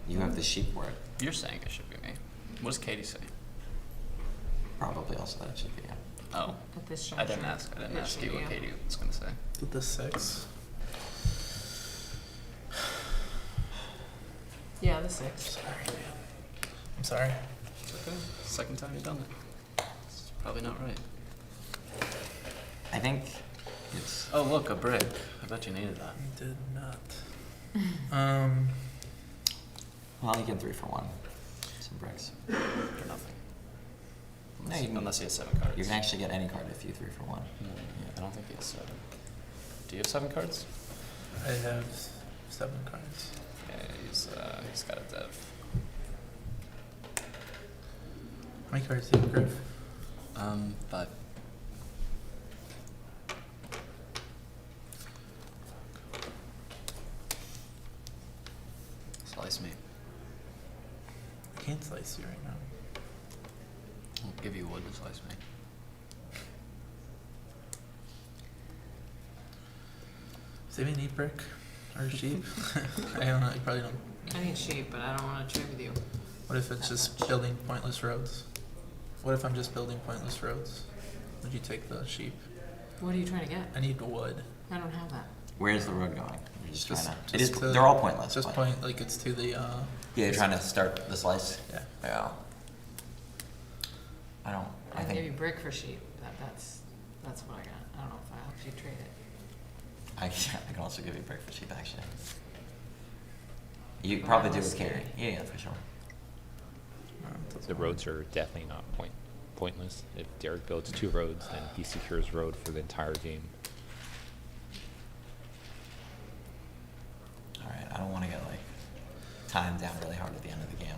You have the sheep for it. You're saying it should be me. What does Katie say? Probably also that it should be you. Oh, At this I didn't juncture, ask. I didn't it ask should you be what you. Katie was gonna say. With the 6. Yeah, the 6. Sorry, man. I'm sorry. It's okay. Second time you've done it. It's probably not right. I think it's, Oh, look, a brick. I bet you needed that. You did not. well, you get 3 for 1. Some bricks. For nothing. No, you can- Unless he has 7 cards. You can actually get any card if you 3 for 1. No, I don't think he has 7. Do you have 7 cards? I have 7 cards. Yeah, he's got a dev. How many cards do you have, Griff? 5. Slice me. I can't slice you right now. I'll give you wood to slice me. Does anybody need brick or sheep? I don't know. You probably don't. I need sheep, but I don't want to trade with you. What if it's just building pointless roads? What if I'm just building pointless roads? Would you take the sheep? What are you trying to get? I need wood. I don't have that. Where's the road going? You're just trying to, it just is, to- they're all pointless. Just but- point like it's to the. Yeah, you're trying to start the slice? Yeah. Yeah. I I can give you think, brick for sheep. That's what I got. I don't know if I helped you trade it. I can also give you a break for sheep, actually. You But probably I'm do less with carry. scary. Yeah, yeah, for sure. The roads are definitely not pointless. If Derek builds 2 roads, then he secures road for the entire game. Alright, I don't wanna get like timed down really hard at the end of the game.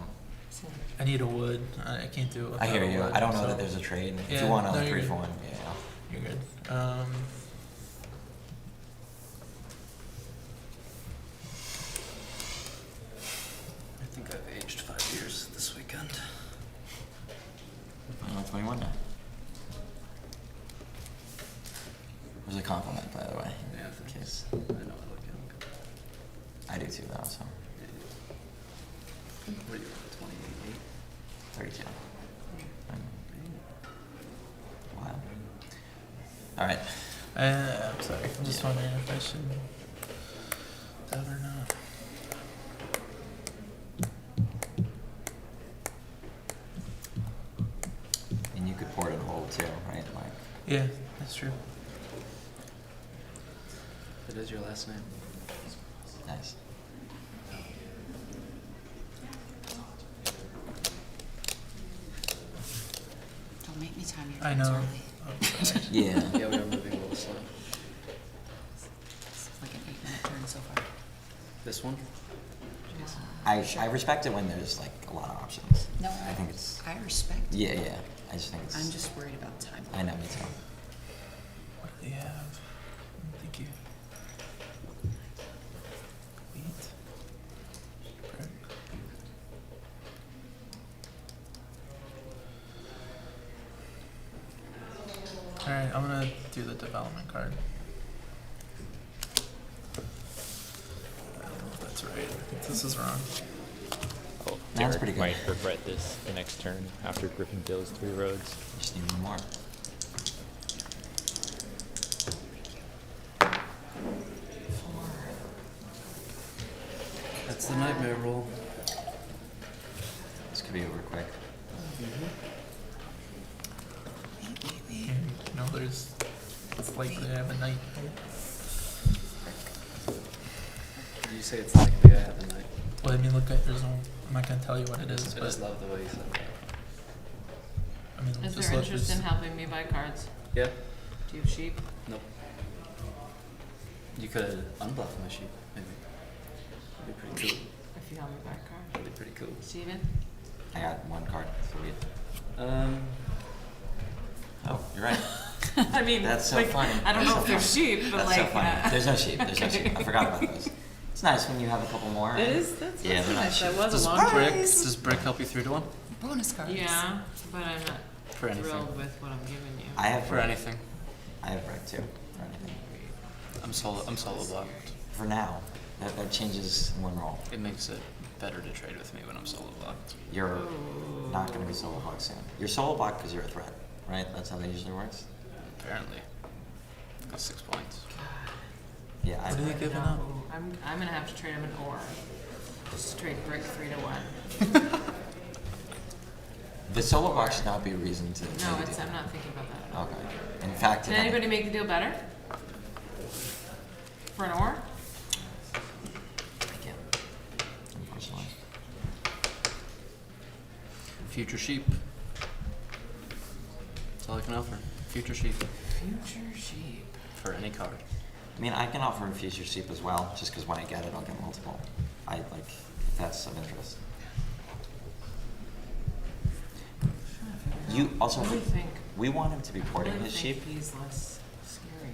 So, I need a wood. I can't do it without I hear a you. wood, I don't know so that there's a trade. If Yeah, you want no, a you're 3 good. for 1, yeah. You're good. I think I've aged 5 years this weekend. I'm 21 now. It was a compliment, by the way. Yeah, In case. I know I look young. I do too, though, so. What are you, 28? 32. Wow. Alright. I'm sorry. I'm just wondering if I should that or not. And you could port and hold too, right? Like, Yeah, that's true. It is your last name. nice. Don't make me time your I turns know. early. Oh, sorry. Yeah. Yeah, we are moving a little slow. It's like an 8-minute turn so far. This one? I respect it when there's like a lot of options. No, I think it's, I respect. yeah, yeah. I just think it's, I'm just worried about time. I know, me too. What do they have? Thank you. Wheat. Brick. Alright, I'm gonna do the development card. I don't know if that's right. I think this is wrong. Oh, That's Derek pretty good. might regret this the next turn after Griffin builds 3 roads. Just need one more. That's the nightmare roll. This could be over quick. And, you know, there's, it's likely I have a night. you say it's like the guy at the night. Well, I mean, look at, there's no, I'm not gonna tell you what it is, I but, just love the way you said that. I mean, Is just there look, interest there's, in helping me buy cards? Yeah. Do you have sheep? Nope. You could unbluff my sheep, maybe. That'd be pretty cool. If you help me buy a card. That'd be pretty cool. Steven? I got one card. Sweet. Oh, you're right. I mean, That's so like, funny. I don't That's know so if they're sheep, but That's like. so funny. There's no sheep. There's no sheep. I forgot about those. It's nice when you have a couple more. It is, that's Yeah, they're not nice. That sheep. was Does a long brick, break. does brick help you 3 to 1? Bonus cards. Yeah, but I'm not For anything. thrilled with what I'm giving you. I have For brick. anything. I have brick too. For anything. I'm solo blocked. For now, that changes in one roll. It makes it better to trade with me when I'm solo blocked. You're not going to be solo blocked soon. You're solo blocked because you're a threat, right? That's how that usually works. Apparently. Got 6 points. Yeah. what are you giving No, up? I'm gonna have to trade him an ore. Just trade brick 3 to 1. The solo block should not be a reason to. No, make a it's, deal. I'm not thinking about that at all. Okay. In fact, Did if anybody make the deal better? For an ore? I can't, unfortunately. Future sheep. That's all I can offer. Future sheep. Future sheep. For any card. I mean, I can offer a future sheep as well, just because when I get it, I'll get multiple. I like if that's of interest. You also, I really think. we want him to be I porting really his think sheep. he's less scary.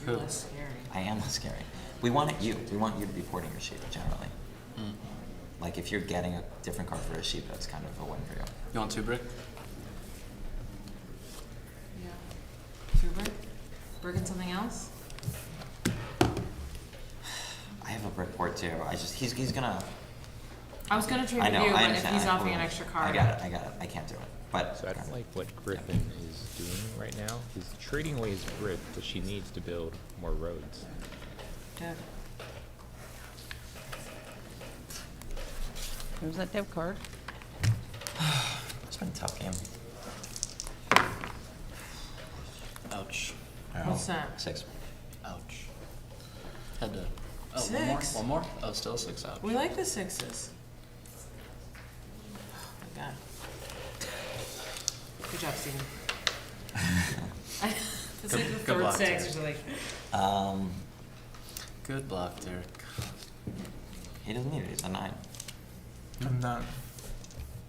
You're Who? less scary. I am less scary. We want it you. We want you to be porting your sheep generally. Mm. Like if you're getting a different card for a sheep, that's kind of a win for you. You want 2 brick? Yeah. 2 brick? Brick and something else? I have a brick port too. He's gonna. I was gonna trade I with know. you, I but if understand. he's I offering an totally- extra card. I got it. I can't do it. But So I don't like what Griffin is doing right now. He's trading away his brick, but she needs to build more roads. Dev. There's that dev card. it's been a tough game. Ouch. What's that? 6. Ouch. Had to. Oh, one more? 6? One more? Oh, still 6 out. We like the 6s. Oh my god. Good job, Steven. It's like the Good third luck, 6, Derek. which is like, Good block, Derek. He doesn't need it. He's a 9. I'm not,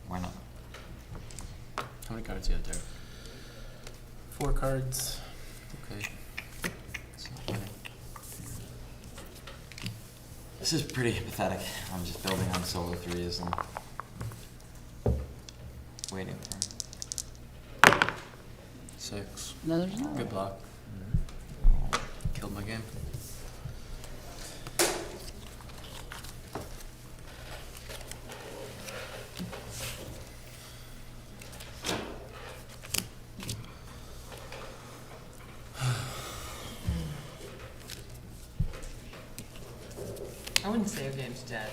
Why not? How many cards do you have, Derek? 4 cards. Okay. It's not winning. This is pretty pathetic. I'm just building on solo 3s and waiting for. 6. No, there's not. Good block. Killed my game. I wouldn't say your game's dead.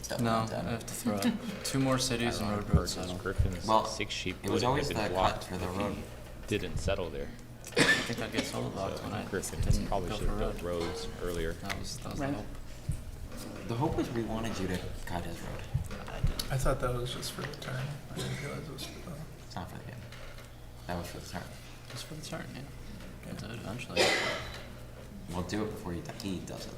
Definitely No, not dead. I have to throw out 2 more cities and road roads settle. Griffin's Well, 6 sheep it was wouldn't always have the been cut blocked for the if road. he didn't settle there. I think I'd get solo blocked So when I Griffin didn't probably go should for have road. built roads earlier. That was the Right. hope. The hope was we wanted you to cut his road. I didn't. I thought that was just for the turn. I didn't realize it was for the. It's not for the game. That was for the turn. Just for the turn, yeah. We'll do it eventually. We'll do it before he does it.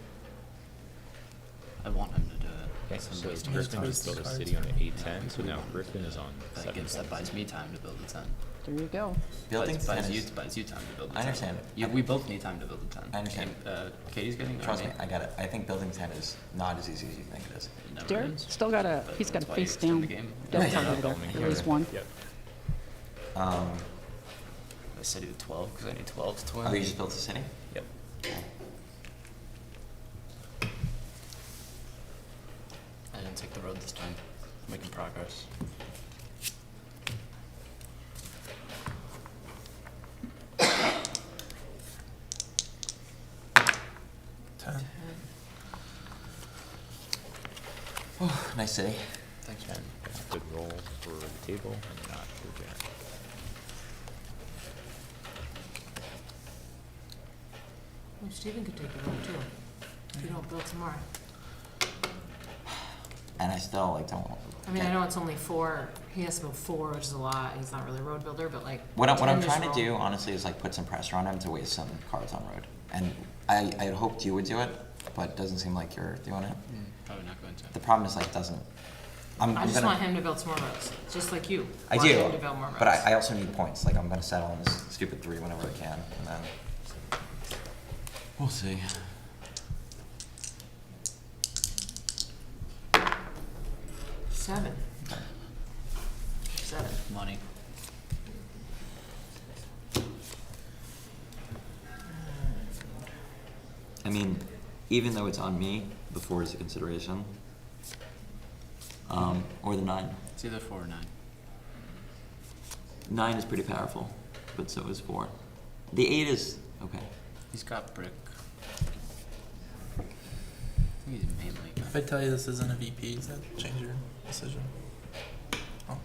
I want him to do it. Okay, Some so ways to Griffin make just built a cards. city on the 810, so now Griffin is on That 7. gives, that buys me time to build a 10. There you go. Building buys 10 you, is, buys you time to build a 10. I understand. We both need time to build a 10. I understand. And, Katie's getting trust me, army. I got it. I think building 10 is not as easy as you think it is. It never Derek is. still got a, But he's got a that's why you face extend down. the game. Dev Yeah, card yeah. over there. Only There is here. one. Yep. I said do 12 because I need 12s to win. Oh, you just built a city? Yep. I didn't take the road this time. Making progress. Nice city. Thanks, 10. man. Good roll for the table and not for Jack. Well, Steven could take the road too. If you don't build tomorrow. and I still like don't. I mean, I know it's only 4, he has to go 4, which is a lot, he's not really a road builder, but like. What I'm 10 trying to roll. do, honestly, is like put some pressure on him to waste some cards on road. And I had hoped you would do it, but it doesn't seem like you're doing it. Probably not going to. The problem is like doesn't. I just want him to build some more roads, just like you. I want do, him to build more roads. but I also need points. Like I'm gonna settle on this stupid 3 whenever I can, and then we'll see. Seven. Okay. 7. Money. I mean, even though it's on me, the 4 is a consideration. Or the 9. It's either 4 or 9. 9 is pretty powerful, but so is 4. The 8 is okay. He's got brick. I think he's mainly got. If I tell you this isn't a VP, does that change your decision? Oh.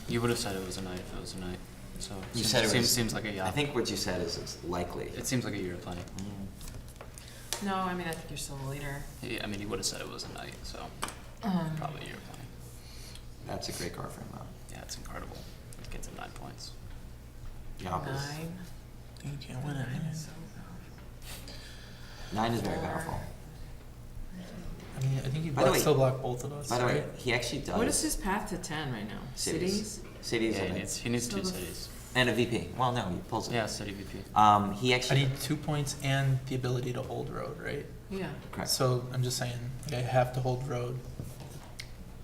You would have said it was a night if it was a night. So You seems, said it was. seems like a yeah. I think what you said is it's likely. It seems like a year of plenty. No, I mean, I think you're still a leader. I mean, he would have said it was a night, so probably a year of plenty. That's a great card for him, though. Yeah, it's incredible. It gets him 9 points. Yeah, 9. You can't win it. So 9 is very 4. powerful. I mean, I think you By the way- still block both of us. By the way, right? he actually does. What is his path to 10 right now? Cities? Cities Yeah, and, he needs So 2 the- cities. and a VP. Well, no, he pulls it. Yeah, city VP. He I actually. need 2 points and the ability to hold road, right? Yeah. Correct. So I'm just saying, like, I have to hold road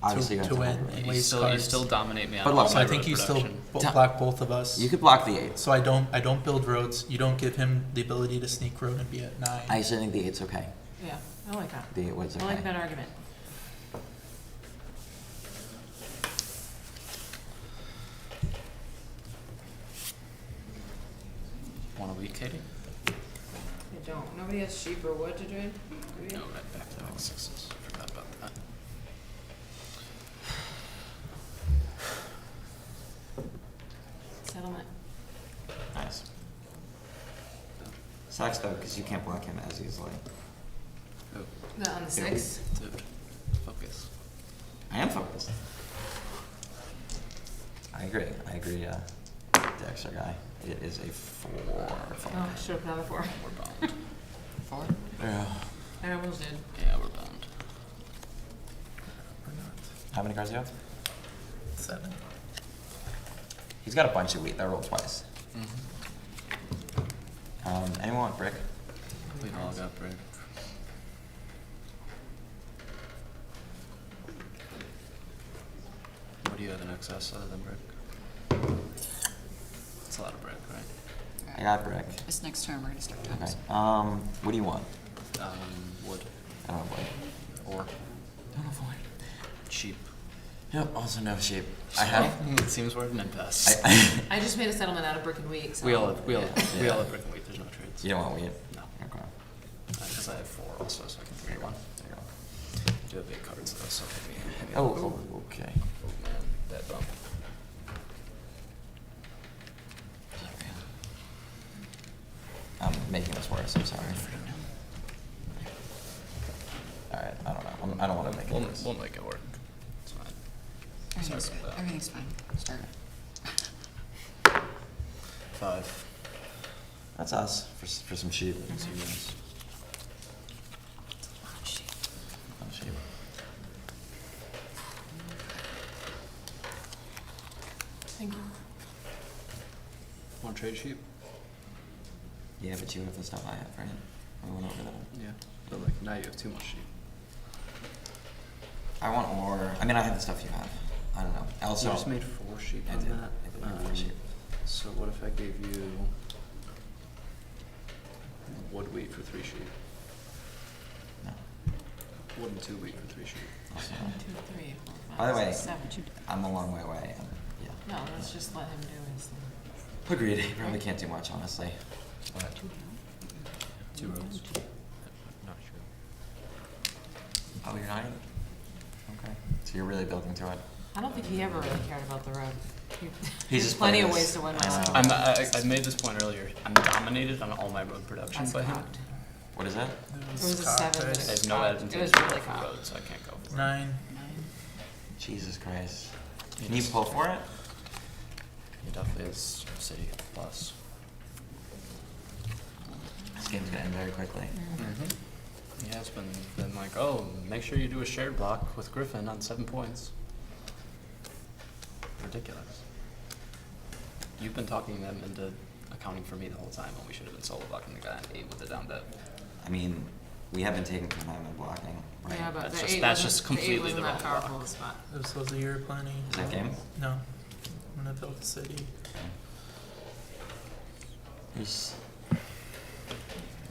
Obviously, you have to to win hold it. and You waste still, cards. you still dominate me on But all look, So my I think road you still production. block both of us. You could block the 8. So I don't build roads. You don't give him the ability to sneak road and be at 9. I actually think the 8's okay. Yeah, I like that. The 8 was okay. I like that argument. Want a week, Katie? I don't. Nobody has sheep or wood to trade? No, right back to back 6s. Forgot about that. Settlement. Nice. Sucks though, because you can't block him as easily. Oh, The on the 6? dude. Focus. I am focused. I agree. The extra guy. It is a 4. Oh, I should have put on the 4. We're bound. 4? Yeah. I almost did. Yeah, we're bound. Or not. How many cards do you have? 7. He's got a bunch of wheat. That rolled twice. Anyone want brick? We all got brick. What do you have in excess other than brick? It's a lot of brick, right? I got brick. This next term, we're gonna start Okay. times. What do you want? Wood. I don't know what. Or I don't know what. sheep. Yep. Also no sheep. I have. It seems we're at an impasse. I I just made a settlement out of brick and wheat, so. we all have, we all yeah. have, we all have brick and wheat. There's no trades. You don't want wheat. No. Okay. Because I have 4 also, so I can There figure you go. one. There you go. I do have 8 cards though, so maybe. Oh. Okay. Oh man, that bump. I'm making this worse. I'm sorry. All right. I don't know. I don't want to make it worse. We'll make it work. It's fine. Everything's Sorry good. about that. Everything's fine. Start. 5. That's us for some sheep. So you guys. Some sheep. Thank you. Want to trade sheep? Yeah, but you have the stuff I have, right? We went over that. Yeah. But like now you have too much sheep. I want ore. I mean, I have the stuff you have. I don't know. Also, You just made 4 sheep I on did. that. I did make 4 sheep. So what if I gave you wood wheat for 3 sheep? No. Wood and 2 wheat for 3 sheep. Also, 1, 2, 3, 4, 5, By the way, 6, 7. I'm a long way away. And, yeah. No, let's just let him do his thing. Agreed. He probably can't do much, honestly. But 2 rows. Not sure. oh, you're not even. Okay. So you're really building to it. I don't think he ever really cared about the road. He's There's just plenty playing of this. ways to win I my know. road. I made this point earlier. I'm dominated on all my road production That's by him. cocked. What is that? It was a cocked, 7, right? but I it have no was advantage really for cocked. roads, so I can't go for it. 9. Jesus Christ. Can you pull for it? He definitely is city plus. This game's gonna end very quickly. He has been like, oh, make sure you do a shared block with Griffin on 7 points. Ridiculous. You've been talking them into accounting for me the whole time when we should have been solo blocking the guy at 8 with the down bet. I mean, we haven't taken from him in blocking, right? Yeah, but That's the just- 8 that's wasn't- just completely the 8 wasn't the that wrong powerful block. a spot. This was a year planning. Is that game? No. I'm gonna build the city. He's,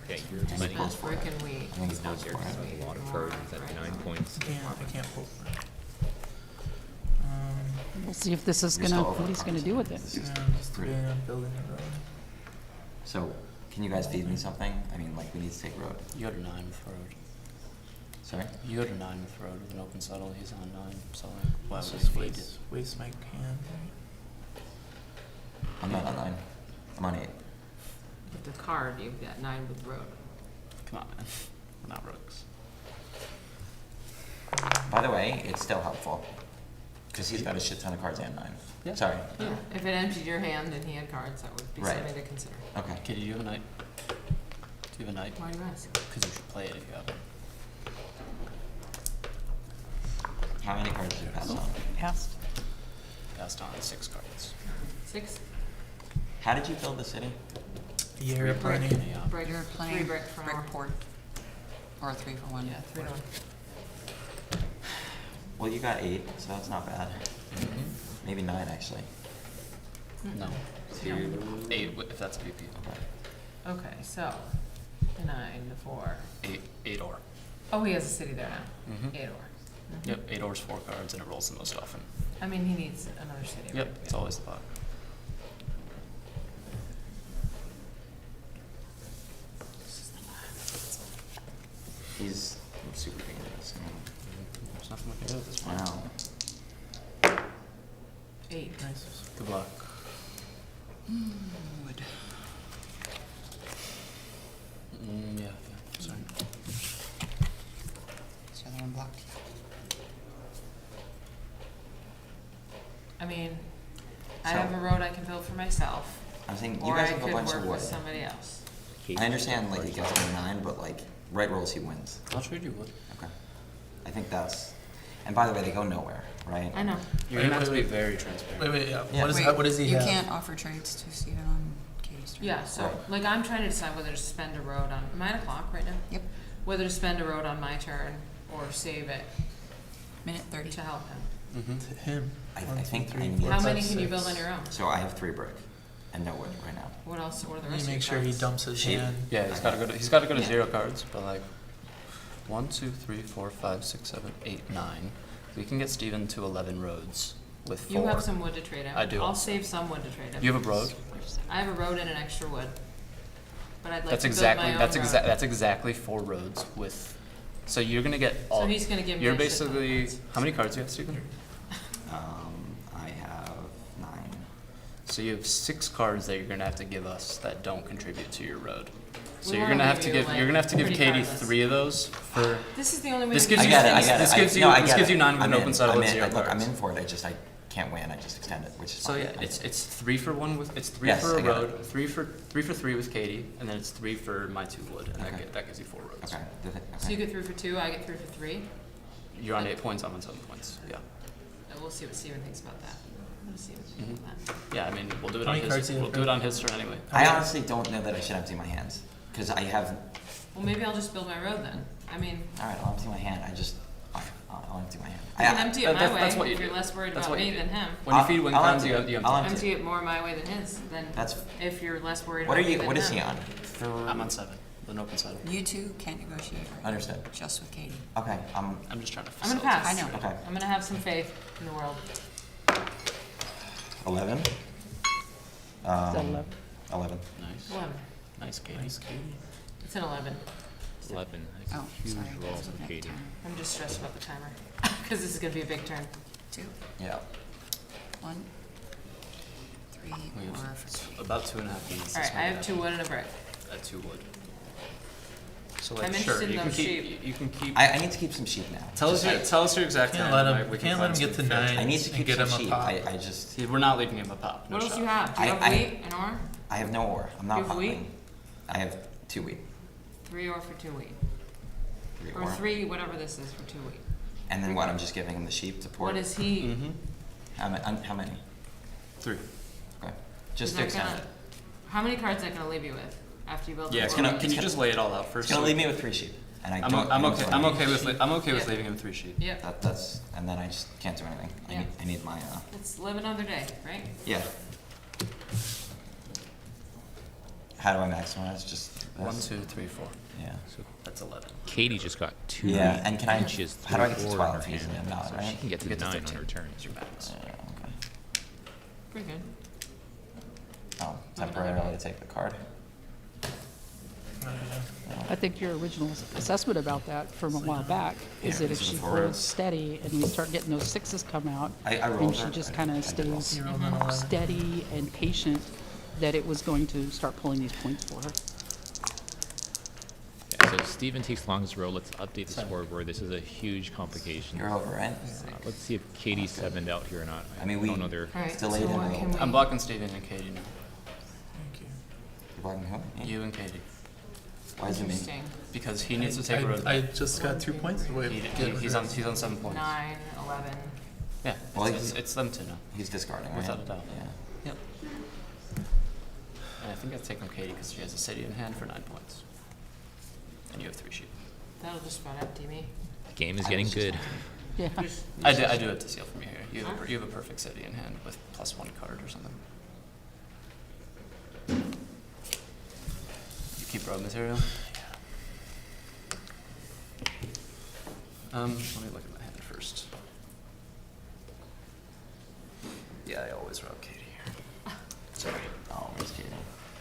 Okay, you're Just plenty. pulls Spent for brick it. and wheat. I think he's Now pulls here, for it. a lot of cards at 9 points. I can't pull for it. We'll see if this is You're still gonna, over what he's gonna cards. do with it. This is Yeah, just pretty- today I'm building a road. So, can you guys feed me something? I mean, like, we need to take road. You go to 9 with road. Sorry? You go to 9 with road with an open settle. He's on 9, so like, why Let's would just he feed? waste my hand. I'm not on 9. I'm on 8. With the card, you've got 9 with road. Come on, man. We're not rooks. By the way, it's still helpful. Because he's got a shit ton of cards and 9. Yeah. Sorry. Yeah, if it emptied your hand and he had cards, that would be Right. something to consider. Okay. Kitty, do you have a knight? Do you have a knight? Why do you ask? Because you should play it if you have it. How many cards did you pass on? Passed. Passed on 6 cards. 6? How did you build the city? A year of Brick. planning. Yeah. Brick, You're 3 playing brick for an hour. brick port. Or a 3 for 1. Yeah, 3 to 1. Well, you got 8, so that's not bad. Maybe 9, actually. No. 8 if that's VP. Okay. Okay, so, 9 to 4. 8 or. Oh, he has a city there now. Mhm. 8 or. Yep, 8 or's 4 cards and it rolls the most often. I mean, he needs another city. Yep, right? it's always the block. He's super dangerous. There's nothing we can do at this I point. know. 8. Nice. Good luck. Wood. Yeah, sorry. Is the other one blocked? I mean, I So- have a road I can build for myself, I'm saying you or guys I have a could bunch of work wood. with somebody else. I understand, like, he gets to 9, but, like, right rolls, he wins. I'll trade you wood. Okay. I think that's. And by the way, they go nowhere, right? I know. You're Wait, gonna have to wait, be very transparent. Wait, yeah. Yeah. What does he You have? can't offer trades to Stephen on Katie's turn. Yeah, so, Right. like, I'm trying to decide whether to spend a road on, 9 o'clock right now? Yep. Whether to spend a road on my turn or save it Minute 30. to help him. Mm-hmm. To him. I 1, 2, think 3, I need- 4, How 5, many can you 6. build on your own? So I have 3 brick and no wood right now. What else, what are the You rest of your make sure he cards? dumps his Sheep. hand. Yeah, he's got to go to Yeah. 0 cards, but like 1, 2, 3, 4, 5, 6, 7, 8, 9. We can get Steven to 11 roads with 4. You have some wood to trade out. I do I'll also. save some wood to trade out. You have a road? I have a road and an extra wood. But I'd like That's to exactly build my own road. that's exactly 4 roads with. So you're gonna get all. So he's gonna give me You're a shit ton of basically cards. how many cards do you have, Steven? I have 9. So you have 6 cards that you're gonna have to give us that don't contribute to your road. So We you're wanna gonna have give to you, give like, you're gonna have to give pretty Katie cardless. 3 of those for. This is the only way. This we gives can you I do get it. I this- get it. this I- gives you- no, I this get gives it. you 9 with I'm an open in. settle I'm with in. 0 Look, I'm cards. in for it. I can't win. I just extend it, which is So fine. yeah, it's 3 for 1 with it's 3 Yes, for I a get road, it. 3 for 3 with Katie, and then it's 3 for my 2 wood, and Okay. that gives you 4 roads. Okay. So you get 3 for 2, I get 3 for 3. You're on 8 points. I'm on 7 points. Yeah. And we'll see what Steven thinks about that. We'll see what Steven thinks about that. Yeah. I mean, we'll do it How on many cards his. do you We'll have, do it Greg? on his turn anyway. I honestly don't know that I should empty my hands because I have. Well, maybe I'll just build my road then. I mean, All right, I'll empty my hand. I'll empty my hand. you can empty it my that's way what you if you're do. less worried That's about what me you do. than him. When you feed win I'll cons, empty you it. empty. I'll Empty it more my way than his, then That's. if you're less worried What about are me you? than What is him. he on? I'm on 7. The open settle. You two can't negotiate right Understood. now, just with Katie. Okay. I'm just trying to. I'm gonna facilitate. pass. I know. Okay. I'm gonna have some faith in the world. 11. Is that 11? 11. Nice. 11. Nice, Katie. Nice, Katie. It's an 11. 11. That's Oh, a huge sorry. roll I was for looking at the Katie. timer. I'm just stressed about the timer because this is gonna be a big turn. 2, Yeah. 1, 3, We or have for 3. about 2.5 beats. All right, I have 2 wood and a brick. 2 wood. So I'm like, interested sure, in you can those keep, sheep. you can keep. I need to keep some sheep now. Tell us your exact Can't time. let like, him, we can't can let him find get to some fair 9. I need to and keep get some him a sheep. pop. I just, Yeah, we're not leaving him a pop. No What else shot. you have? Do you I- have I- wheat and ore? I have no ore. I'm not You have wheat? popping. I have 2 wheat. 3 ore for 2 wheat. 3 Or ore. 3, whatever this is, for 2 wheat. And then what? I'm just giving him the sheep to port. What is he? Mm-hmm. How many? 3. Okay. Just Is to that extend gonna- it. How many cards is that gonna leave you with after you build Yeah, the can, ore? can you just lay it all out first? It's gonna leave me with 3 sheep. And I I'm, don't. I'm I okay. don't I'm do okay with anything. I'm okay with Yeah. leaving him 3 sheep. Yep, That's and then I just can't do anything. Yeah. I need my let's live another day, right? yeah. How do I maximize? Just this? 1, 2, 3, 4. Yeah. So That's 11. Katie just got 2 Yeah, wheat, and can I? and she has How do I 3 get to ore in 12 her usually? hand, I'm not so right. she can get to You get to 9 on 13. her turn. That's your max. Yeah, okay. Pretty good. Oh, temporarily take the card. Oh, yeah. I think your original assessment about that from a while back is Yeah, that if these are she the holds forwards. steady and we start getting those 6s come out, I rolled and she that. just I- kind I of did well. stays You rolled an 11. steady and patient, that it was going to start pulling these points for her. Yeah, so Steven takes longest row. Let's update the 7. scoreboard. This is a huge complication. You're over, right? Let's see if Katie's 7'd out here or not. I mean, I we- don't know their. All right, so Delayed in what the- can we? I'm blocking Steven and Katie now. Thank you. You're blocking who? Me? You and Katie. Why is it me? Interesting. Because he needs to take a road. I just got 2 points away. He's on 7 points. 9, 11. Yeah, Well, it's them two now. He's discarding, right? Without a doubt. Yeah. Yep. And I think I've taken Katie because she has a city in hand for 9 points. And you have 3 sheep. That'll just about empty me. The game is I getting was just good. Yeah. I do have to steal from you here. You have a perfect city in hand with +1 card or something. You keep road material? Let me look at my hand first. Yeah, I always rob Katie here. Sorry. Oh, where's Katie?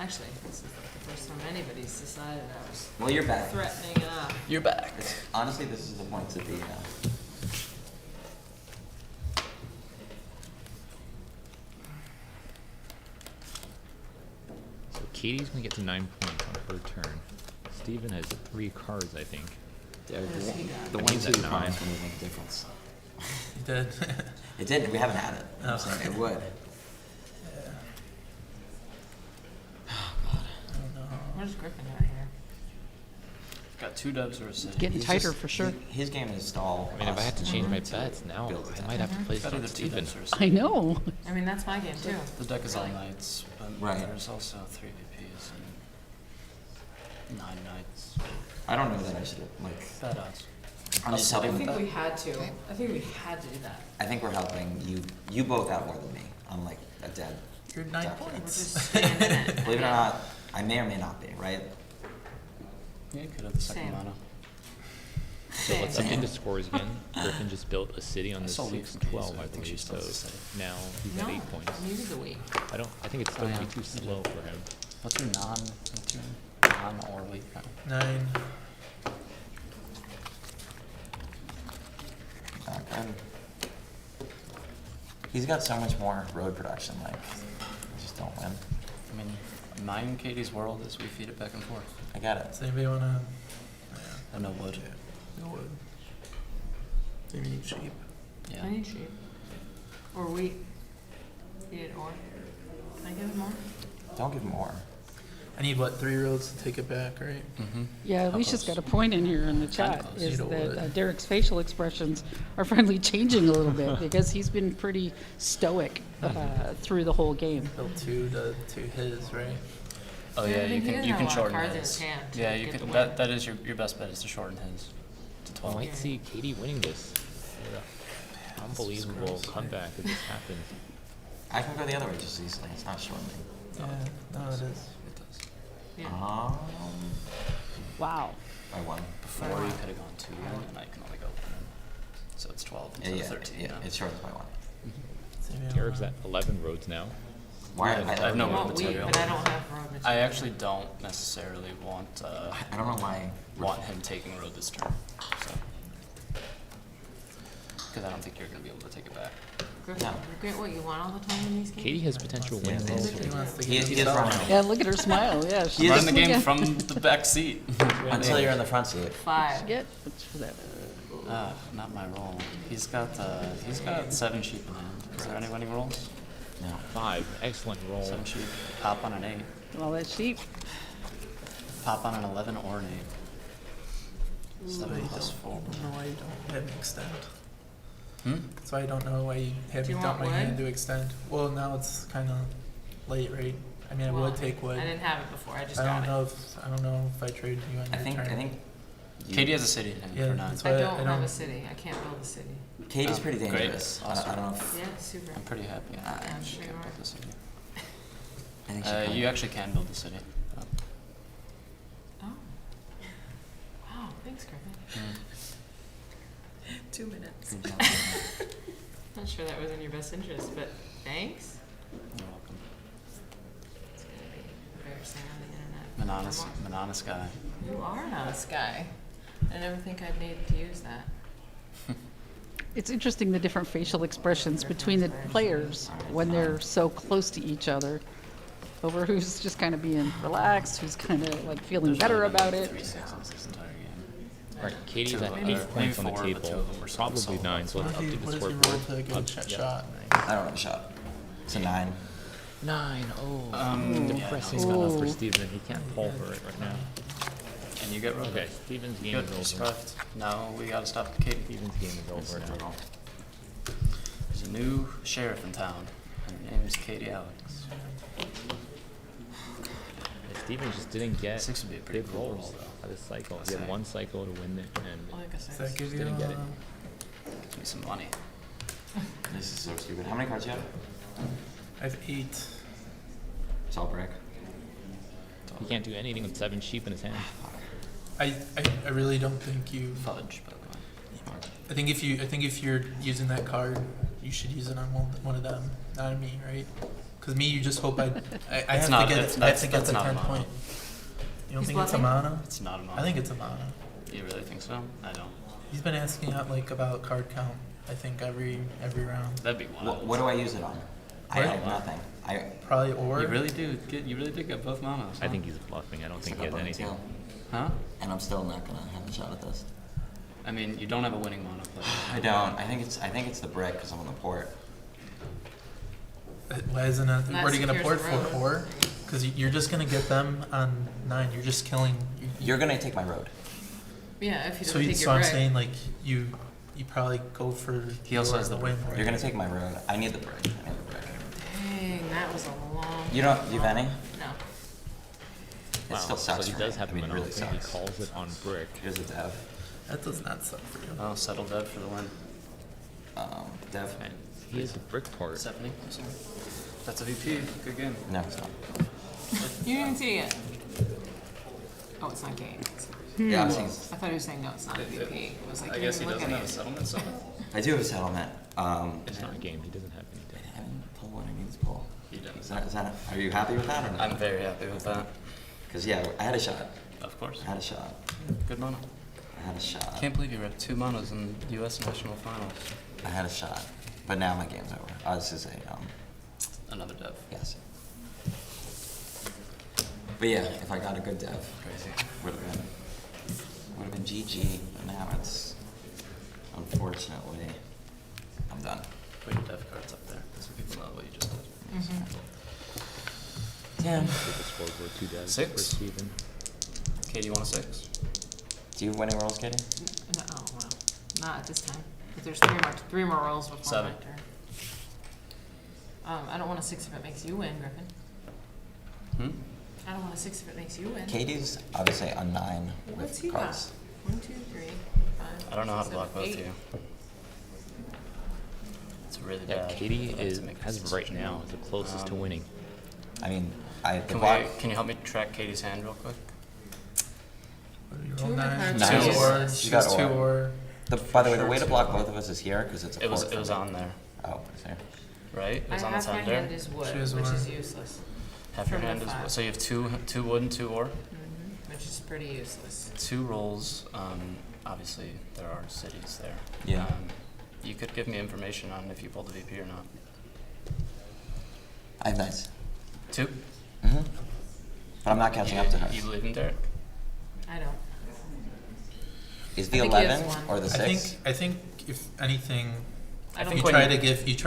Actually, this is like the first time anybody's decided I was Well, you're back. threatening enough. You're back. Honestly, this is the point to be. So Katie's gonna get to 9 points on her turn. Steven has 3 cards, I think. What does he got? The He's 1, at 2 9. promise wouldn't make a difference. You did. It didn't. We haven't had it. Oh. I'm saying it would. What does Griffin got here? Got 2 dubs or a city. Getting He's tighter just- for sure. His game is stall. I mean, if I had to change my to bets now, build it I might have to play Got either 2 Steven. dubs or a city. I know. I mean, that's my game too. The deck is all Really. knights, but Right. there's also 3 VPs and 9 knights. I don't know that I should like. Bad odds. I'm just I helping. think we had to. I think we had to do that. I think we're helping you. You both got more than me. I'm like a dead. You're 9 duck. We're points. just staying in it. Believe it or not, I may or may not be right. Yeah, you could have the second Same. mono. So let's update the scores again. Griffin just built a city on I the saw 6 Leafs and in 12, case, I I think she believe. still So has a city. now he's No, at 8 points. neither do we. I think it's still gonna be yeah. too slow for him. What's your non or weak? 9. Not good. He's got so much more road production. Like, we just don't win. I mean, mine Katie's world is we feed it back and forth. I get it. Does anybody want to? And no wood. No wood. Do you need sheep? Yeah. I need sheep. Or wheat. You need ore. Can I give him more? Don't give more. I need what, 3 roads to take it back, right? Mm-hmm. Yeah, How Alicia's close? got a point in here in the chat, close. is You know that what? Derek's facial expressions are finally changing a little bit, because he's been pretty stoic through the whole game. Built 2 to his, right? Oh I yeah, think he doesn't you have can a lot of shorten cards in his. his hand to Yeah, you get can. the That win. that is your best bet is to shorten his to I 12. might see Katie winning this. Unbelievable gross. comeback if this happens. I can go the other way just easily. It's not shortening. Yeah, no, it is. It does. Yeah. Wow. By 1. Before you could have gone 2, and I can only go 1. So it's 12 Yeah, instead yeah, of 13. yeah. now. It shortens by 1. So maybe I'll, Derek's at 11 roads now. Why? Yeah, I have no I road want wheat, material. but I don't have road material. I actually don't necessarily want I don't know why. want him taking road this turn. So. Because I don't think you're going to be able to take it back. Griffin, No. you get what you want all the time in these games? Katie has potential win Yeah, rolls. He wants to He get is himself- running Yeah, look at her smile. Yeah, He is Run the looking game at- from the back seat. until you're in the front seat. 5. Get what's for that? Not my roll. He's got 7 sheep in hand. Is there any winning rolls? No. 5. Excellent roll. 7 sheep. Pop on an 8. All that sheep. Pop on an 11 or an 8. That's why 7 you plus don't- 4. I don't know why you don't have me extend. Hmm? That's why I don't know why you have Do me you dump want my hand wood? to extend. Well, now it's kind of late, right? I mean, I Well, would take wood. I didn't have it before, I just I got don't it. know if I trade you on I your think turn. you- Katie has a city in hand Yeah, for 9. that's I why don't have a city, I can't build a city. Katie's pretty Great. dangerous. I Awesome. don't know if Yeah, super. I'm pretty happy. I I'm She sure can't you are. build the city. I think she can. You actually can build the city. Oh. Wow, thanks, Griffin. 2 minutes. Good job. Not sure that was in your best interest, but thanks. You're welcome. It's gonna be embarrassing on the internet. Mononis, mononis guy. You are an honest guy. I never think I'd need to use that. It's interesting the different facial expressions between the players when they're so close to each other, over who's just kind of being relaxed, who's kind of like feeling There's better really been about it. 3 6s this entire game. Alright, Katie's Two, at maybe 8 four, points on the maybe 4, but 2 table. of them were Probably solo. 9, so What let's if you update the roll scoreboard. to get a Yep. shot? I don't have a shot. It's a 9. 9. Oh, yeah, depressing no, enough for Steven. He can't pull for it right now. Can you get rid of Okay, it? Steven's game Good, is over. survived. Now we gotta stop Katie. Steven's game is over now. There's a new sheriff in town, and her name's Katie Alex. Steven just didn't get 6 would be a pretty big cool roll, rolls though. out of this cycle. I'll He had say. 1 cycle to win it, and Like a Does six. that give you? Didn't get it. Gives me some money. This is so stupid. How many cards do you have? I have 8. It's all brick. he can't do anything with 7 sheep in his hand. I really don't think you. Fudge, by the way. I think if you're using that card, you should use it on one of them, not on me, right? Because me, you just hope I It's have not- to get that's- I have to that's- get that's the not 10 mono. point. You don't He's think it's a bluffing? mono? It's not a mono. I think it's a mono. You really think so? I don't. He's been asking out like about card count. I think every round. That'd be wild. What do I use it on? I What? have nothing. I Probably or. You really do get both monos. I huh? think he's bluffing. I don't think he has suck up on anything. tail. Huh? And I'm still not gonna have a shot at this. I mean, you don't have a winning mono player. I don't. I think it's the brick because I'm on the port. Why isn't it? That What are you gonna secures port the for? road. Or? Because you're just gonna get them on 9. You're just killing. You're gonna take my road. Yeah, if you So, don't take so your I'm break. saying like you probably go for. He also your has the win. brick. You're gonna take my road. I need the brick. I need the brick. Dang, that was a long. You don't. Do you have any? No. It still sucks so he for does me. have I mean, the it really monopoly. He sucks. calls it on brick. Here's a dev. That does not suck for you. Oh, settle dead for the win. Dev. And he has the brick part. Stephanie, I'm sorry. That's a VP. Good game. No, it's not. You didn't even see it yet. Oh, it's not game. Yeah, I'm seeing. I thought he was saying no, it's not a VP. It was like, I you guess he didn't look doesn't at have a it. settlement zone. I do have a settlement. It's not a game. He doesn't have anything. I haven't pulled what I need to pull. You don't. Is that? Are you happy with that or I'm not? very happy with that. Because yeah, I had a shot. Of course. I had a shot. Good mono. I had a shot. Can't believe you were at 2 monos in U.S. National Finals. I had a shot. But now my game's over. This is a Another dev. yes. But yeah, if I got a good dev, Crazy. would have been GG. But now it's unfortunately I'm done. Put your dev cards up there so people know what you just did. Yeah. With the scoreboard, 2 devs 6. for Steven. Katie, you want a 6? Do you have winning rolls, Katie? No, oh, wow. Not at this time. But there's 3 more rolls before 7. my turn. I don't want a 6 if it makes you win, Griffin. Hmm? I don't want a 6 if it makes you win. Katie's obviously a 9 What's with he got? cards. 1, 2, 3, 5. I don't know how to 6, block 7, both 8. of you. It's really Yeah, bad. Katie I'd like is, to make as this of right decision. now, is the closest to winning. I mean, the Can, block. can you help me track Katie's hand real quick? What do you Two roll of the 9? cards are Two useless. or. She You got has 2 or. or. By the way, the Sure, way to two block or. both of us is here because it's a It was port it was for me. on there, Oh, it's here. right? It I was on the have my tender. hand is wood, She has which or. is useless. Half your from the hand is 5. so you have two wood and 2 ore. Which is pretty useless. 2 rolls. Obviously there are cities there. Yeah. You could give me information on if you pulled the VP or not. I have knights. 2? Mm-hmm. But I'm not catching up to her. You believe in Derek? I don't. Is the I think he has 11 one. or the 6? I think if anything, I don't you when try you-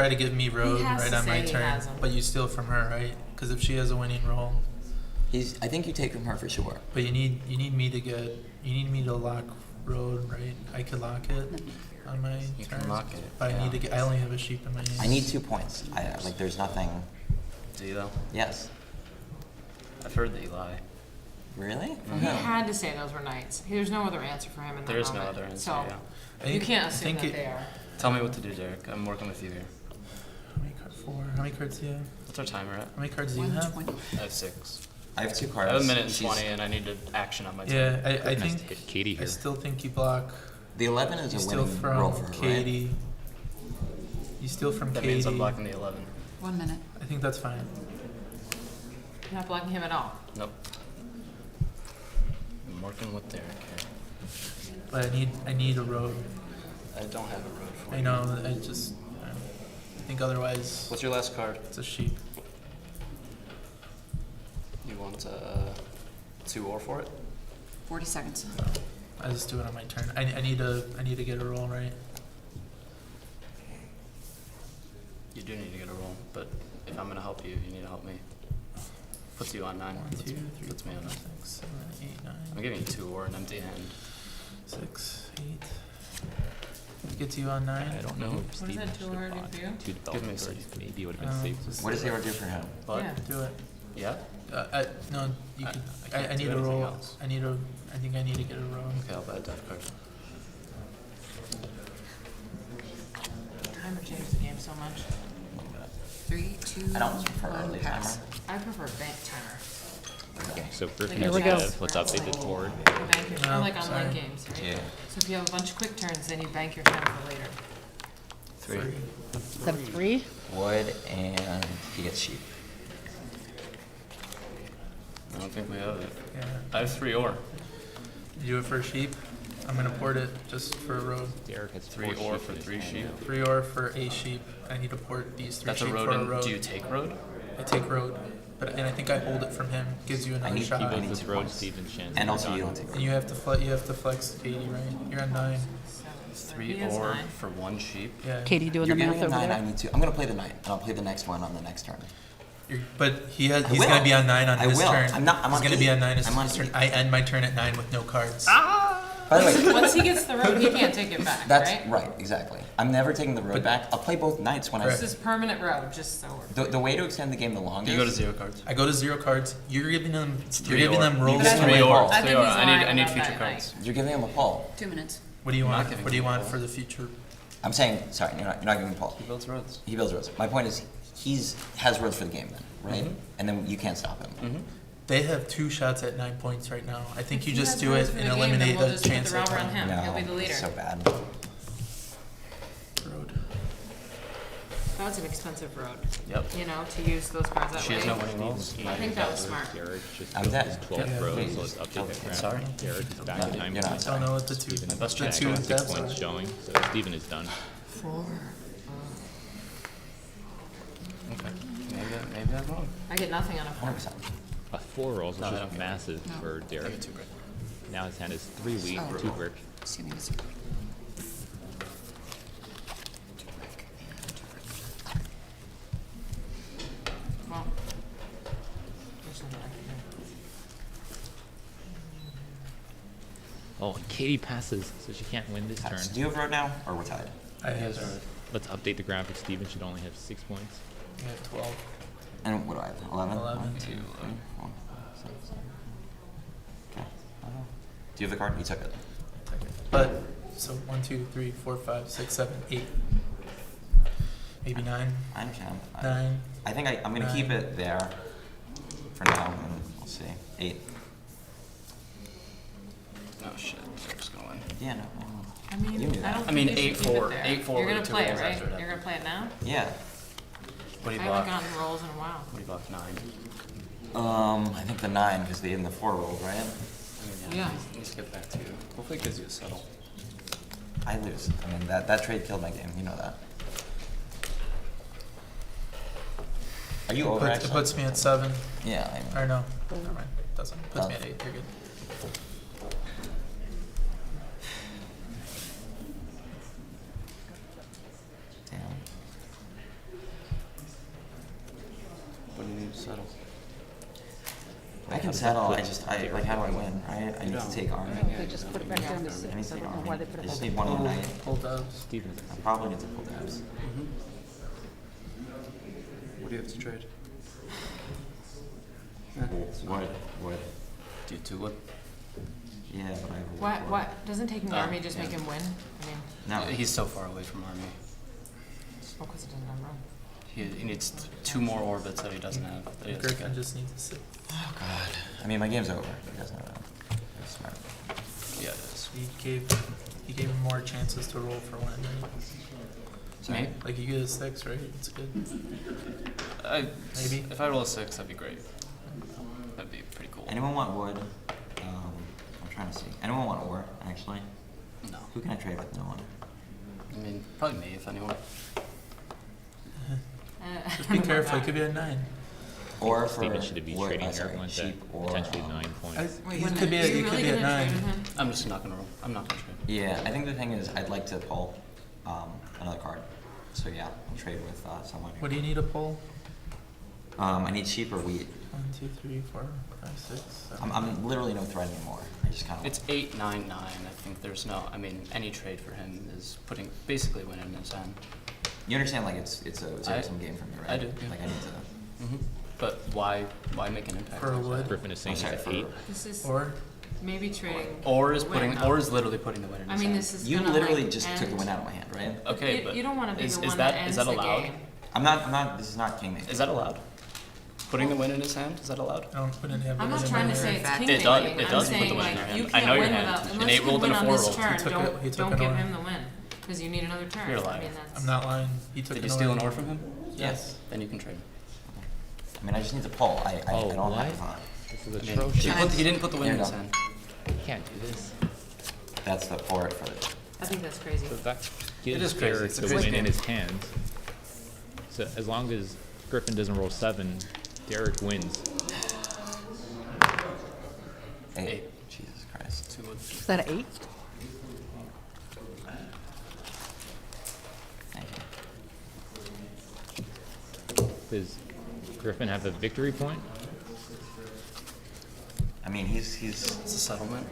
to give me road has right to on my say he turn, has 'em. but you steal from her, right? Because if she has a winning roll, I think you take from her for sure. but you need me to lock road, right? I could lock it on my You turn. can lock it, But I yeah. need to get. I only have a sheep in my hand. I need 2 points. Like there's nothing. Do you though? Yes. I've heard that you lie. Really? From He who? had to say those were knights. There's no other answer for him in that There is no moment. other answer, So yeah. I you think- can't I assume think that it- they are. Tell me what to do, Derek. I'm working with you here. How many cards? 4. How many cards do you have? What's our timer at? How many cards do you have? 120. I have 6. I have 2 I cards. have a minute and She's- 20, and I need to action on my Yeah, turn. I Nice to think. hit Katie I here. still think you block. The 11 is You a steal winning roll from for her, Katie. You steal from That Katie. means I'm blocking the 11. 1 minute. I think that's fine. You're not blocking him at all. Nope. I'm working with Derek here. But I need a road. I don't have a road for I you. know. I think otherwise What's your last card? it's a sheep. You want 2 or for it? 40 seconds. I just do it on my turn. I need to get a roll right. You do need to get a roll, but if I'm gonna help you, you need to help me. Puts you on 9. 1, 2, 3, Puts me on 4, 9. 6, 7, 8, 9, I'm giving you 2 or an empty hand. 6, 8. Gets you on 9. I don't know if What Steven does that should do have already bought for you? 2 development me a cards. second. Maybe it would have been safe. Just What does Hero do for him? But Yeah. do it. yeah. No, you I- can. I can't I need do a anything roll. else. I think I need to get a roll. Okay, I'll buy a death card. Timer changed the game so much. 3, 2, I don't prefer 1, early pass. timer. I prefer bank timer. So Griffin Here has we go. Let's update the board. Bank your, No, or like online sorry. games, right? Yeah. So if you have a bunch of quick turns, then you bank your time for later. 3. Is that 3? Wood and he gets sheep. I don't think we have it. Yeah. I have 3 or. You do it for a sheep. I'm gonna port it just for a road. Derek has 3 4 or sheep for in his 3 hand sheep. now. 3 or for a sheep. I need to port these 3 That's a sheep road. for a And road. do you take road? I take road, and I think I hold it from him. Gives you another need shot. people He need goes with 2 Road, points. Steven's chance. And also Donna. you don't take And you have to flex Katie, right? You're on 9. 3 He has or 9. for 1 sheep. Yeah. Katie doing You're the math giving over a 9, I there? need 2. I'm gonna play the 9, and I'll play the next one on the next turn. But he's will. gonna be on 9 on I his will. turn. I'm He's on gonna be 8. on 9 I'm on his turn. 8. I end my turn at 9 with no cards. By the way, Once he gets the road, he can't take it back, that's right? right, exactly. I'm never taking the road But- back. I'll play both nights when This is permanent road, just so we're. the way to extend the game the longest. You go to 0 cards. I go to 0 cards. You're giving them. You're 3 giving or. them rolls. But I to think- Three win. or. I think Three or. he's I lying need about future that cards. You're giving him a pull. 2 minutes. What do you I'm not want? giving What do you him a want pull. for the future? I'm saying, sorry, you're not giving him a pull. He builds roads. He builds roads. My point is, has roads for the game then, right? And then you can't stop him. Mm-hmm. They have 2 shots at 9 points right now. I think you If he just has do roads it for and the game, then eliminate we'll the just put chance the of route around him. No, He'll be the leader. it's so bad. road. That was an expensive road, Yep. you know, to use those cards that She way. has no winning rolls. I think that was smart. Derek just I'm built dead. his 12 Yeah, rows, please. so let's update that graph. Sorry. Derek is back No, at 9 you're not. points. I don't know what the 2. Steven My best the check. 2 has 6 deaths points are. showing, so Steven is done. 4. Okay. Maybe I'm wrong. I get nothing on a 4. 100%. A 4 rolls is No, I just don't get it. massive No. for I Derek. get 2 break. Now his hand is 3 wheat, Oh. 2 brick. Assuming it's. Well, there's nothing I can do. Oh, and Katie passes, so she can't win this turn. Do you have road now, or we're tied? I have. Let's update the graphic. Steven should only have 6 points. I have 12. And what do I have? 11? 11. 1, 2, 3, 4, 5, 6, 7. Okay. Do you have the card? You took it. But so 1, 2, 3, 4, 5, 6, 7, 8. Maybe 9. I understand. 9. I think I'm going to keep it there for now, and we'll see. 8. Oh shit. Derek's going to win. Yeah, no. I mean, You knew I that. don't I mean, think you should keep 8-4 it there. 8-4 You're with gonna two play it, rolls right? after that. You're gonna play it now? Yeah. What do you I block? haven't gotten rolls in a while. What do you block? 9. I think the 9, because they in the 4 rolled, right? Yeah. Let me skip back to you. Hopefully it gives you a settle. I lose. I mean, that trade killed my game. You know that. Are you over? It Actually? puts me at 7. Yeah. I mean, Or no, never mind. Doesn't. Puts me at 8. You're good. damn. What do you need to settle? I can settle. I like. How do I win? Right? I need to don't. take army. They just put it back down to I need 6. to I take don't know army. why they put I it just back need down. one of the night. Pull dubs. Stevens. I probably need to pull dabs. What do you have to trade? Wood. Do you 2 wood? Yeah, but I have a wood What, board. what, doesn't taking Oh, army just yeah. make him win? I mean, No. He's so far away from army. oh, cause it doesn't have run. He needs 2 more orbits that he doesn't have. That he doesn't Griffin get. just needs a 6. Oh God. I mean, my game's over. He doesn't know that. That's smart. Yeah, it is. He gave him more chances to roll for win. Sorry. Me? Like you get a 6, right? It's good. Maybe. If I roll a 6, that'd be great. That'd be pretty cool. Anyone want wood? I'm trying to see. Anyone want ore? Actually, No. who can I trade with? No one. I mean, probably me if anyone. Just be careful. It could be a 9. Or for Steven should be wood, trading sorry, everyone sheep at or potentially 9 points. He could be. He could be at 9. I'm just not gonna roll. I'm not gonna trade. Yeah, I think the thing is, I'd like to pull another card. So yeah, I'll trade with someone. What do you need to pull? I need sheep or wheat. 1, 2, 3, 4, 5, 6, 7. I'm literally no threat anymore. I just kind of. It's 8, 9, 9. I think there's no. I mean, any trade for him is putting basically winning in his hand. You understand? Like it's a zero-sum game for me, right? I do, yeah. Like I need to. Mm-hmm. But why make an impact? For a wood. Griffin is saying I'm he's sorry, at for 8. This is Or maybe trading. Or is the putting, win, or though. is literally putting the win in I his mean, hand. this is You gonna, literally like, just took the win out of my hand, right? Okay, You, but you don't want to be is, the is one that that ends is that the allowed? game. I'm not. This is not king me. Is that allowed? Putting the win in his hand, is that allowed? I don't put in have I'm the not win trying to in say there. it's It king does- it making. does I'm put the saying win in your like hand. you I know can't your win hand. without An unless 8 you can rolled win and a on 4 this rolled. turn. He took Don't an give or. him the win because you need another turn. You're I lying. mean, that's. I'm not lying. He took Did an you steal or. an ore from him? Yes. Then you can trade. I mean, I just need to pull. I Oh, don't what? have This is I mean, atrocious. he didn't put the win in There his you go. hand. You can't do this. That's the port for the. I think that's crazy. So that It is gives crazy. Derek It's a the crazy win in game. his hands. So as long as Griffin doesn't roll 7, Derek wins. 8. Jesus Christ. 2 wood. Is that an 8? Thank you. Does Griffin have a victory point? I mean, he's. It's a settlement.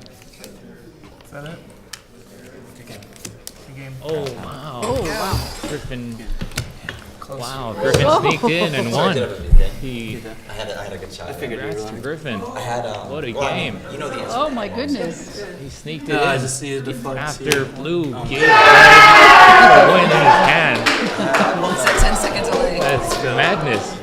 Is that it? Good game. Good game. Oh, wow. Oh, wow. Griffin. Close. Wow, Griffin sneaked in and won. He I had a good shot. I figured you congrats were to lying. Griffin. I had. What a well, I game. mean, you know the answer. Oh my goodness. He sneaked it I in just see a deflect. after Blue gave Greg the win in his hand. It's a 10 second delay. That's madness.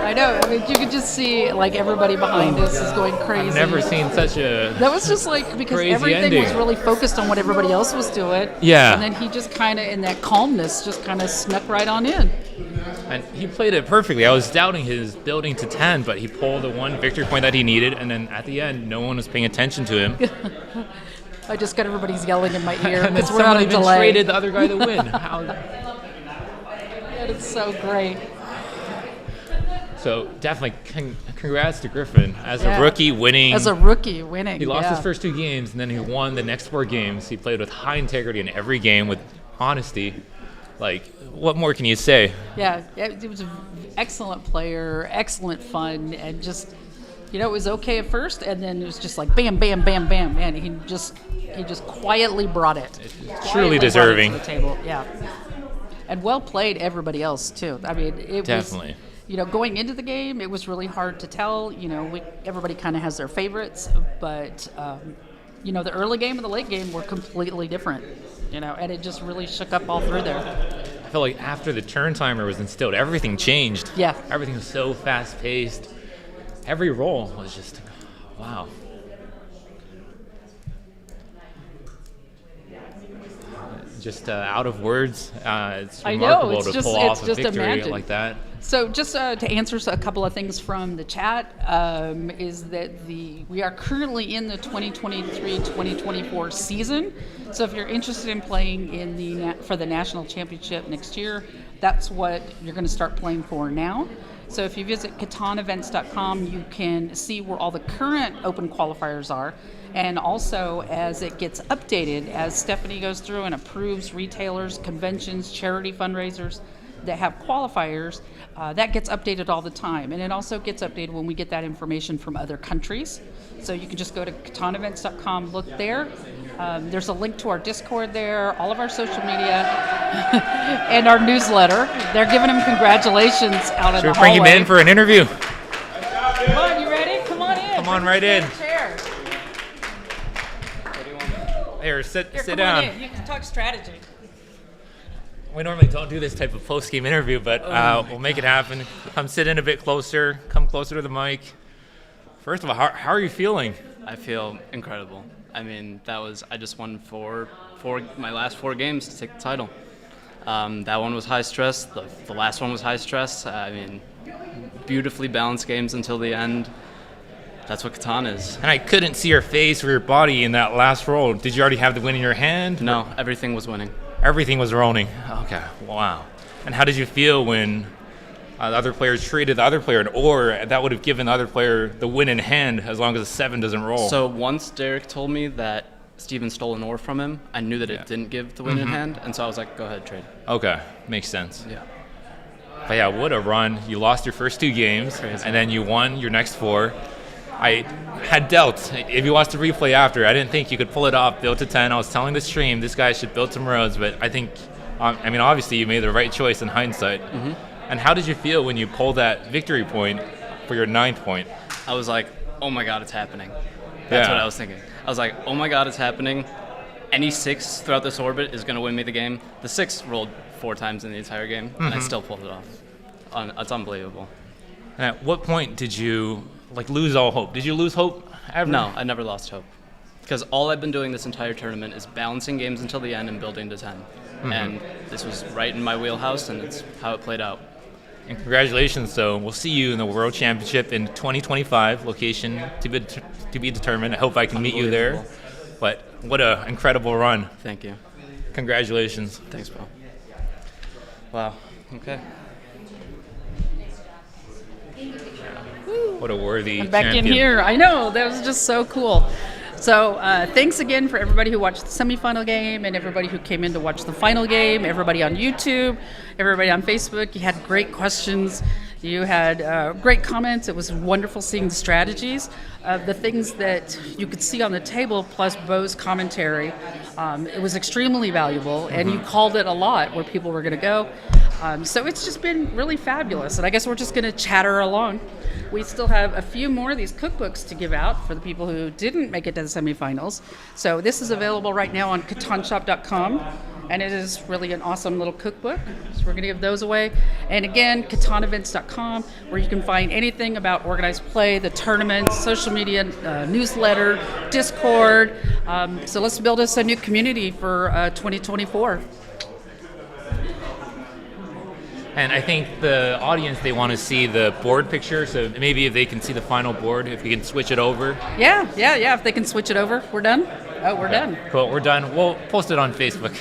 I know. I mean, you could just see like everybody behind us is going crazy. I've never seen such a That was just like because Crazy everything ending. was really focused on what everybody else was doing. Yeah. And then he just kind of, in that calmness, just kind of snuck right on in. and he played it perfectly. I was doubting his building to 10, but he pulled the one victory point that he needed, and then at the end, no one was paying attention to him. I just got everybody's yelling in my ear And then because we're on someone a even delay. traded the other guy to win. How? That is so great. So definitely, congrats to Griffin as Yeah. a rookie winning. As a rookie winning. He lost yeah. his first 2 games, and then he won the next 4 games. He played with high integrity in every game with honesty. Like, what more can you say? Yeah, it was an excellent player, excellent fun, and just, it was okay at first, and then it was just like bam, bam, bam, bam, and he just quietly brought it. Truly Quietly brought it deserving. to the table, yeah. And well played, everybody else too. I mean, it Definitely. was, going into the game, it was really hard to tell. Everybody kind of has their favorites, but the early game and the late game were completely different. And it just really shook up all through there. I felt like after the turn timer was instilled, everything changed. Yeah. Everything was so fast paced. Every roll was just, wow. Just out of words. It's I know, remarkable it's to just- pull it's off a just victory imagine. like that. So just to answer a couple of things from the chat, is that we are currently in the 2023-2024 season. So if you're interested in playing in for the national championship next year, that's what you're going to start playing for now. So if you visit CATANevents.com, you can see where all the current open qualifiers are. And also, as it gets updated, as Stephanie goes through and approves retailers, conventions, charity fundraisers that have qualifiers, that gets updated all the time. And it also gets updated when we get that information from other countries. So you can just go to CATANevents.com, look there. There's a link to our Discord there, all of our social media, and our newsletter. They're giving him congratulations out in the hallway. Should we bring him in for an interview? Come on, you ready? Come on in. Come on right in. Chair. Here, sit Come down. on in. You can talk strategy. We normally don't do this type of post-game interview, but we'll make it happen. Come sit in a bit closer. Come closer to the mic. First of all, how are you feeling? I feel incredible. I mean, I just won my last 4 games to take the title. That one was high stress. The last one was high stress. I mean, beautifully balanced games until the end. That's what Catan is. And I couldn't see your face or your body in that last roll. Did you already have the win in your hand? No, everything was winning. Everything was rolling. Okay, wow. And how did you feel when the other player traded the other player, or that would have given the other player the win in hand as long as the 7 doesn't roll? So once Derek told me that Steven stole an ore from him, I knew that it didn't give the win in hand, and so I was like, go ahead, trade. Okay, makes sense. Yeah. But yeah, what a run. You lost your first 2 games, Crazy. and then you won your next 4. I had doubts. If you watched the replay after, I didn't think you could pull it off, build to 10. I was telling the stream, this guy should build some roads, but I think, obviously you made the right choice in hindsight. Mm-hmm. And how did you feel when you pulled that victory point for your 9th point? I was like, oh my God, it's happening. That's what I was thinking. I was like, oh my God, it's happening. Any 6 throughout this orbit is going to win me the game. The 6 rolled 4 times in the entire game, and I still pulled it off. It's unbelievable. And at what point did you lose all hope? Did you lose hope ever? No, I never lost hope. Because all I've been doing this entire tournament is balancing games until the end and building to 10. And this was right in my wheelhouse, and it's how it played out. And congratulations. So we'll see you in the World Championship in 2025, location to be determined. I hope I can meet you there. But what an incredible run. Thank you. Congratulations. Thanks, Bo. Wow. Okay. What a worthy I'm back champion. in here. I know, that was just so cool. So thanks again for everybody who watched the semifinal game and everybody who came in to watch the final game, everybody on YouTube, everybody on Facebook. You had great questions. You had great comments. It was wonderful seeing the strategies. The things that you could see on the table, plus Bo's commentary, it was extremely valuable, and you called it a lot where people were going to go. So it's just been really fabulous, and I guess we're just going to chatter along. We still have a few more of these cookbooks to give out for the people who didn't make it to the semifinals. So this is available right now on CATANshop.com, and it is really an awesome little cookbook. So we're going to give those away. And again, CATANevents.com, where you can find anything about organized play, the tournaments, social media, newsletter, Discord. So let's build us a new community for 2024. And I think the audience, they want to see the board picture, so maybe if they can see the final board, if you can switch it over. Yeah, if they can switch it over. We're done? Oh, we're done. Cool, we're done. We'll post it on Facebook.